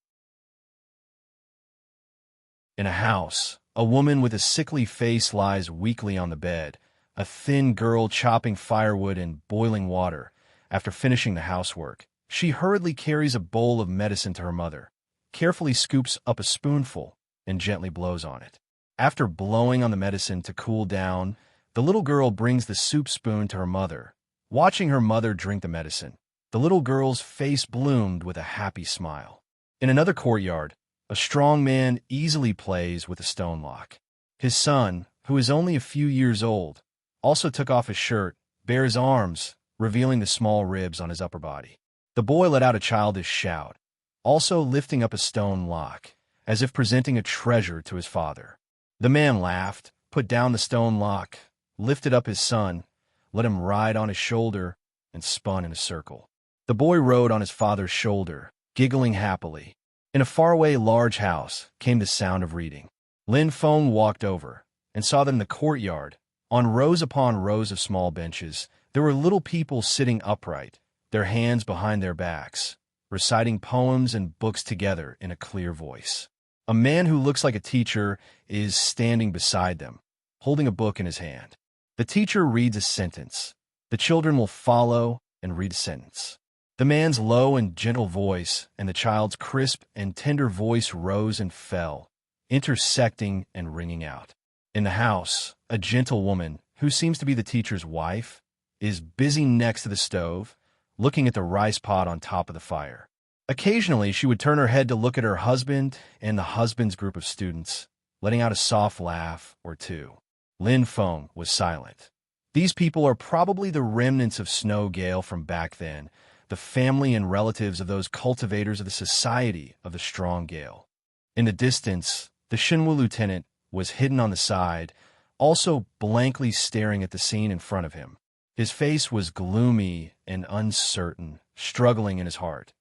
In a house, a woman with a sickly face lies weakly on the bed, a thin girl chopping firewood in boiling water. After finishing the housework, she hurriedly carries a bowl of medicine to her mother, carefully scoops up a spoonful, and gently blows on it. After blowing on the medicine to cool down, the little girl brings the soup spoon to her mother. Watching her mother drink the medicine, the little girl's face bloomed with a happy smile. In another courtyard, a strong man easily plays with a stone lock. His son, who is only a few years old, also took off his shirt, bare his arms, revealing the small ribs on his upper body. The boy let out a childish shout, also lifting up a stone lock, as if presenting a treasure to his father. The man laughed, put down the stone lock, lifted up his son, let him ride on his shoulder, and spun in a circle. The boy rode on his father's shoulder, giggling happily. In a faraway large house came the sound of reading. Lin Feng walked over and saw that in the courtyard, on rows upon rows of small benches, there were little people sitting upright, their hands behind their backs, reciting poems and books together in a clear voice. A man who looks like a teacher is standing beside them, holding a book in his hand. The teacher reads a sentence. The children will follow and read a sentence. The man's low and gentle voice and the child's crisp and tender voice rose and fell, intersecting and ringing out. In the house, a gentle woman, who seems to be the teacher's wife, is busy next to the stove, looking at the rice pot on top of the fire. Occasionally, she would turn her head to look at her husband and the husband's group of students, letting out a soft laugh or two. Lin Feng was silent. These people are probably the remnants of Snow Gale from back then, the family and relatives of those cultivators of the Society of the Strong Gale. In the distance, the Shinwu lieutenant was hidden on the side, also blankly staring at the scene in front of him. His face was gloomy and uncertain, struggling in his heart.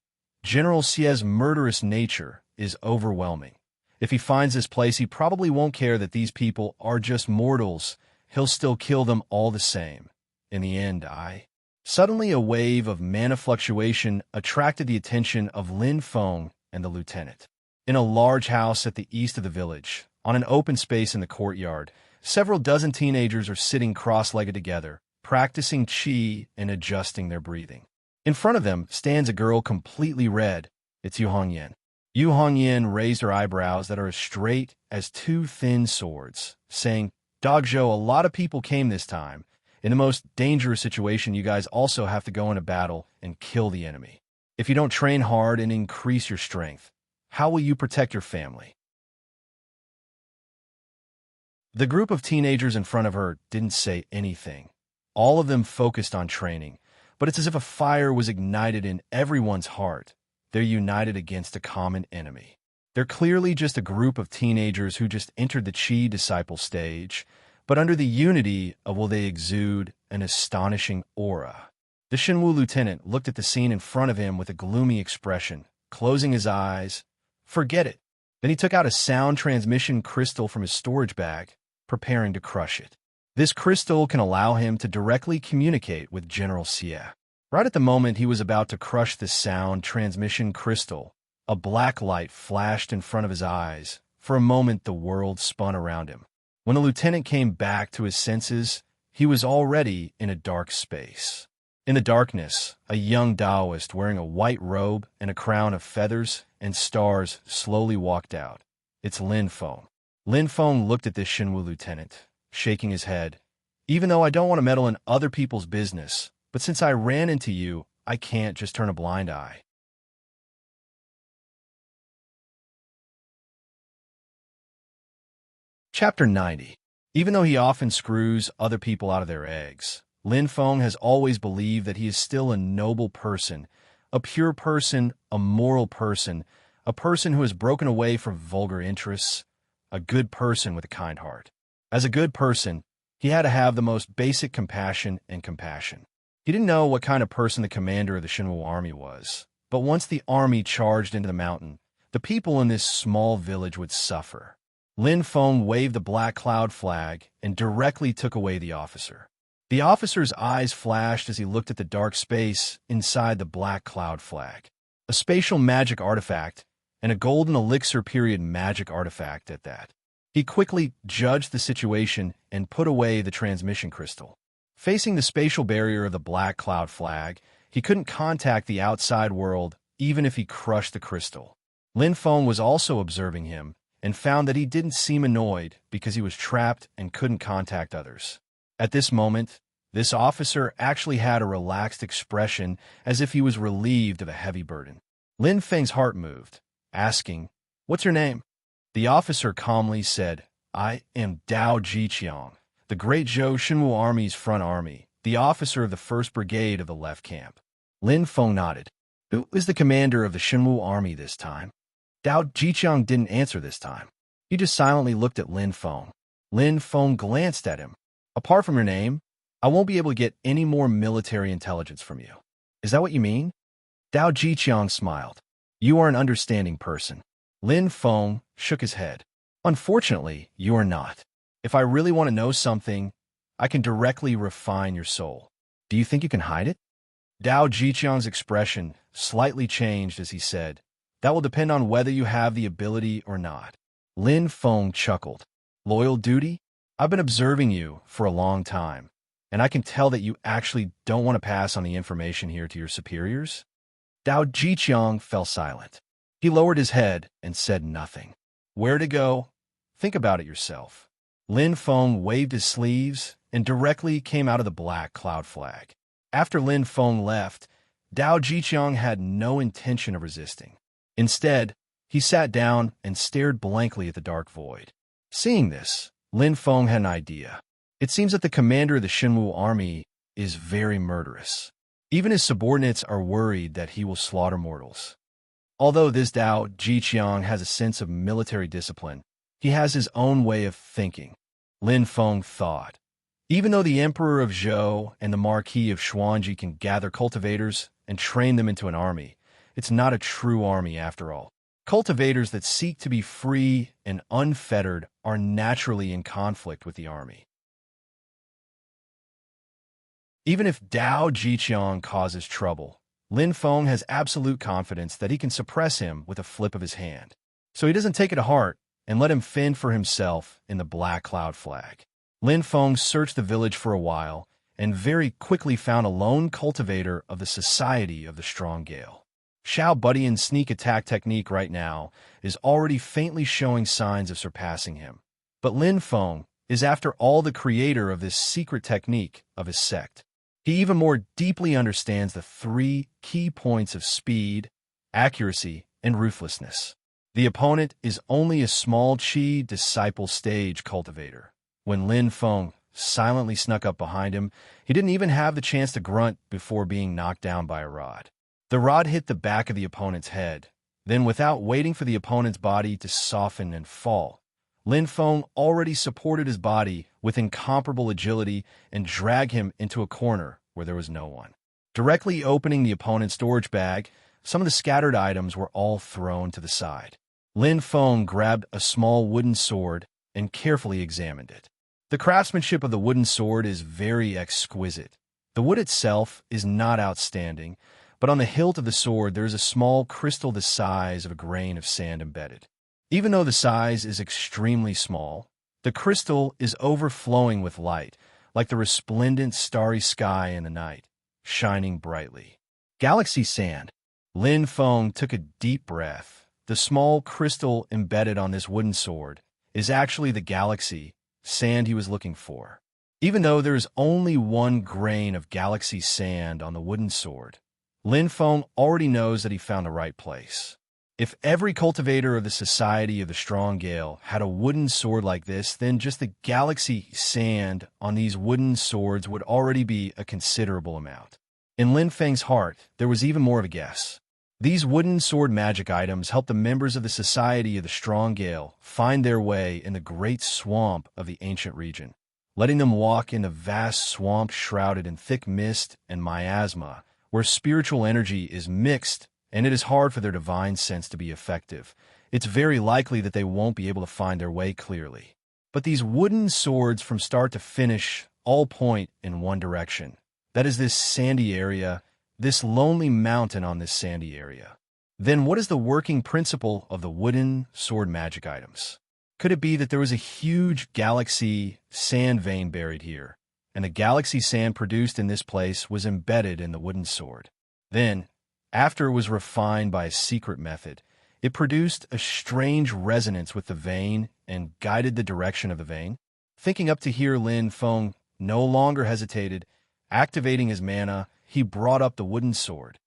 General Xie's murderous nature is overwhelming. If he finds this place, he probably won't care that these people are just mortals. He'll still kill them all the same. In the end, Suddenly, a wave of mana fluctuation attracted the attention of Lin Feng and the lieutenant. In a large house at the east of the village, on an open space in the courtyard, several dozen teenagers are sitting cross-legged together, practicing qi and adjusting their breathing. In front of them stands a girl completely red. It's Yu Hongyan. Yu Hongyan raised her eyebrows that are as straight as two thin swords, saying, "Dogzhou, a lot of people came this time. In the most dangerous situation, you guys also have to go into battle and kill the enemy. If you don't train hard and increase your strength, how will you protect your family?" The group of teenagers in front of her didn't say anything. All of them focused on training, but it's as if a fire was ignited in everyone's heart. They're united against a common enemy. They're clearly just a group of teenagers who just entered the Qi disciple stage, but under the unity of will they exude an astonishing aura. The Shinwu lieutenant looked at the scene in front of him with a gloomy expression, closing his eyes. Forget it. Then he took out a sound transmission crystal from his storage bag, preparing to crush it. This crystal can allow him to directly communicate with General Xie. Right at the moment he was about to crush the sound transmission crystal, a black light flashed in front of his eyes. For a moment the world spun around him. When the lieutenant came back to his senses, he was already in a dark space. In the darkness, a young Taoist wearing a white robe and a crown of feathers and stars slowly walked out. It's Lin Feng. Lin Feng looked at this Shinwu lieutenant, shaking his head. "Even though I don't want to meddle in other people's business, but since I ran into you, I can't just turn a blind eye." Chapter 90. Even though he often screws other people out of their eggs, Lin Feng has always believed that he is still a noble person, a pure person, a moral person, a person who has broken away from vulgar interests, a good person with a kind heart. As a good person, he had to have the most basic compassion and compassion. He didn't know what kind of person the commander of the Shinwu army was, but once the army charged into the mountain, the people in this small village would suffer. Lin Feng waved the black cloud flag and directly took away the officer. The officer's eyes flashed as he looked at the dark space inside the black cloud flag. A spatial magic artifact, and a golden elixir period magic artifact at that. He quickly judged the situation and put away the transmission crystal. Facing the spatial barrier of the black cloud flag, he couldn't contact the outside world even if he crushed the crystal. Lin Feng was also observing him and found that he didn't seem annoyed because he was trapped and couldn't contact others. At this moment, this officer actually had a relaxed expression as if he was relieved of a heavy burden. Lin Feng's heart moved, asking, "What's your name?" The officer calmly said, "I am Dao Jiqiang, the great Zhou Xinwu Army's front army, the officer of the 1st Brigade of the left camp." Lin Feng nodded. "Who is the commander of the Xinwu Army this time?" Dao Jiqiang didn't answer this time. He just silently looked at Lin Feng. Lin Feng glanced at him. "Apart from your name, I won't be able to get any more military intelligence from you. Is that what you mean?" Dao Jiqiang smiled. "You are an understanding person." Lin Feng shook his head. "Unfortunately, you are not. If I really want to know something, I can directly refine your soul. Do you think you can hide it?" Dao Jiqiang's expression slightly changed as he said, "That will depend on whether you have the ability or not." Lin Feng chuckled. "Loyal duty? I've been observing you for a long time, and I can tell that you actually don't want to pass on the information here to your superiors." Dao Jiqiang fell silent. He lowered his head and said nothing. "Where to go? Think about it yourself." Lin Feng waved his sleeves and directly came out of the black cloud flag. After Lin Feng left, Dao Jiqiang had no intention of resisting. Instead, he sat down and stared blankly at the dark void. Seeing this, Lin Feng had an idea. It seems that the commander of the Xinwu army is very murderous. Even his subordinates are worried that he will slaughter mortals. Although this Dao Jiqiang has a sense of military discipline, he has his own way of thinking. Lin Feng thought, even though the Emperor of Zhou and the Marquis of Xuanji can gather cultivators and train them into an army, it's not a true army after all. Cultivators that seek to be free and unfettered are naturally in conflict with the army. Even if Dao Jiqiang causes trouble, Lin Feng has absolute confidence that he can suppress him with a flip of his hand. So he doesn't take it to heart and let him fend for himself in the black cloud flag. Lin Feng searched the village for a while and very quickly found a lone cultivator of the Society of the Strong Gale. Xiao Budian's sneak attack technique right now is already faintly showing signs of surpassing him. But Lin Feng is after all the creator of this secret technique of his sect. He even more deeply understands the 3 key points of speed, accuracy, and ruthlessness. The opponent is only a small Qi disciple stage cultivator. When Lin Feng silently snuck up behind him, he didn't even have the chance to grunt before being knocked down by a rod. The rod hit the back of the opponent's head. Then, without waiting for the opponent's body to soften and fall, Lin Feng already supported his body with incomparable agility and dragged him into a corner where there was no one. Directly opening the opponent's storage bag, some of the scattered items were all thrown to the side. Lin Feng grabbed a small wooden sword and carefully examined it. The craftsmanship of the wooden sword is very exquisite. The wood itself is not outstanding, but on the hilt of the sword there is a small crystal the size of a grain of sand embedded. Even though the size is extremely small, the crystal is overflowing with light, like the resplendent starry sky in the night, shining brightly. Galaxy sand. Lin Feng took a deep breath. The small crystal embedded on this wooden sword is actually the galaxy sand he was looking for. Even though there is only 1 grain of galaxy sand on the wooden sword, Lin Feng already knows that he found the right place. If every cultivator of the Society of the Strong Gale had a wooden sword like this, then just the galaxy sand on these wooden swords would already be a considerable amount. In Lin Feng's heart, there was even more of a guess. These wooden sword magic items help the members of the Society of the Strong Gale find their way in the great swamp of the ancient region, letting them walk in the vast swamp shrouded in thick mist and miasma, where spiritual energy is mixed and it is hard for their divine sense to be effective. It's very likely that they won't be able to find their way clearly. But these wooden swords from start to finish all point in one direction. That is this sandy area, this lonely mountain on this sandy area. Then what is the working principle of the wooden sword magic items? Could it be that there was a huge galaxy sand vein buried here, and the galaxy sand produced in this place was embedded in the wooden sword? Then, after it was refined by a secret method, it produced a strange resonance with the vein and guided the direction of the vein. Thinking up to here, Lin Feng no longer hesitated. Activating his mana, he brought up the wooden sword.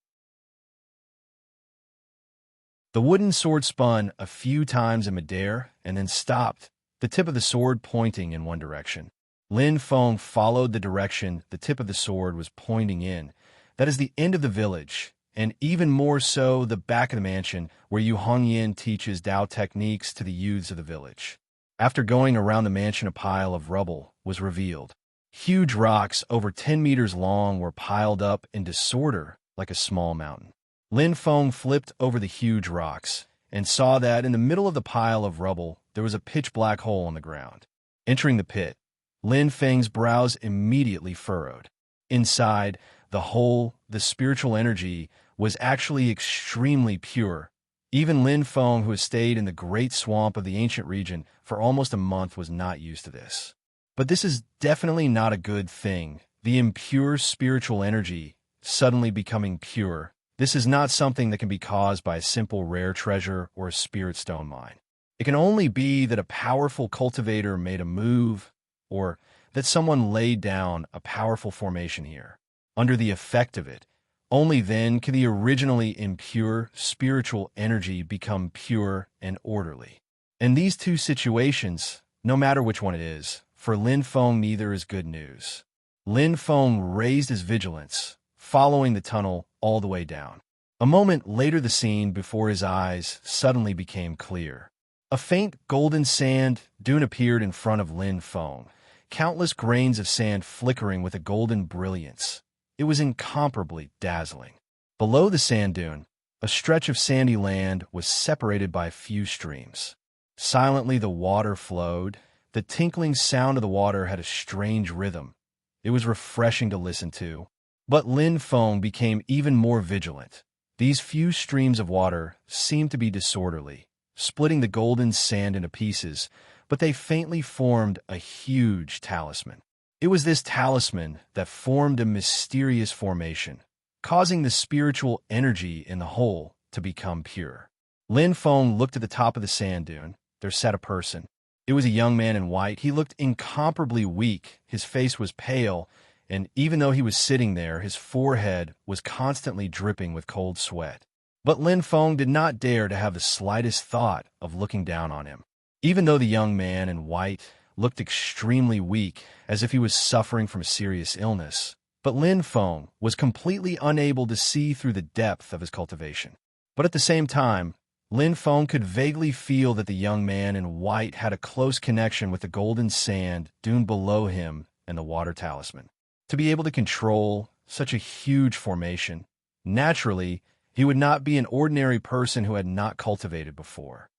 The wooden sword spun a few times in midair and then stopped, the tip of the sword pointing in one direction. Lin Feng followed the direction the tip of the sword was pointing in. That is the end of the village, and even more so the back of the mansion where Yu Hongyin teaches Dao techniques to the youths of the village. After going around the mansion, a pile of rubble was revealed. Huge rocks over 10 meters long were piled up in disorder like a small mountain. Lin Feng flipped over the huge rocks and saw that in the middle of the pile of rubble there was a pitch-black hole on the ground. Entering the pit, Lin Feng's brows immediately furrowed. Inside the hole, the spiritual energy was actually extremely pure. Even Lin Feng, who has stayed in the great swamp of the ancient region for almost a month, was not used to this. But this is definitely not a good thing. The impure spiritual energy suddenly becoming pure. This is not something that can be caused by a simple rare treasure or a spirit stone mine. It can only be that a powerful cultivator made a move, or that someone laid down a powerful formation here. Under the effect of it, only then can the originally impure spiritual energy become pure and orderly. In these two situations, no matter which one it is, for Lin Feng neither is good news. Lin Feng raised his vigilance, following the tunnel all the way down. A moment later, the scene before his eyes suddenly became clear. A faint golden sand dune appeared in front of Lin Feng, countless grains of sand flickering with a golden brilliance. It was incomparably dazzling. Below the sand dune, a stretch of sandy land was separated by a few streams. Silently the water flowed. The tinkling sound of the water had a strange rhythm. It was refreshing to listen to. But Lin Feng became even more vigilant. These few streams of water seemed to be disorderly, splitting the golden sand into pieces, but they faintly formed a huge talisman. It was this talisman that formed a mysterious formation, causing the spiritual energy in the whole to become pure. Lin Feng looked at the top of the sand dune. There sat a person. It was a young man in white. He looked incomparably weak. His face was pale, and even though he was sitting there, his forehead was constantly dripping with cold sweat. But Lin Feng did not dare to have the slightest thought of looking down on him. Even though the young man in white looked extremely weak, as if he was suffering from a serious illness, but Lin Feng was completely unable to see through the depth of his cultivation. But at the same time, Lin Feng could vaguely feel that the young man in white had a close connection with the golden sand dune below him and the water talisman. To be able to control such a huge formation, naturally, he would not be an ordinary person who had not cultivated before.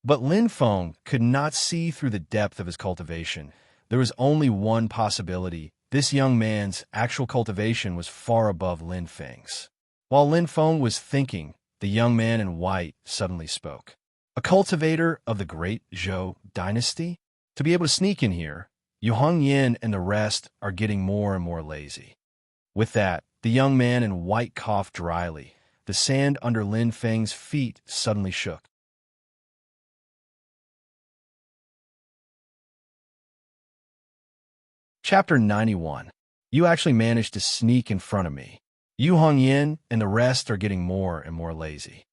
But Lin Feng could not see through the depth of his cultivation. There was only one possibility. This young man's actual cultivation was far above Lin Feng's. While Lin Feng was thinking, the young man in white suddenly spoke. A cultivator of the great Zhou dynasty? To be able to sneak in here, Yu Hongyin and the rest are getting more and more lazy. With that, the young man in white coughed dryly. The sand under Lin Feng's feet suddenly shook. Chapter 91. You actually managed to sneak in front of me. Yu Hongyin and the rest are getting more and more lazy.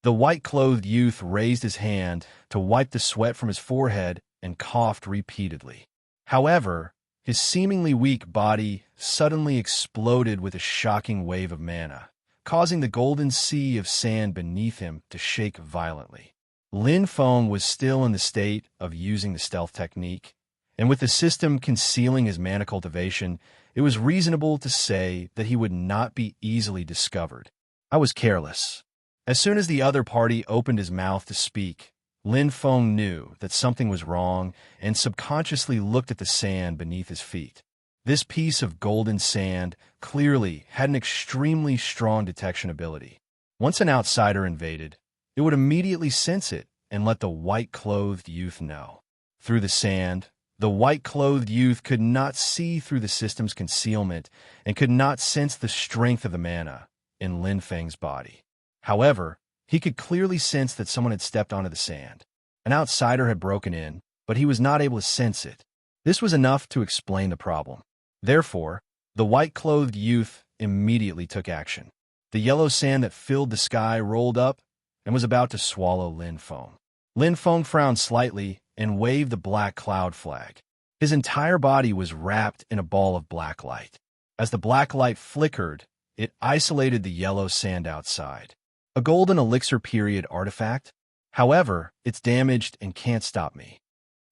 The white-clothed youth raised his hand to wipe the sweat from his forehead and coughed repeatedly. However, his seemingly weak body suddenly exploded with a shocking wave of mana, causing the golden sea of sand beneath him to shake violently. Lin Feng was still in the state of using the stealth technique, and with the system concealing his mana cultivation, it was reasonable to say that he would not be easily discovered. I was careless. As soon as the other party opened his mouth to speak, Lin Feng knew that something was wrong and subconsciously looked at the sand beneath his feet. This piece of golden sand clearly had an extremely strong detection ability. Once an outsider invaded, it would immediately sense it and let the white-clothed youth know. Through the sand, the white-clothed youth could not see through the system's concealment and could not sense the strength of the mana in Lin Feng's body. However, he could clearly sense that someone had stepped onto the sand. An outsider had broken in, but he was not able to sense it. This was enough to explain the problem. Therefore, the white-clothed youth immediately took action. The yellow sand that filled the sky rolled up and was about to swallow Lin Feng. Lin Feng frowned slightly and waved the black cloud flag. His entire body was wrapped in a ball of black light. As the black light flickered, it isolated the yellow sand outside. A golden elixir period artifact? However, it's damaged and can't stop me.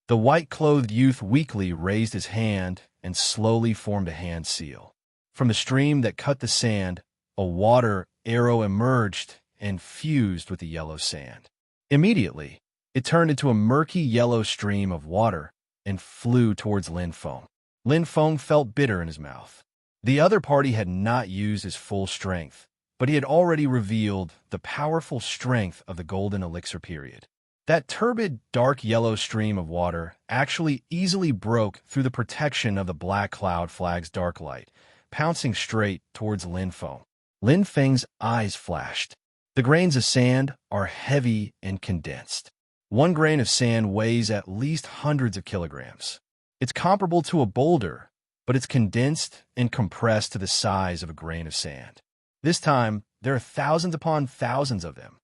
The white-clothed youth weakly raised his hand and slowly formed a hand seal. From the stream that cut the sand, a water arrow emerged and fused with the yellow sand. Immediately, it turned into a murky yellow stream of water and flew towards Lin Feng. Lin Feng felt bitter in his mouth. The other party had not used his full strength, but he had already revealed the powerful strength of the golden elixir period. That turbid, dark yellow stream of water actually easily broke through the protection of the black cloud flag's dark light, pouncing straight towards Lin Feng. Lin Feng's eyes flashed. The grains of sand are heavy and condensed. One grain of sand weighs at least hundreds of kilograms. It's comparable to a boulder, but it's condensed and compressed to the size of a grain of sand. This time, there are thousands upon thousands of them.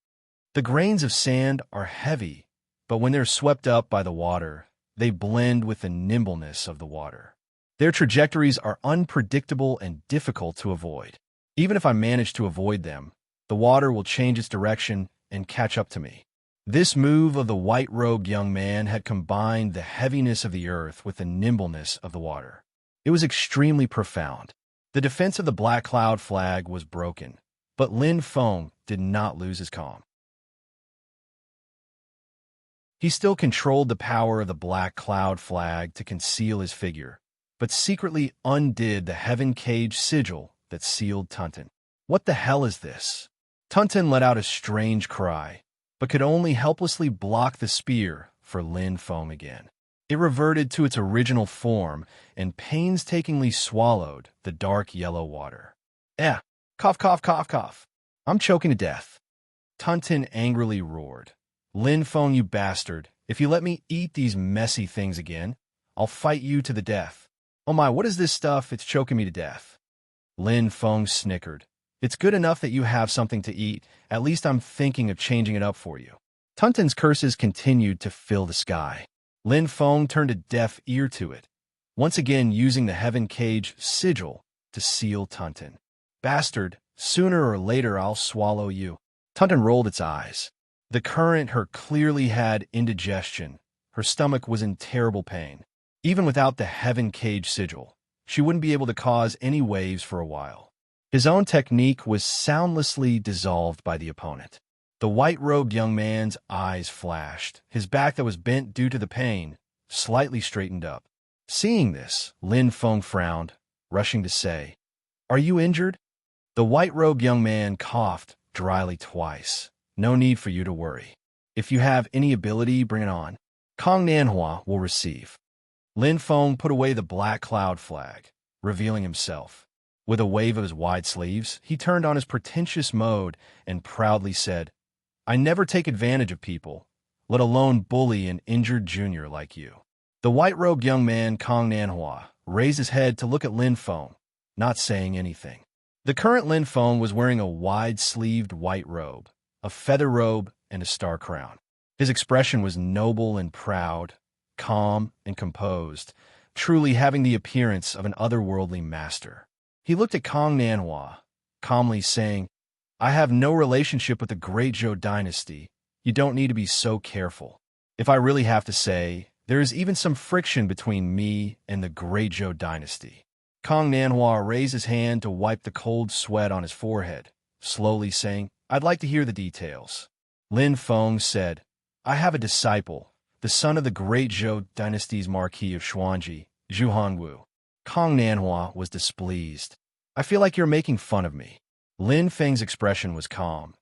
The grains of sand are heavy, but when they're swept up by the water, they blend with the nimbleness of the water. Their trajectories are unpredictable and difficult to avoid. Even if I manage to avoid them, the water will change its direction and catch up to me. This move of the white-robed young man had combined the heaviness of the earth with the nimbleness of the water. It was extremely profound. The defense of the black cloud flag was broken, but Lin Feng did not lose his calm. He still controlled the power of the black cloud flag to conceal his figure, but secretly undid the heaven cage sigil that sealed Tunten. What the hell is this? Tunten let out a strange cry, but could only helplessly block the spear for Lin Feng again. It reverted to its original form and painstakingly swallowed the dark yellow water. Cough, cough, cough, cough. I'm choking to death. Tunten angrily roared. Lin Feng, you bastard. If you let me eat these messy things again, I'll fight you to the death. Oh my, what is this stuff? It's choking me to death. Lin Feng snickered. It's good enough that you have something to eat. At least I'm thinking of changing it up for you. Tunten's curses continued to fill the sky. Lin Feng turned a deaf ear to it, once again using the heaven cage sigil to seal Tunten. Bastard, sooner or later I'll swallow you. Tunten rolled its eyes. The current her clearly had indigestion. Her stomach was in terrible pain. Even without the heaven cage sigil, she wouldn't be able to cause any waves for a while. His own technique was soundlessly dissolved by the opponent. The white-robed young man's eyes flashed. His back that was bent due to the pain slightly straightened up. Seeing this, Lin Feng frowned, rushing to say, "Are you injured?" The white-robed young man coughed dryly twice. "No need for you to worry. If you have any ability, bring it on. Kong Nanhua will receive." Lin Feng put away the black cloud flag, revealing himself. With a wave of his wide sleeves, he turned on his pretentious mode and proudly said, "I never take advantage of people, let alone bully an injured junior like you." The white-robed young man, Kong Nanhua, raised his head to look at Lin Feng, not saying anything. The current Lin Feng was wearing a wide-sleeved white robe, a feather robe, and a star crown. His expression was noble and proud, calm and composed, truly having the appearance of an otherworldly master. He looked at Kong Nanhua, calmly saying, "I have no relationship with the Great Zhou dynasty. You don't need to be so careful. If I really have to say, There is even some friction between me and the Great Zhou dynasty. Kong Nanhua raised his hand to wipe the cold sweat on his forehead, slowly saying, I'd like to hear the details. Lin Feng said, I have a disciple, the son of the Great Zhou dynasty's Marquis of Xuanji, Zhu Hongwu. Kong Nanhua was displeased. I feel like you're making fun of me. Lin Feng's expression was calm.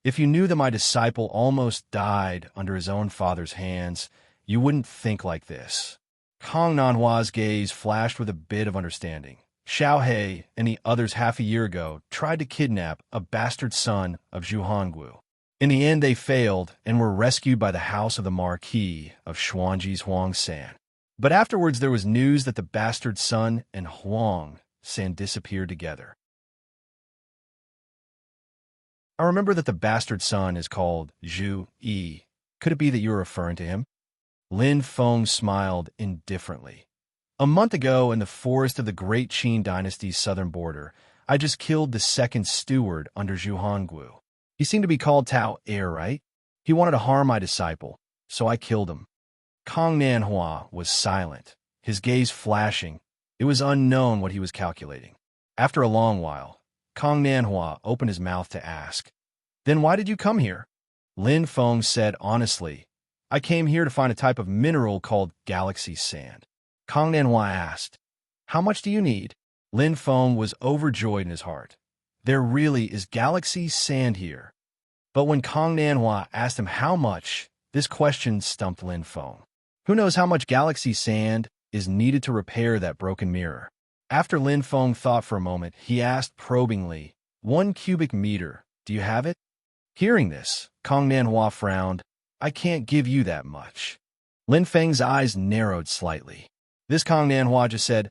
If you knew that my disciple almost died under his own father's hands, you wouldn't think like this. Kong Nanhua's gaze flashed with a bit of understanding. Xiao He and the others half a year ago tried to kidnap a bastard son of Zhu Hongwu. In the end, they failed and were rescued by the house of the Marquis of Xuanji's Huang San. But afterwards, there was news that the bastard son and Huang San disappeared together. I remember that the bastard son is called Zhu Yi. Could it be that you're referring to him? Lin Feng smiled indifferently. A month ago, in the forest of the Great Qin dynasty's southern border, I just killed the second steward under Zhu Hongwu. He seemed to be called Tao Heir, right? He wanted to harm my disciple, so I killed him. Kong Nanhua was silent, his gaze flashing. It was unknown what he was calculating. After a long while, Kong Nanhua opened his mouth to ask, Then why did you come here? Lin Feng said honestly, I came here to find a type of mineral called galaxy sand. Kong Nanhua asked, How much do you need? Lin Feng was overjoyed in his heart. There really is galaxy sand here. But when Kong Nanhua asked him how much, this question stumped Lin Feng. Who knows how much galaxy sand is needed to repair that broken mirror? After Lin Feng thought for a moment, he asked probingly, 1 cubic meter, do you have it? Hearing this, Kong Nanhua frowned. I can't give you that much. Lin Feng's eyes narrowed slightly. This Kong Nanhua just said,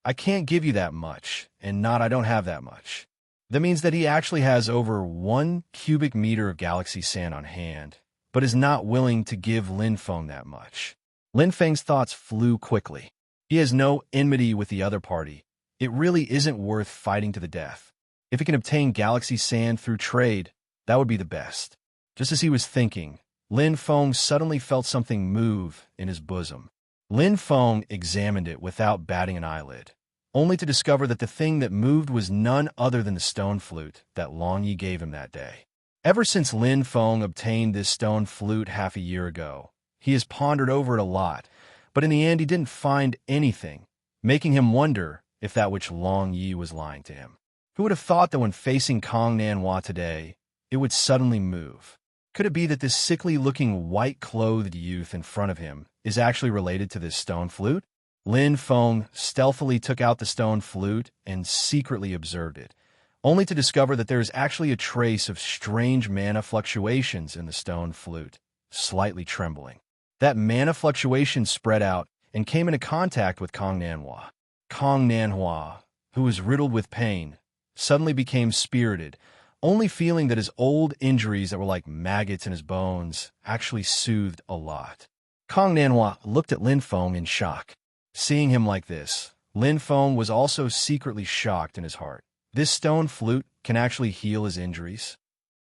I can't give you that much, and not I don't have that much. That means that he actually has over 1 cubic meter of galaxy sand on hand, but is not willing to give Lin Feng that much. Lin Feng's thoughts flew quickly. He has no enmity with the other party. It really isn't worth fighting to the death. If he can obtain galaxy sand through trade, that would be the best. Just as he was thinking, Lin Feng suddenly felt something move in his bosom. Lin Feng examined it without batting an eyelid, only to discover that the thing that moved was none other than the stone flute that Long Yi gave him that day. Ever since Lin Feng obtained this stone flute half a year ago, he has pondered over it a lot, but in the end he didn't find anything, making him wonder if that which Long Yi was lying to him. Who would have thought that when facing Kong Nanhua today, it would suddenly move? Could it be that this sickly-looking white-clothed youth in front of him is actually related to this stone flute? Lin Feng stealthily took out the stone flute and secretly observed it, only to discover that there is actually a trace of strange mana fluctuations in the stone flute, slightly trembling. That mana fluctuation spread out and came into contact with Kong Nanhua. Kong Nanhua, who was riddled with pain, suddenly became spirited, only feeling that his old injuries that were like maggots in his bones actually soothed a lot. Kong Nanhua looked at Lin Feng in shock. Seeing him like this, Lin Feng was also secretly shocked in his heart. This stone flute can actually heal his injuries.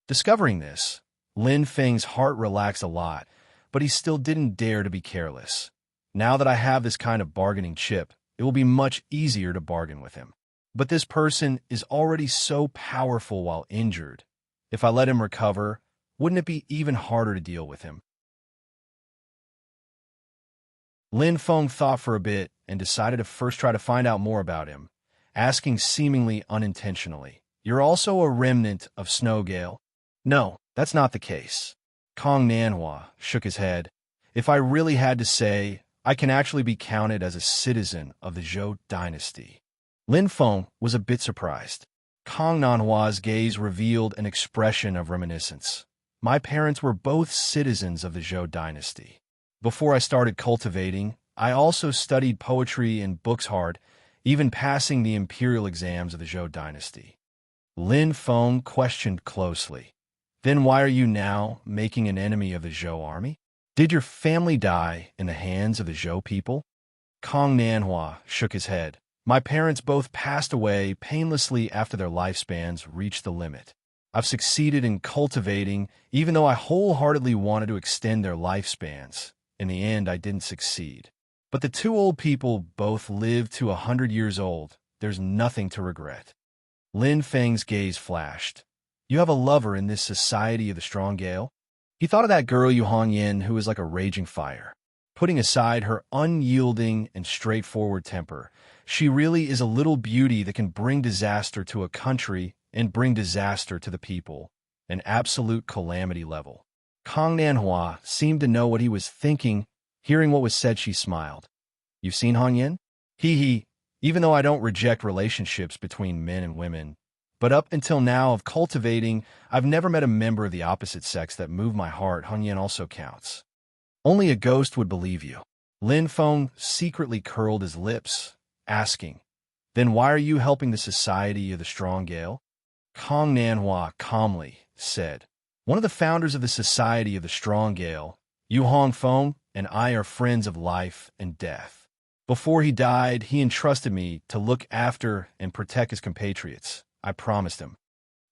Discovering this, Lin Feng's heart relaxed a lot, but he still didn't dare to be careless. Now that I have this kind of bargaining chip, it will be much easier to bargain with him. But this person is already so powerful while injured. If I let him recover, wouldn't it be even harder to deal with him? Lin Feng thought for a bit and decided to first try to find out more about him, asking seemingly unintentionally, You're also a remnant of Snowgale? No, that's not the case. Kong Nanhua shook his head. If I really had to say, I can actually be counted as a citizen of the Zhou dynasty. Lin Feng was a bit surprised. Kong Nanhua's gaze revealed an expression of reminiscence. My parents were both citizens of the Zhou dynasty. Before I started cultivating, I also studied poetry and books hard, even passing the imperial exams of the Zhou dynasty. Lin Feng questioned closely. Then why are you now making an enemy of the Zhou army? Did your family die in the hands of the Zhou people? Kong Nanhua shook his head. My parents both passed away painlessly after their lifespans reached the limit. I've succeeded in cultivating, even though I wholeheartedly wanted to extend their lifespans. In the end, I didn't succeed. But the two old people both lived to 100 years old. There's nothing to regret. Lin Feng's gaze flashed. You have a lover in this society of the strong gale? He thought of that girl Yu Hongyan who was like a raging fire. Putting aside her unyielding and straightforward temper, she really is a little beauty that can bring disaster to a country and bring disaster to the people, an absolute calamity level. Kang Nanhua seemed to know what he was thinking. Hearing what was said, she smiled. You've seen Hongyan? Hee. Even though I don't reject relationships between men and women, but up until now of cultivating, I've never met a member of the opposite sex that moved my heart. Hongyan also counts. Only a ghost would believe you. Lin Feng secretly curled his lips, asking, Then why are you helping the society of the strong gale? Kang Nanhua calmly said, One of the founders of the society of the strong gale, Yu Hongfeng, and I are friends of life and death. Before he died, he entrusted me to look after and protect his compatriots. I promised him.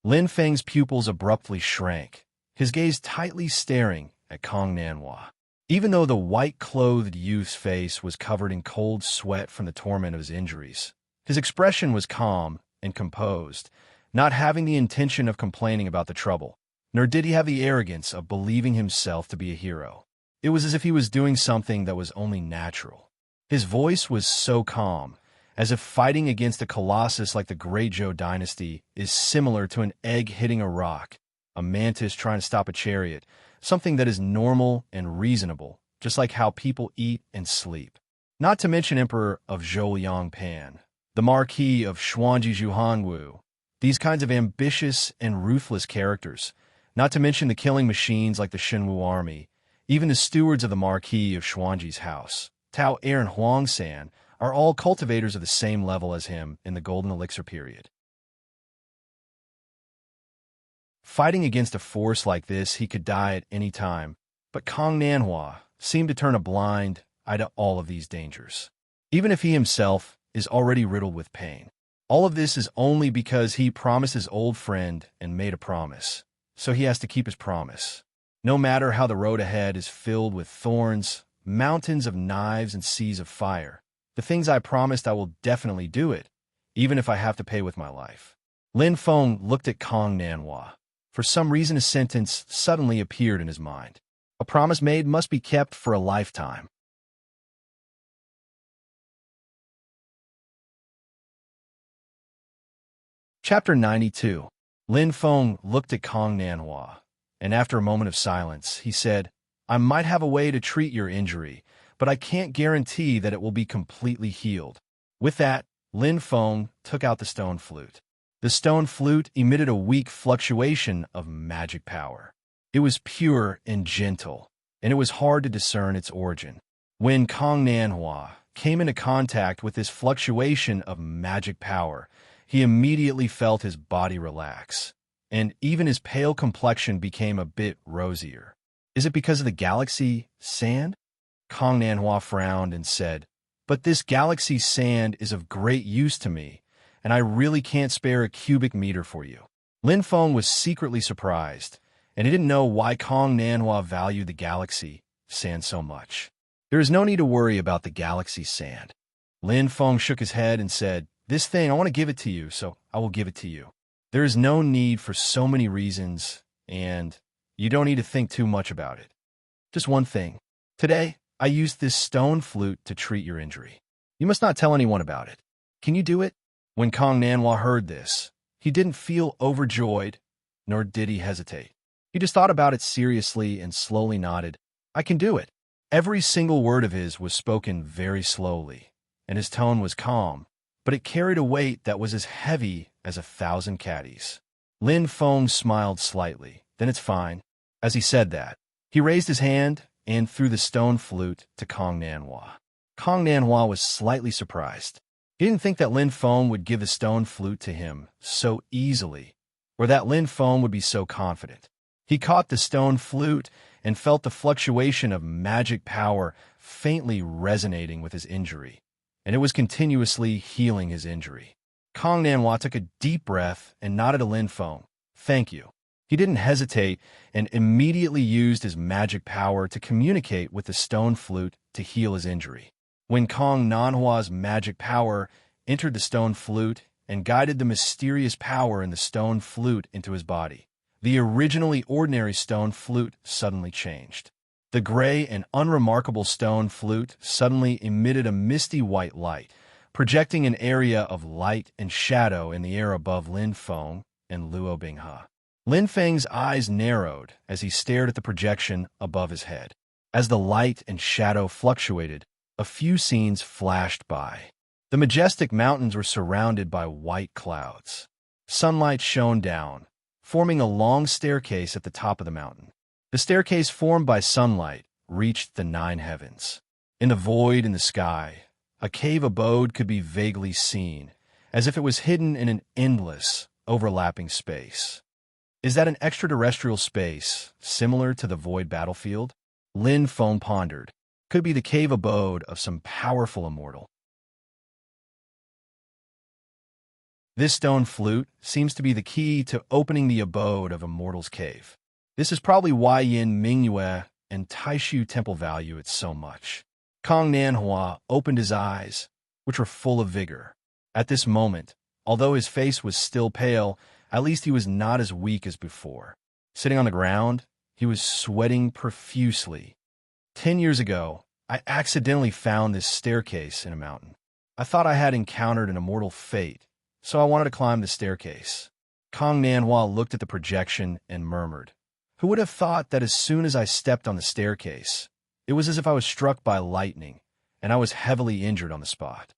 Lin Feng's pupils abruptly shrank, his gaze tightly staring at Kang Nanhua. Even though the white-clothed youth's face was covered in cold sweat from the torment of his injuries, his expression was calm and composed, not having the intention of complaining about the trouble, nor did he have the arrogance of believing himself to be a hero. It was as if he was doing something that was only natural. His voice was so calm, as if fighting against a colossus like the Great Zhou dynasty is similar to an egg hitting a rock, a mantis trying to stop a chariot, something that is normal and reasonable, just like how people eat and sleep. Not to mention Emperor of Zhou Yangpan, the Marquis of Xuanji Zhuhangwu, these kinds of ambitious and ruthless characters, not to mention the killing machines like the Shenwu army, even the stewards of the Marquis of Xuanji's house, Tao Er and Huangsan, are all cultivators of the same level as him in the Golden Elixir period. Fighting against a force like this, he could die at any time, but Kang Nanhua seemed to turn a blind eye to all of these dangers, even if he himself is already riddled with pain. All of this is only because he promised his old friend and made a promise, so he has to keep his promise. No matter how the road ahead is filled with thorns, mountains of knives, and seas of fire, the things I promised, I will definitely do it, even if I have to pay with my life. Lin Feng looked at Kang Nanhua. For some reason, a sentence suddenly appeared in his mind. A promise made must be kept for a lifetime. Chapter 92. Lin Feng looked at Kang Nanhua, and after a moment of silence, he said, I might have a way to treat your injury, but I can't guarantee that it will be completely healed. With that, Lin Feng took out the stone flute. The stone flute emitted a weak fluctuation of magic power. It was pure and gentle, and it was hard to discern its origin. When Kang Nanhua came into contact with this fluctuation of magic power, he immediately felt his body relax, and even his pale complexion became a bit rosier. Is it because of the galaxy sand? Kang Nanhua frowned and said, But this galaxy sand is of great use to me, and I really can't spare a cubic meter for you. Lin Feng was secretly surprised, and he didn't know why Kang Nanhua valued the galaxy sand so much. There is no need to worry about the galaxy sand. Lin Feng shook his head and said, This thing, I want to give it to you, so I will give it to you. There is no need for so many reasons, and you don't need to think too much about it. Just one thing. Today, I used this stone flute to treat your injury. You must not tell anyone about it. Can you do it? When Kang Nanhua heard this, he didn't feel overjoyed, nor did he hesitate. He just thought about it seriously and slowly nodded. I can do it. Every single word of his was spoken very slowly, and his tone was calm, but it carried a weight that was as heavy as 1,000 caddies. Lin Feng smiled slightly. Then it's fine. As he said that, he raised his hand and threw the stone flute to Kang Nanhua. Kang Nanhua was slightly surprised. He didn't think that Lin Feng would give the stone flute to him so easily, or that Lin Feng would be so confident. He caught the stone flute and felt the fluctuation of magic power faintly resonating with his injury, and it was continuously healing his injury. Kang Nanhua took a deep breath and nodded to Lin Feng. Thank you. He didn't hesitate and immediately used his magic power to communicate with the stone flute to heal his injury. When Kong Nanhua's magic power entered the stone flute and guided the mysterious power in the stone flute into his body, the originally ordinary stone flute suddenly changed. The gray and unremarkable stone flute suddenly emitted a misty white light, projecting an area of light and shadow in the air above Lin Feng and Luo Binghe. Lin Feng's eyes narrowed as he stared at the projection above his head. As the light and shadow fluctuated, a few scenes flashed by. The majestic mountains were surrounded by white clouds. Sunlight shone down, forming a long staircase at the top of the mountain. The staircase formed by sunlight reached the 9 heavens. In the void in the sky, a cave abode could be vaguely seen, as if it was hidden in an endless, overlapping space. Is that an extraterrestrial space, similar to the void battlefield? Lin Feng pondered. Could be the cave abode of some powerful immortal. This stone flute seems to be the key to opening the abode of Immortal's Cave. This is probably why Yin Mingyue and Taishu Temple value it so much. Kong Nanhua opened his eyes, which were full of vigor. At this moment, although his face was still pale, at least he was not as weak as before. Sitting on the ground, he was sweating profusely. 10 years ago, I accidentally found this staircase in a mountain. I thought I had encountered an immortal fate, so I wanted to climb the staircase. Kong Nanhua looked at the projection and murmured, "Who would have thought that as soon as I stepped on the staircase, it was as if I was struck by lightning, and I was heavily injured on the spot.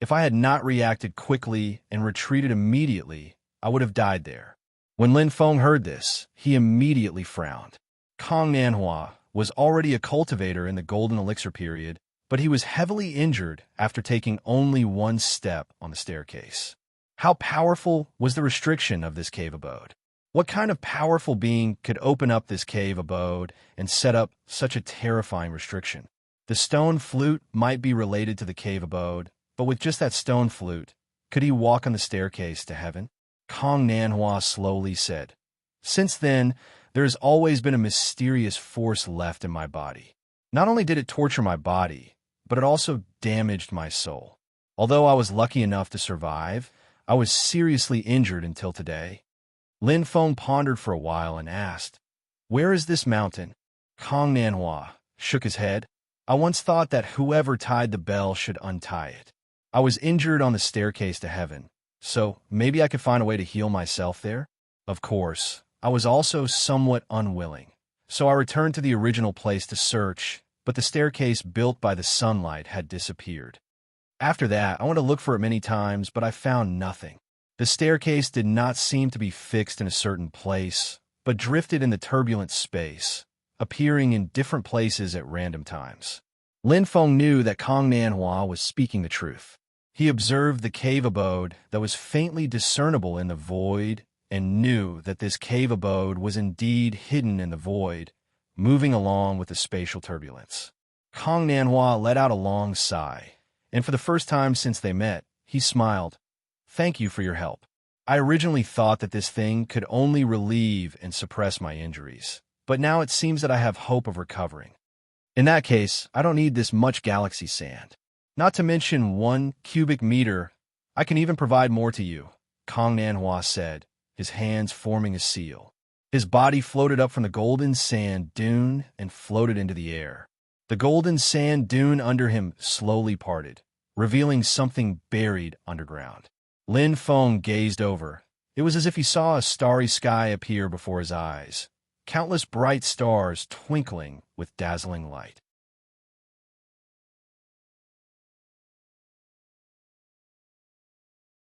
If I had not reacted quickly and retreated immediately, I would have died there." When Lin Feng heard this, he immediately frowned. Kong Nanhua was already a cultivator in the Golden Elixir period, but he was heavily injured after taking only one step on the staircase. How powerful was the restriction of this cave abode? What kind of powerful being could open up this cave abode and set up such a terrifying restriction? The stone flute might be related to the cave abode, but with just that stone flute, could he walk on the staircase to heaven? Kong Nanhua slowly said, "Since then, there has always been a mysterious force left in my body. Not only did it torture my body, but it also damaged my soul. Although I was lucky enough to survive, I was seriously injured until today." Lin Feng pondered for a while and asked, "Where is this mountain?" Kong Nanhua shook his head. "I once thought that whoever tied the bell should untie it. I was injured on the staircase to heaven, so maybe I could find a way to heal myself there. Of course, I was also somewhat unwilling, so I returned to the original place to search, but the staircase built by the sunlight had disappeared. After that, I went to look for it many times, but I found nothing. The staircase did not seem to be fixed in a certain place, but drifted in the turbulent space, appearing in different places at random times." Lin Feng knew that Kong Nanhua was speaking the truth. He observed the cave abode that was faintly discernible in the void and knew that this cave abode was indeed hidden in the void, moving along with the spatial turbulence. Kong Nanhua let out a long sigh, and for the first time since they met, he smiled. "Thank you for your help. I originally thought that this thing could only relieve and suppress my injuries, but now it seems that I have hope of recovering. In that case, I don't need this much galaxy sand. Not to mention 1 cubic meter, I can even provide more to you," Kong Nanhua said, his hands forming a seal. His body floated up from the golden sand dune and floated into the air. The golden sand dune under him slowly parted, revealing something buried underground. Lin Feng gazed over. It was as if he saw a starry sky appear before his eyes, countless bright stars twinkling with dazzling light.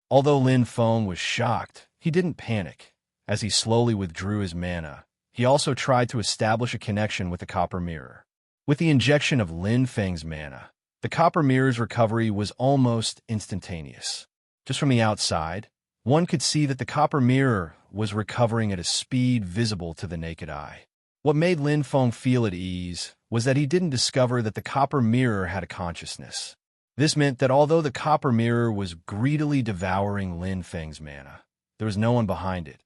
Although Lin Feng was shocked, he didn't panic. As he slowly withdrew his mana, he also tried to establish a connection with the copper mirror. With the injection of Lin Feng's mana, the copper mirror's recovery was almost instantaneous. Just from the outside, one could see that the copper mirror was recovering at a speed visible to the naked eye. What made Lin Feng feel at ease was that he didn't discover that the copper mirror had a consciousness. This meant that although the copper mirror was greedily devouring Lin Feng's mana, there was no one behind it.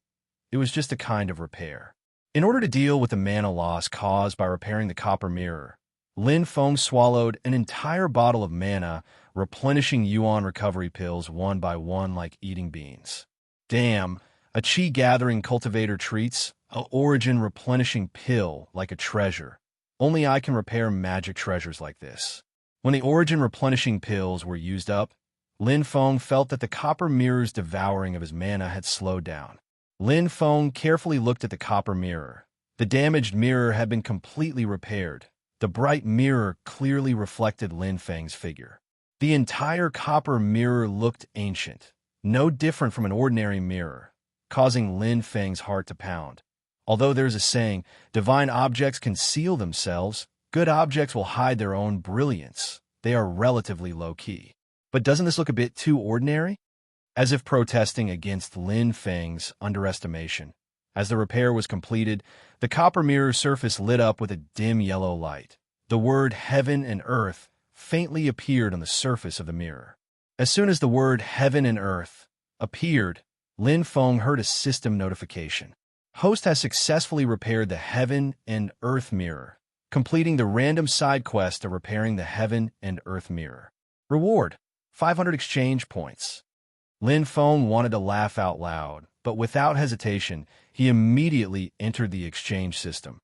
It was just a kind of repair. In order to deal with the mana loss caused by repairing the copper mirror, Lin Feng swallowed an entire bottle of mana, replenishing yuan recovery pills one by one like eating beans. Damn, a chi-gathering cultivator treats a origin replenishing pill like a treasure. Only I can repair magic treasures like this. When the origin replenishing pills were used up, Lin Feng felt that the copper mirror's devouring of his mana had slowed down. Lin Feng carefully looked at the copper mirror. The damaged mirror had been completely repaired. The bright mirror clearly reflected Lin Feng's figure. The entire copper mirror looked ancient, no different from an ordinary mirror, causing Lin Feng's heart to pound. Although there's a saying, divine objects conceal themselves, good objects will hide their own brilliance. They are relatively low-key. But doesn't this look a bit too ordinary? As if protesting against Lin Feng's underestimation. As the repair was completed, the copper mirror surface lit up with a dim yellow light. The word heaven and earth faintly appeared on the surface of the mirror. As soon as the word heaven and earth appeared, Lin Feng heard a system notification. Host has successfully repaired the heaven and earth mirror, completing the random side quest of repairing the heaven and earth mirror. Reward: 500 exchange points. Lin Feng wanted to laugh out loud, but without hesitation, he immediately entered the exchange system.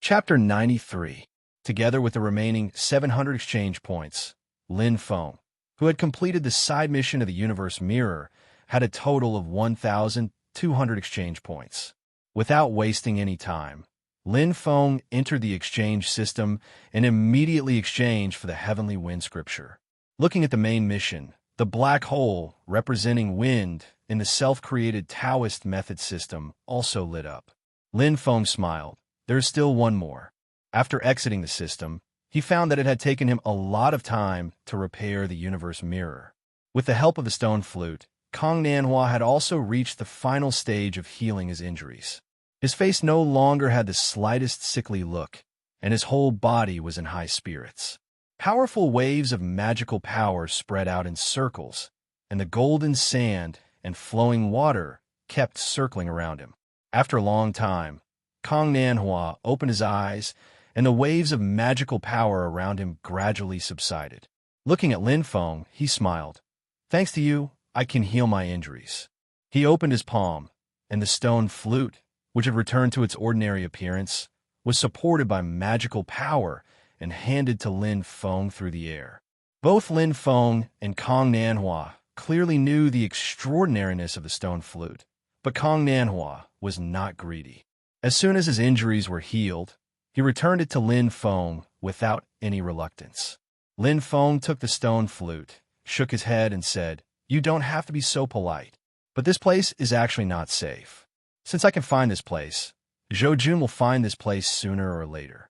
Chapter 93. Together with the remaining 700 exchange points, Lin Feng, who had completed the side mission of the Universe Mirror, had a total of 1,200 exchange points. Without wasting any time, Lin Feng entered the exchange system and immediately exchanged for the Heavenly Wind Scripture. Looking at the main mission, the black hole, representing wind in the self-created Taoist method system, also lit up. Lin Feng smiled. There is still one more. After exiting the system, he found that it had taken him a lot of time to repair the universe mirror. With the help of the stone flute, Kong Nanhua had also reached the final stage of healing his injuries. His face no longer had the slightest sickly look, and his whole body was in high spirits. Powerful waves of magical power spread out in circles, and the golden sand and flowing water kept circling around him. After a long time, Kong Nanhua opened his eyes, and the waves of magical power around him gradually subsided. Looking at Lin Feng, he smiled. Thanks to you, I can heal my injuries. He opened his palm, and the stone flute, which had returned to its ordinary appearance, was supported by magical power and handed to Lin Feng through the air. Both Lin Feng and Kong Nanhua clearly knew the extraordinariness of the stone flute, but Kong Nanhua was not greedy. As soon as his injuries were healed, he returned it to Lin Feng without any reluctance. Lin Feng took the stone flute, shook his head, and said, "You don't have to be so polite, but this place is actually not safe. Since I can find this place, Zhou Jun will find this place sooner or later.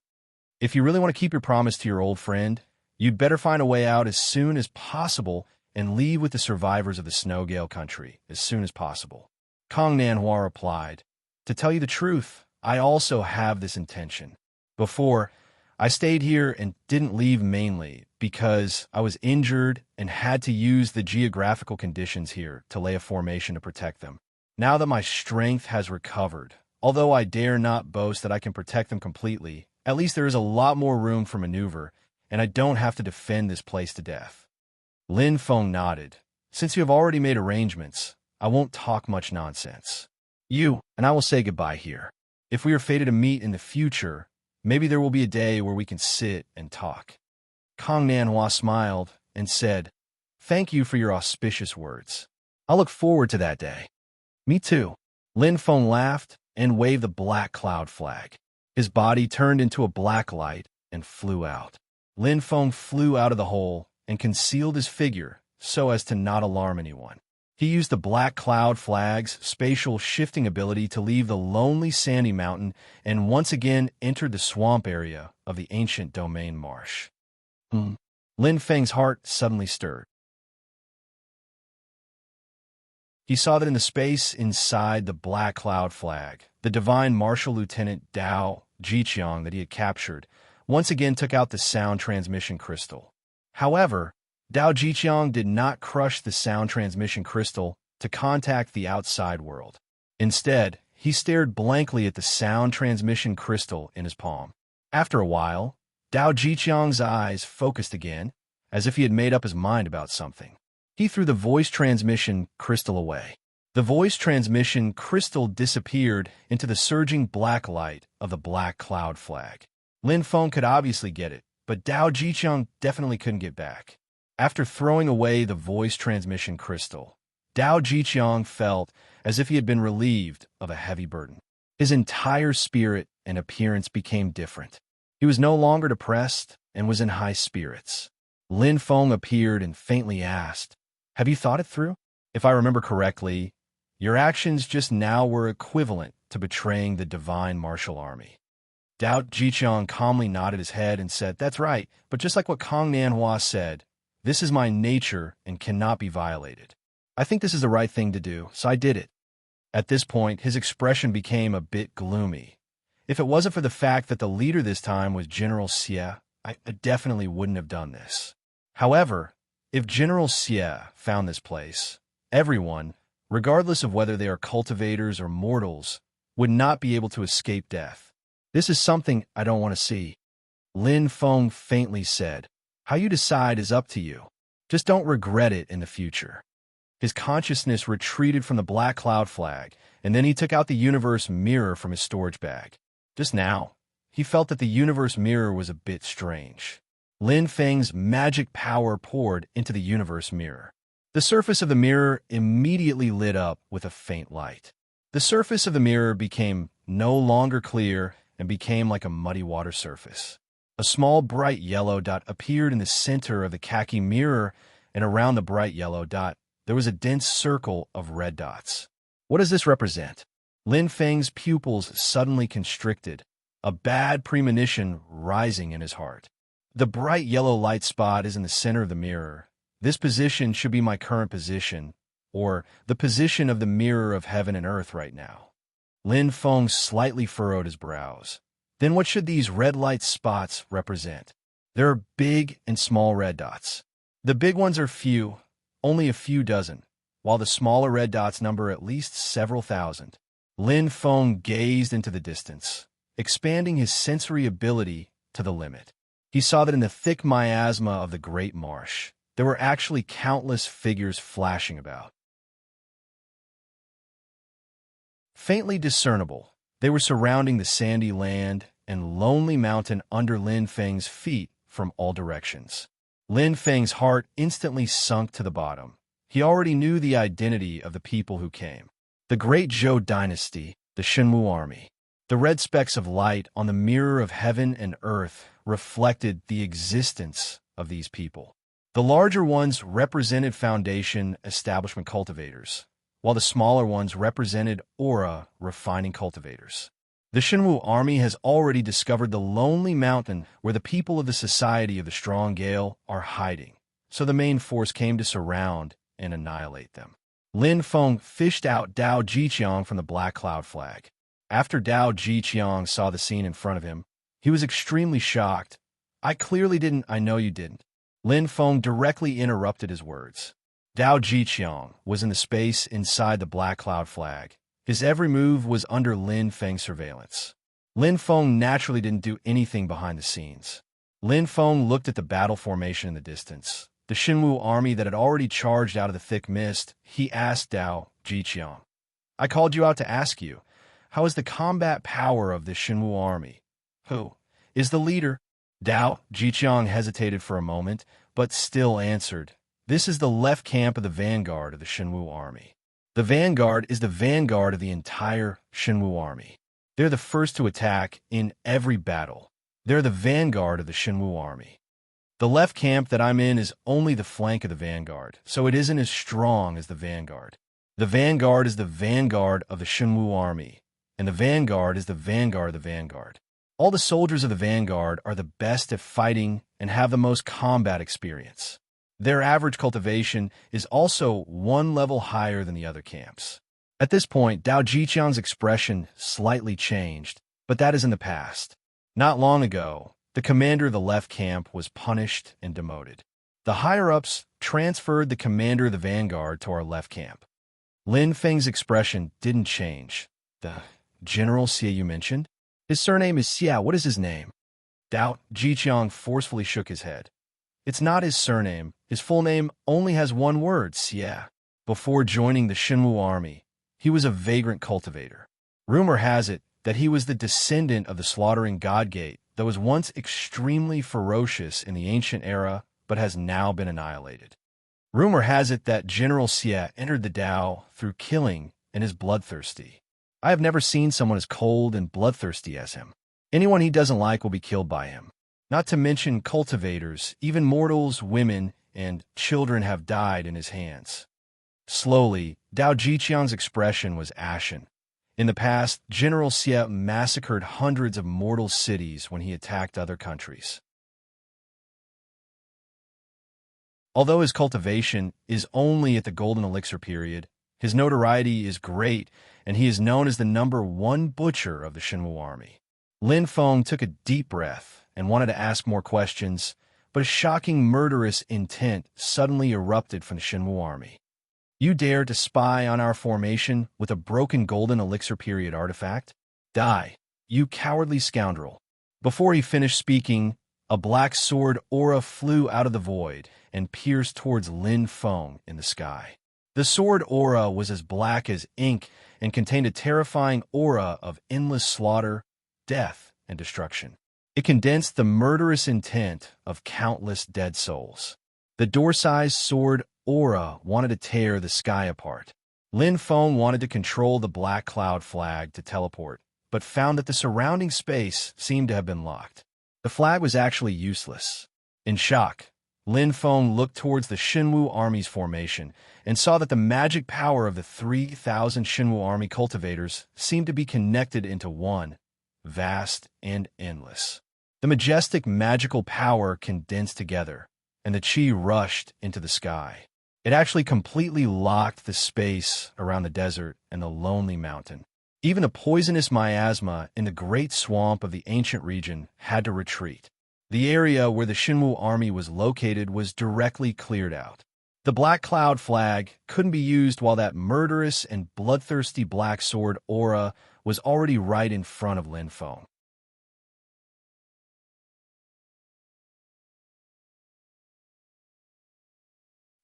If you really want to keep your promise to your old friend, you'd better find a way out as soon as possible and leave with the survivors of the Snowgale country as soon as possible." Kong Nanhua replied, "To tell you the truth, I also have this intention. Before, I stayed here and didn't leave mainly because I was injured and had to use the geographical conditions here to lay a formation to protect them. Now that my strength has recovered, although I dare not boast that I can protect them completely, at least there is a lot more room for maneuver, and I don't have to defend this place to death." Lin Feng nodded. "Since you have already made arrangements, I won't talk much nonsense. You and I will say goodbye here. If we are fated to meet in the future, maybe there will be a day where we can sit and talk." Kong Nanhua smiled and said, "Thank you for your auspicious words. I'll look forward to that day." "Me too." Lin Feng laughed and waved the black cloud flag. His body turned into a black light and flew out. Lin Feng flew out of the hole and concealed his figure so as to not alarm anyone. He used the black cloud flag's spatial shifting ability to leave the lonely sandy mountain and once again entered the swamp area of the ancient domain marsh. Lin Feng's heart suddenly stirred. He saw that in the space inside the black cloud flag, the divine martial lieutenant Dao Jiqiang that he had captured once again took out the sound transmission crystal. However, Dao Jiqiang did not crush the sound transmission crystal to contact the outside world. Instead, he stared blankly at the sound transmission crystal in his palm. After a while, Dao Jiqiang's eyes focused again, as if he had made up his mind about something. He threw the voice transmission crystal away. The voice transmission crystal disappeared into the surging black light of the black cloud flag. Lin Feng could obviously get it, but Dao Jiqiang definitely couldn't get back. After throwing away the voice transmission crystal, Dao Jiqiang felt as if he had been relieved of a heavy burden. His entire spirit and appearance became different. He was no longer depressed and was in high spirits. Lin Feng appeared and faintly asked, "Have you thought it through? If I remember correctly, your actions just now were equivalent to betraying the divine martial army." Dao Jiqiang calmly nodded his head and said, "That's right, but just like what Kong Nanhua said, this is my nature and cannot be violated. I think this is the right thing to do, so I did it." At this point, his expression became a bit gloomy. If it wasn't for the fact that the leader this time was General Xie, I definitely wouldn't have done this. However, if General Xie found this place, everyone, regardless of whether they are cultivators or mortals, would not be able to escape death. This is something I don't want to see. Lin Feng faintly said, "How you decide is up to you. Just don't regret it in the future." His consciousness retreated from the black cloud flag, and then he took out the universe mirror from his storage bag. Just now, he felt that the universe mirror was a bit strange. Lin Feng's magic power poured into the universe mirror. The surface of the mirror immediately lit up with a faint light. The surface of the mirror became no longer clear and became like a muddy water surface. A small bright yellow dot appeared in the center of the khaki mirror, and around the bright yellow dot, there was a dense circle of red dots. What does this represent? Lin Feng's pupils suddenly constricted, a bad premonition rising in his heart. The bright yellow light spot is in the center of the mirror. This position should be my current position, or the position of the mirror of heaven and earth right now. Lin Feng slightly furrowed his brows. Then what should these red light spots represent? There are big and small red dots. The big ones are few, only a few dozen, while the smaller red dots number at least several thousand. Lin Feng gazed into the distance, expanding his sensory ability to the limit. He saw that in the thick miasma of the great marsh, there were actually countless figures flashing about. Faintly discernible, they were surrounding the sandy land and lonely mountain under Lin Feng's feet from all directions. Lin Feng's heart instantly sunk to the bottom. He already knew the identity of the people who came. The great Zhou dynasty, the Shenwu army. The red specks of light on the mirror of heaven and earth reflected the existence of these people. The larger ones represented foundation establishment cultivators, while the smaller ones represented aura refining cultivators. The Shenwu army has already discovered the lonely mountain where the people of the Society of the Strong Gale are hiding, so the main force came to surround and annihilate them. Lin Feng fished out Dao Jiqiang from the black cloud flag. After Dao Jiqiang saw the scene in front of him, he was extremely shocked. "I clearly didn't, I know you didn't." Lin Feng directly interrupted his words. Dao Jiqiang was in the space inside the black cloud flag. His every move was under Lin Feng's surveillance. Lin Feng naturally didn't do anything behind the scenes. Lin Feng looked at the battle formation in the distance, the Shenwu army that had already charged out of the thick mist. He asked Dao Jiqiang, "I called you out to ask you, how is the combat power of the Shenwu army? Who is the leader?" Dao Jiqiang hesitated for a moment, but still answered, "This is the left camp of the vanguard of the Shenwu army. The vanguard is the vanguard of the entire Shenwu army. They're the first to attack in every battle. They're the vanguard of the Shenwu army. The left camp that I'm in is only the flank of the vanguard, so it isn't as strong as the vanguard. The vanguard is the vanguard of the Shenwu army, and the vanguard is the vanguard of the vanguard. All the soldiers of the vanguard are the best at fighting and have the most combat experience. Their average cultivation is also one level higher than the other camps." At this point, Dao Jiqiang's expression slightly changed, but that is in the past. Not long ago, the commander of the left camp was punished and demoted. The higher-ups transferred the commander of the vanguard to our left camp. Lin Feng's expression didn't change. The General Xie you mentioned? His surname is Xia. What is his name? Doubt. Ji Qiang forcefully shook his head. It's not his surname. His full name only has one word, Xie. Before joining the Xinwu army, he was a vagrant cultivator. Rumor has it that he was the descendant of the slaughtering Godgate that was once extremely ferocious in the ancient era but has now been annihilated. Rumor has it that General Xie entered the Dao through killing and is bloodthirsty. I have never seen someone as cold and bloodthirsty as him. Anyone he doesn't like will be killed by him. Not to mention cultivators, even mortals, women, and children have died in his hands. Slowly, Dao Jiqiang's expression was ashen. In the past, General Xie massacred hundreds of mortal cities when he attacked other countries. Although his cultivation is only at the Golden Elixir period, his notoriety is great, and he is known as the #1 butcher of the Xinwu army. Lin Feng took a deep breath and wanted to ask more questions, but a shocking murderous intent suddenly erupted from the Xinwu army. You dare to spy on our formation with a broken Golden Elixir period artifact? Die, you cowardly scoundrel. Before he finished speaking, a black sword aura flew out of the void and pierced towards Lin Feng in the sky. The sword aura was as black as ink and contained a terrifying aura of endless slaughter, death, and destruction. It condensed the murderous intent of countless dead souls. The door-sized sword aura wanted to tear the sky apart. Lin Feng wanted to control the black cloud flag to teleport, but found that the surrounding space seemed to have been locked. The flag was actually useless. In shock, Lin Feng looked towards the Xinwu army's formation and saw that the magic power of the 3,000 Xinwu army cultivators seemed to be connected into one, vast and endless. The majestic magical power condensed together, and the qi rushed into the sky. It actually completely locked the space around the desert and the lonely mountain. Even a poisonous miasma in the great swamp of the ancient region had to retreat. The area where the Xinwu army was located was directly cleared out. The black cloud flag couldn't be used while that murderous and bloodthirsty black sword aura was already right in front of Lin Feng.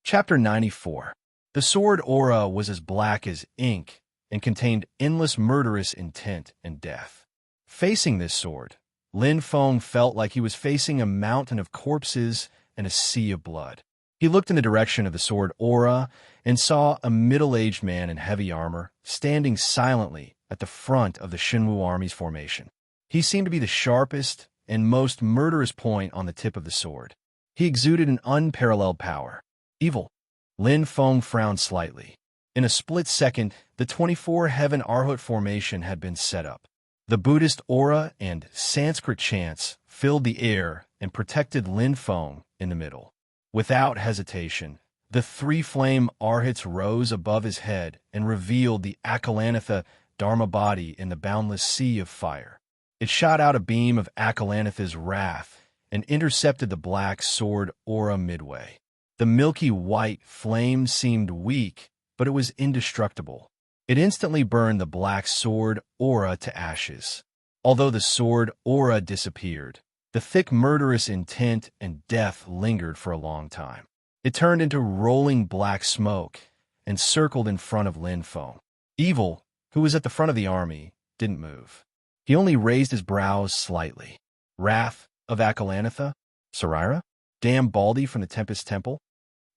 Chapter 94. The sword aura was as black as ink and contained endless murderous intent and death. Facing this sword, Lin Feng felt like he was facing a mountain of corpses and a sea of blood. He looked in the direction of the sword aura and saw a middle-aged man in heavy armor standing silently at the front of the Xinwu army's formation. He seemed to be the sharpest and most murderous point on the tip of the sword. He exuded an unparalleled power. Evil. Lin Feng frowned slightly. In a split second, the 24 Heaven Arhut formation had been set up. The Buddhist aura and Sanskrit chants filled the air and protected Lin Feng in the middle. Without hesitation, the three-flame Arhats rose above his head and revealed the Akalanatha Dharma body in the boundless sea of fire. It shot out a beam of Akalanatha's wrath and intercepted the black sword aura midway. The milky white flame seemed weak, but it was indestructible. It instantly burned the black sword aura to ashes. Although the sword aura disappeared, the thick murderous intent and death lingered for a long time. It turned into rolling black smoke and circled in front of Lin Feng. Evil, who was at the front of the army, didn't move. He only raised his brows slightly. Wrath of Akalanatha? Sarira? Damn Baldy from the Tempest Temple?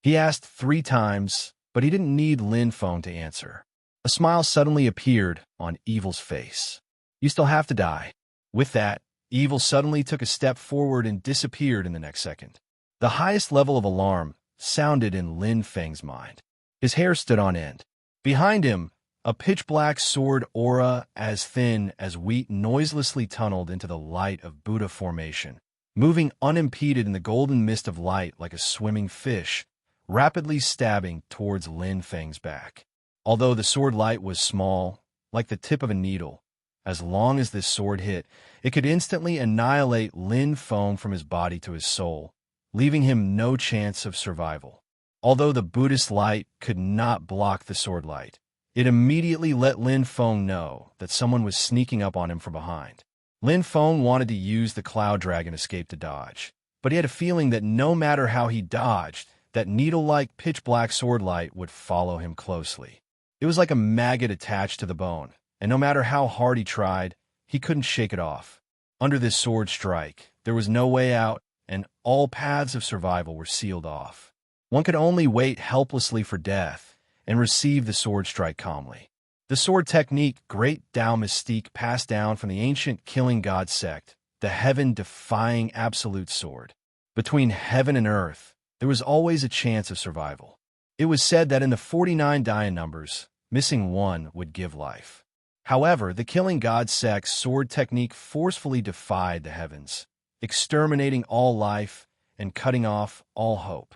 He asked 3 times, but he didn't need Lin Feng to answer. A smile suddenly appeared on Evil's face. You still have to die. With that, Evil suddenly took a step forward and disappeared in the next second. The highest level of alarm sounded in Lin Feng's mind. His hair stood on end. Behind him, a pitch-black sword aura as thin as wheat noiselessly tunneled into the light of Buddha formation, moving unimpeded in the golden mist of light like a swimming fish, rapidly stabbing towards Lin Feng's back. Although the sword light was small, like the tip of a needle, as long as this sword hit, it could instantly annihilate Lin Feng from his body to his soul, leaving him no chance of survival. Although the Buddhist light could not block the sword light, it immediately let Lin Feng know that someone was sneaking up on him from behind. Lin Feng wanted to use the Cloud Dragon escape to dodge, but he had a feeling that no matter how he dodged, that needle-like pitch-black sword light would follow him closely. It was like a maggot attached to the bone, and no matter how hard he tried, he couldn't shake it off. Under this sword strike, there was no way out, and all paths of survival were sealed off. One could only wait helplessly for death and receive the sword strike calmly. The sword technique Great Tao Mystique passed down from the ancient killing god sect, the heaven-defying absolute sword. Between heaven and earth, there was always a chance of survival. It was said that in the 49 Dayan numbers, missing one would give life. However, the killing god sect's sword technique forcefully defied the heavens, exterminating all life and cutting off all hope.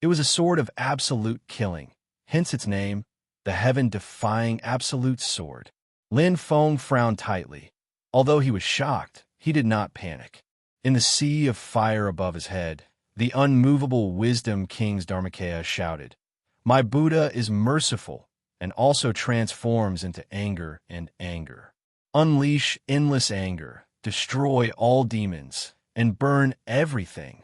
It was a sword of absolute killing, hence its name, the heaven-defying absolute sword. Lin Feng frowned tightly. Although he was shocked, he did not panic. In the sea of fire above his head, the unmovable Wisdom King's Dharmakaya shouted, "My Buddha is merciful and also transforms into anger and anger. Unleash endless anger, destroy all demons, and burn everything."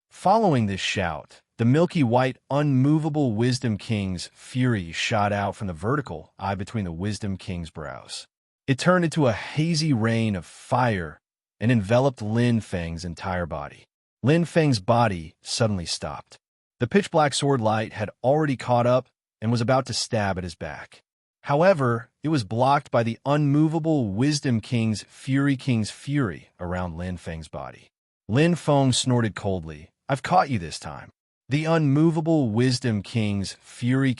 Following this shout, the milky white, unmovable Wisdom King's fury shot out from the vertical eye between the Wisdom King's brows. It turned into a hazy rain of fire and enveloped Lin Feng's entire body. Lin Feng's body suddenly stopped. The pitch-black sword light had already caught up and was about to stab at his back. However, it was blocked by the unmovable Wisdom King's fury around Lin Feng's body. Lin Feng snorted coldly, "I've caught you this time." The unmovable Wisdom King's fury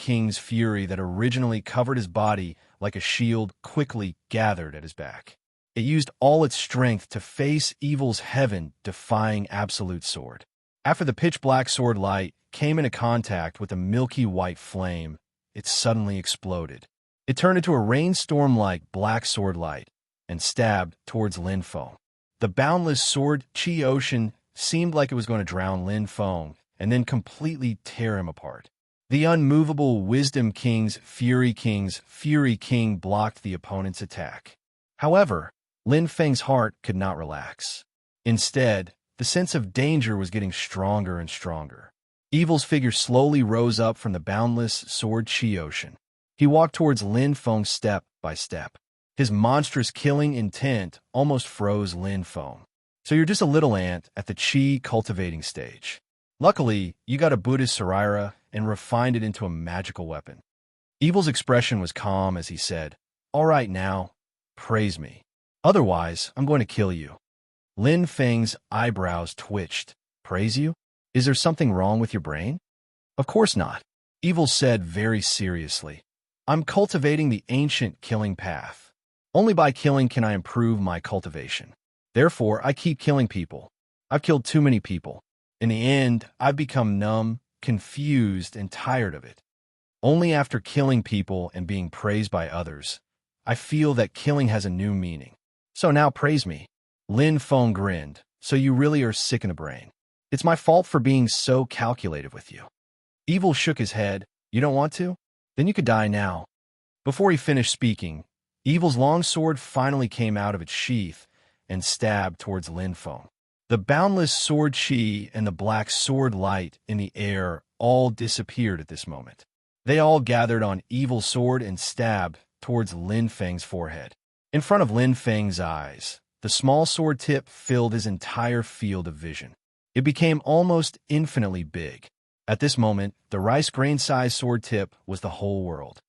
that originally covered his body like a shield quickly gathered at his back. It used all its strength to face evil's heaven-defying absolute sword. After the pitch-black sword light came into contact with the milky white flame, it suddenly exploded. It turned into a rainstorm-like black sword light and stabbed towards Lin Feng. The boundless sword chi ocean seemed like it was going to drown Lin Feng and then completely tear him apart. The unmovable Wisdom King's fury king blocked the opponent's attack. However, Lin Feng's heart could not relax. Instead, the sense of danger was getting stronger and stronger. Evil's figure slowly rose up from the boundless sword chi ocean. He walked towards Lin Feng step by step. His monstrous killing intent almost froze Lin Feng. "So you're just a little ant at the chi cultivating stage. Luckily, you got a Buddhist Saraira and refined it into a magical weapon." Evil's expression was calm as he said, "All right now, praise me. Otherwise, I'm going to kill you." Lin Feng's eyebrows twitched. "Praise you? Is there something wrong with your brain?" "Of course not," Evil said very seriously. "I'm cultivating the ancient killing path. Only by killing can I improve my cultivation. Therefore, I keep killing people. I've killed too many people. In the end, I've become numb, confused, and tired of it. Only after killing people and being praised by others, I feel that killing has a new meaning. So now praise me." Lin Feng grinned. "So you really are sick in the brain. It's my fault for being so calculated with you." Evil shook his head. "You don't want to? Then you could die now." Before he finished speaking, Evil's long sword finally came out of its sheath and stabbed towards Lin Feng. The boundless sword chi and the black sword light in the air all disappeared at this moment. They all gathered on Evil's sword and stabbed towards Lin Feng's forehead. In front of Lin Feng's eyes, the small sword tip filled his entire field of vision. It became almost infinitely big. At this moment, the rice grain-sized sword tip was the whole world.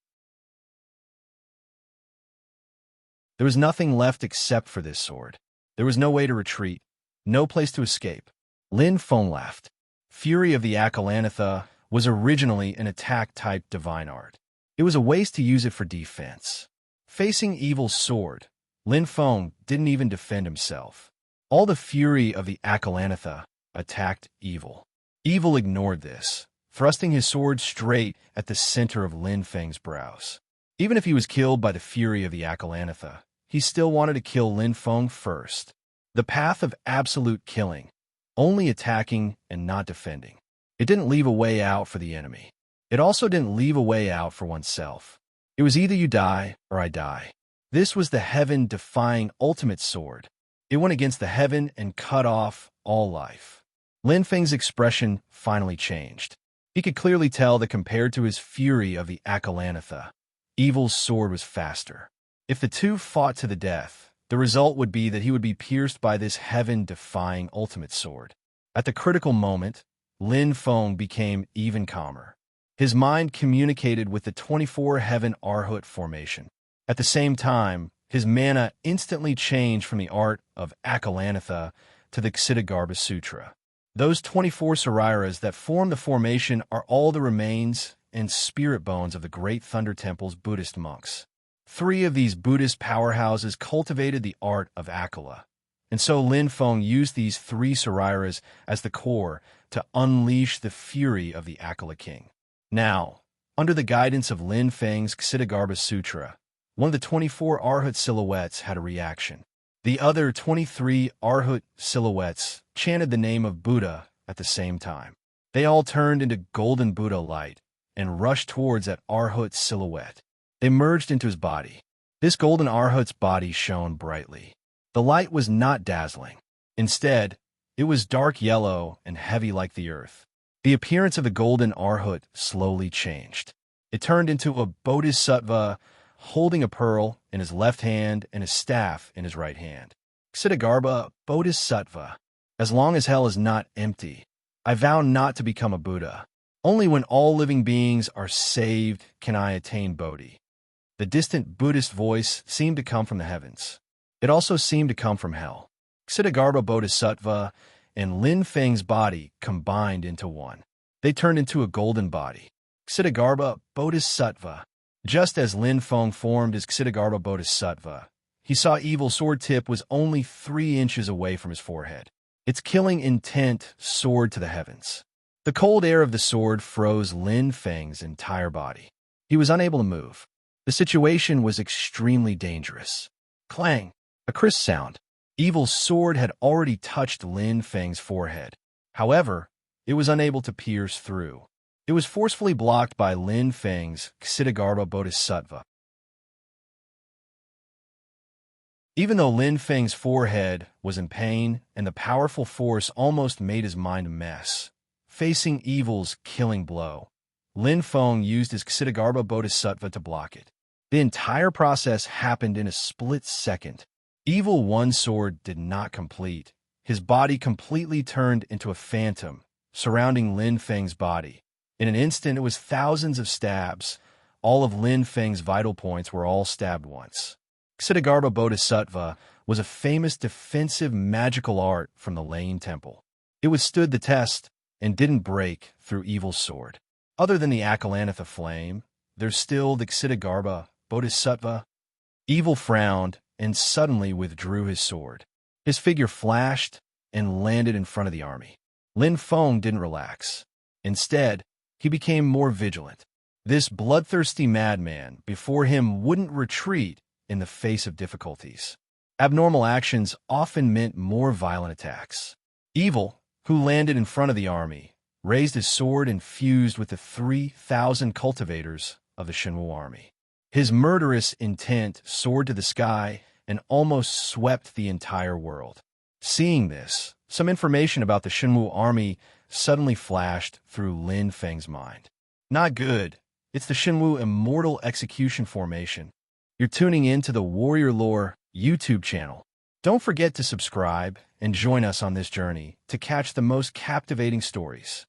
There was nothing left except for this sword. There was no way to retreat, no place to escape. Lin Feng laughed. Fury of the Akalanatha was originally an attack-type divine art. It was a waste to use it for defense. Facing Evil's sword, Lin Feng didn't even defend himself. All the fury of the Akalanatha attacked Evil. Evil ignored this, thrusting his sword straight at the center of Lin Feng's brows. Even if he was killed by the fury of the Akalanatha, he still wanted to kill Lin Feng first. the path of absolute killing, only attacking and not defending. It didn't leave a way out for the enemy. It also didn't leave a way out for oneself. It was either you die or I die. This was the heaven-defying ultimate sword. It went against the heaven and cut off all life. Lin Feng's expression finally changed. He could clearly tell that compared to his fury of the Akalanatha, evil's sword was faster. If the two fought to the death, the result would be that he would be pierced by this heaven-defying ultimate sword. At the critical moment, Lin Feng became even calmer. His mind communicated with the 24 Heaven Arhut formation. At the same time, his mana instantly changed from the art of Akalanatha to the Ksitigarbha Sutra. Those 24 Sarairas that form the formation are all the remains and spirit bones of the Great Thunder Temple's Buddhist monks. 3 of these Buddhist powerhouses cultivated the art of Akala, and so Lin Feng used these 3 Sarairas as the core to unleash the fury of the Akala King. Now, under the guidance of Lin Feng's Ksitigarbha Sutra, one of the 24 Arhut silhouettes had a reaction. The other 23 Arhut silhouettes chanted the name of Buddha at the same time. They all turned into golden Buddha light and rushed towards that Arhut silhouette. They merged into his body. This golden Arhut's body shone brightly. The light was not dazzling. Instead, it was dark yellow and heavy like the earth. The appearance of the golden Arhut slowly changed. It turned into a bodhisattva holding a pearl in his left hand and a staff in his right hand. Ksitigarbha Bodhisattva. As long as hell is not empty, I vow not to become a Buddha. Only when all living beings are saved can I attain Bodhi. The distant Buddhist voice seemed to come from the heavens. It also seemed to come from hell. Ksitigarbha Bodhisattva and Lin Feng's body combined into one. They turned into a golden body. Ksitigarbha Bodhisattva. Just as Lin Feng formed as Ksitigarbha Bodhisattva, he saw evil sword tip was only 3 inches away from his forehead. Its killing intent soared to the heavens. The cold air of the sword froze Lin Feng's entire body. He was unable to move. The situation was extremely dangerous. Clang! A crisp sound. Evil's sword had already touched Lin Feng's forehead. However, it was unable to pierce through. It was forcefully blocked by Lin Feng's Ksitigarbha Bodhisattva. Even though Lin Feng's forehead was in pain and the powerful force almost made his mind a mess, facing evil's killing blow, Lin Feng used his Ksitigarbha Bodhisattva to block it. The entire process happened in a split second. Evil One sword did not complete. His body completely turned into a phantom, surrounding Lin Feng's body. In an instant, it was thousands of stabs. All of Lin Feng's vital points were all stabbed once. Ksitigarbha Bodhisattva was a famous defensive magical art from the Lane Temple. It withstood the test and didn't break through evil's sword. Other than the Akalanatha flame, there's still the Ksitigarbha Bodhisattva. Evil frowned and suddenly withdrew his sword. His figure flashed and landed in front of the army. Lin Feng didn't relax. Instead, he became more vigilant. This bloodthirsty madman before him wouldn't retreat in the face of difficulties. Abnormal actions often meant more violent attacks. Evil, who landed in front of the army, raised his sword and fused with the 3,000 cultivators of the Shenwu army. His murderous intent soared to the sky and almost swept the entire world. Seeing this, some information about the Shenwu army suddenly flashed through Lin Feng's mind. Not good. It's the Shenwu Immortal Execution Formation. You're tuning in to the Warrior Lore YouTube channel. Don't forget to subscribe and join us on this journey to catch the most captivating stories.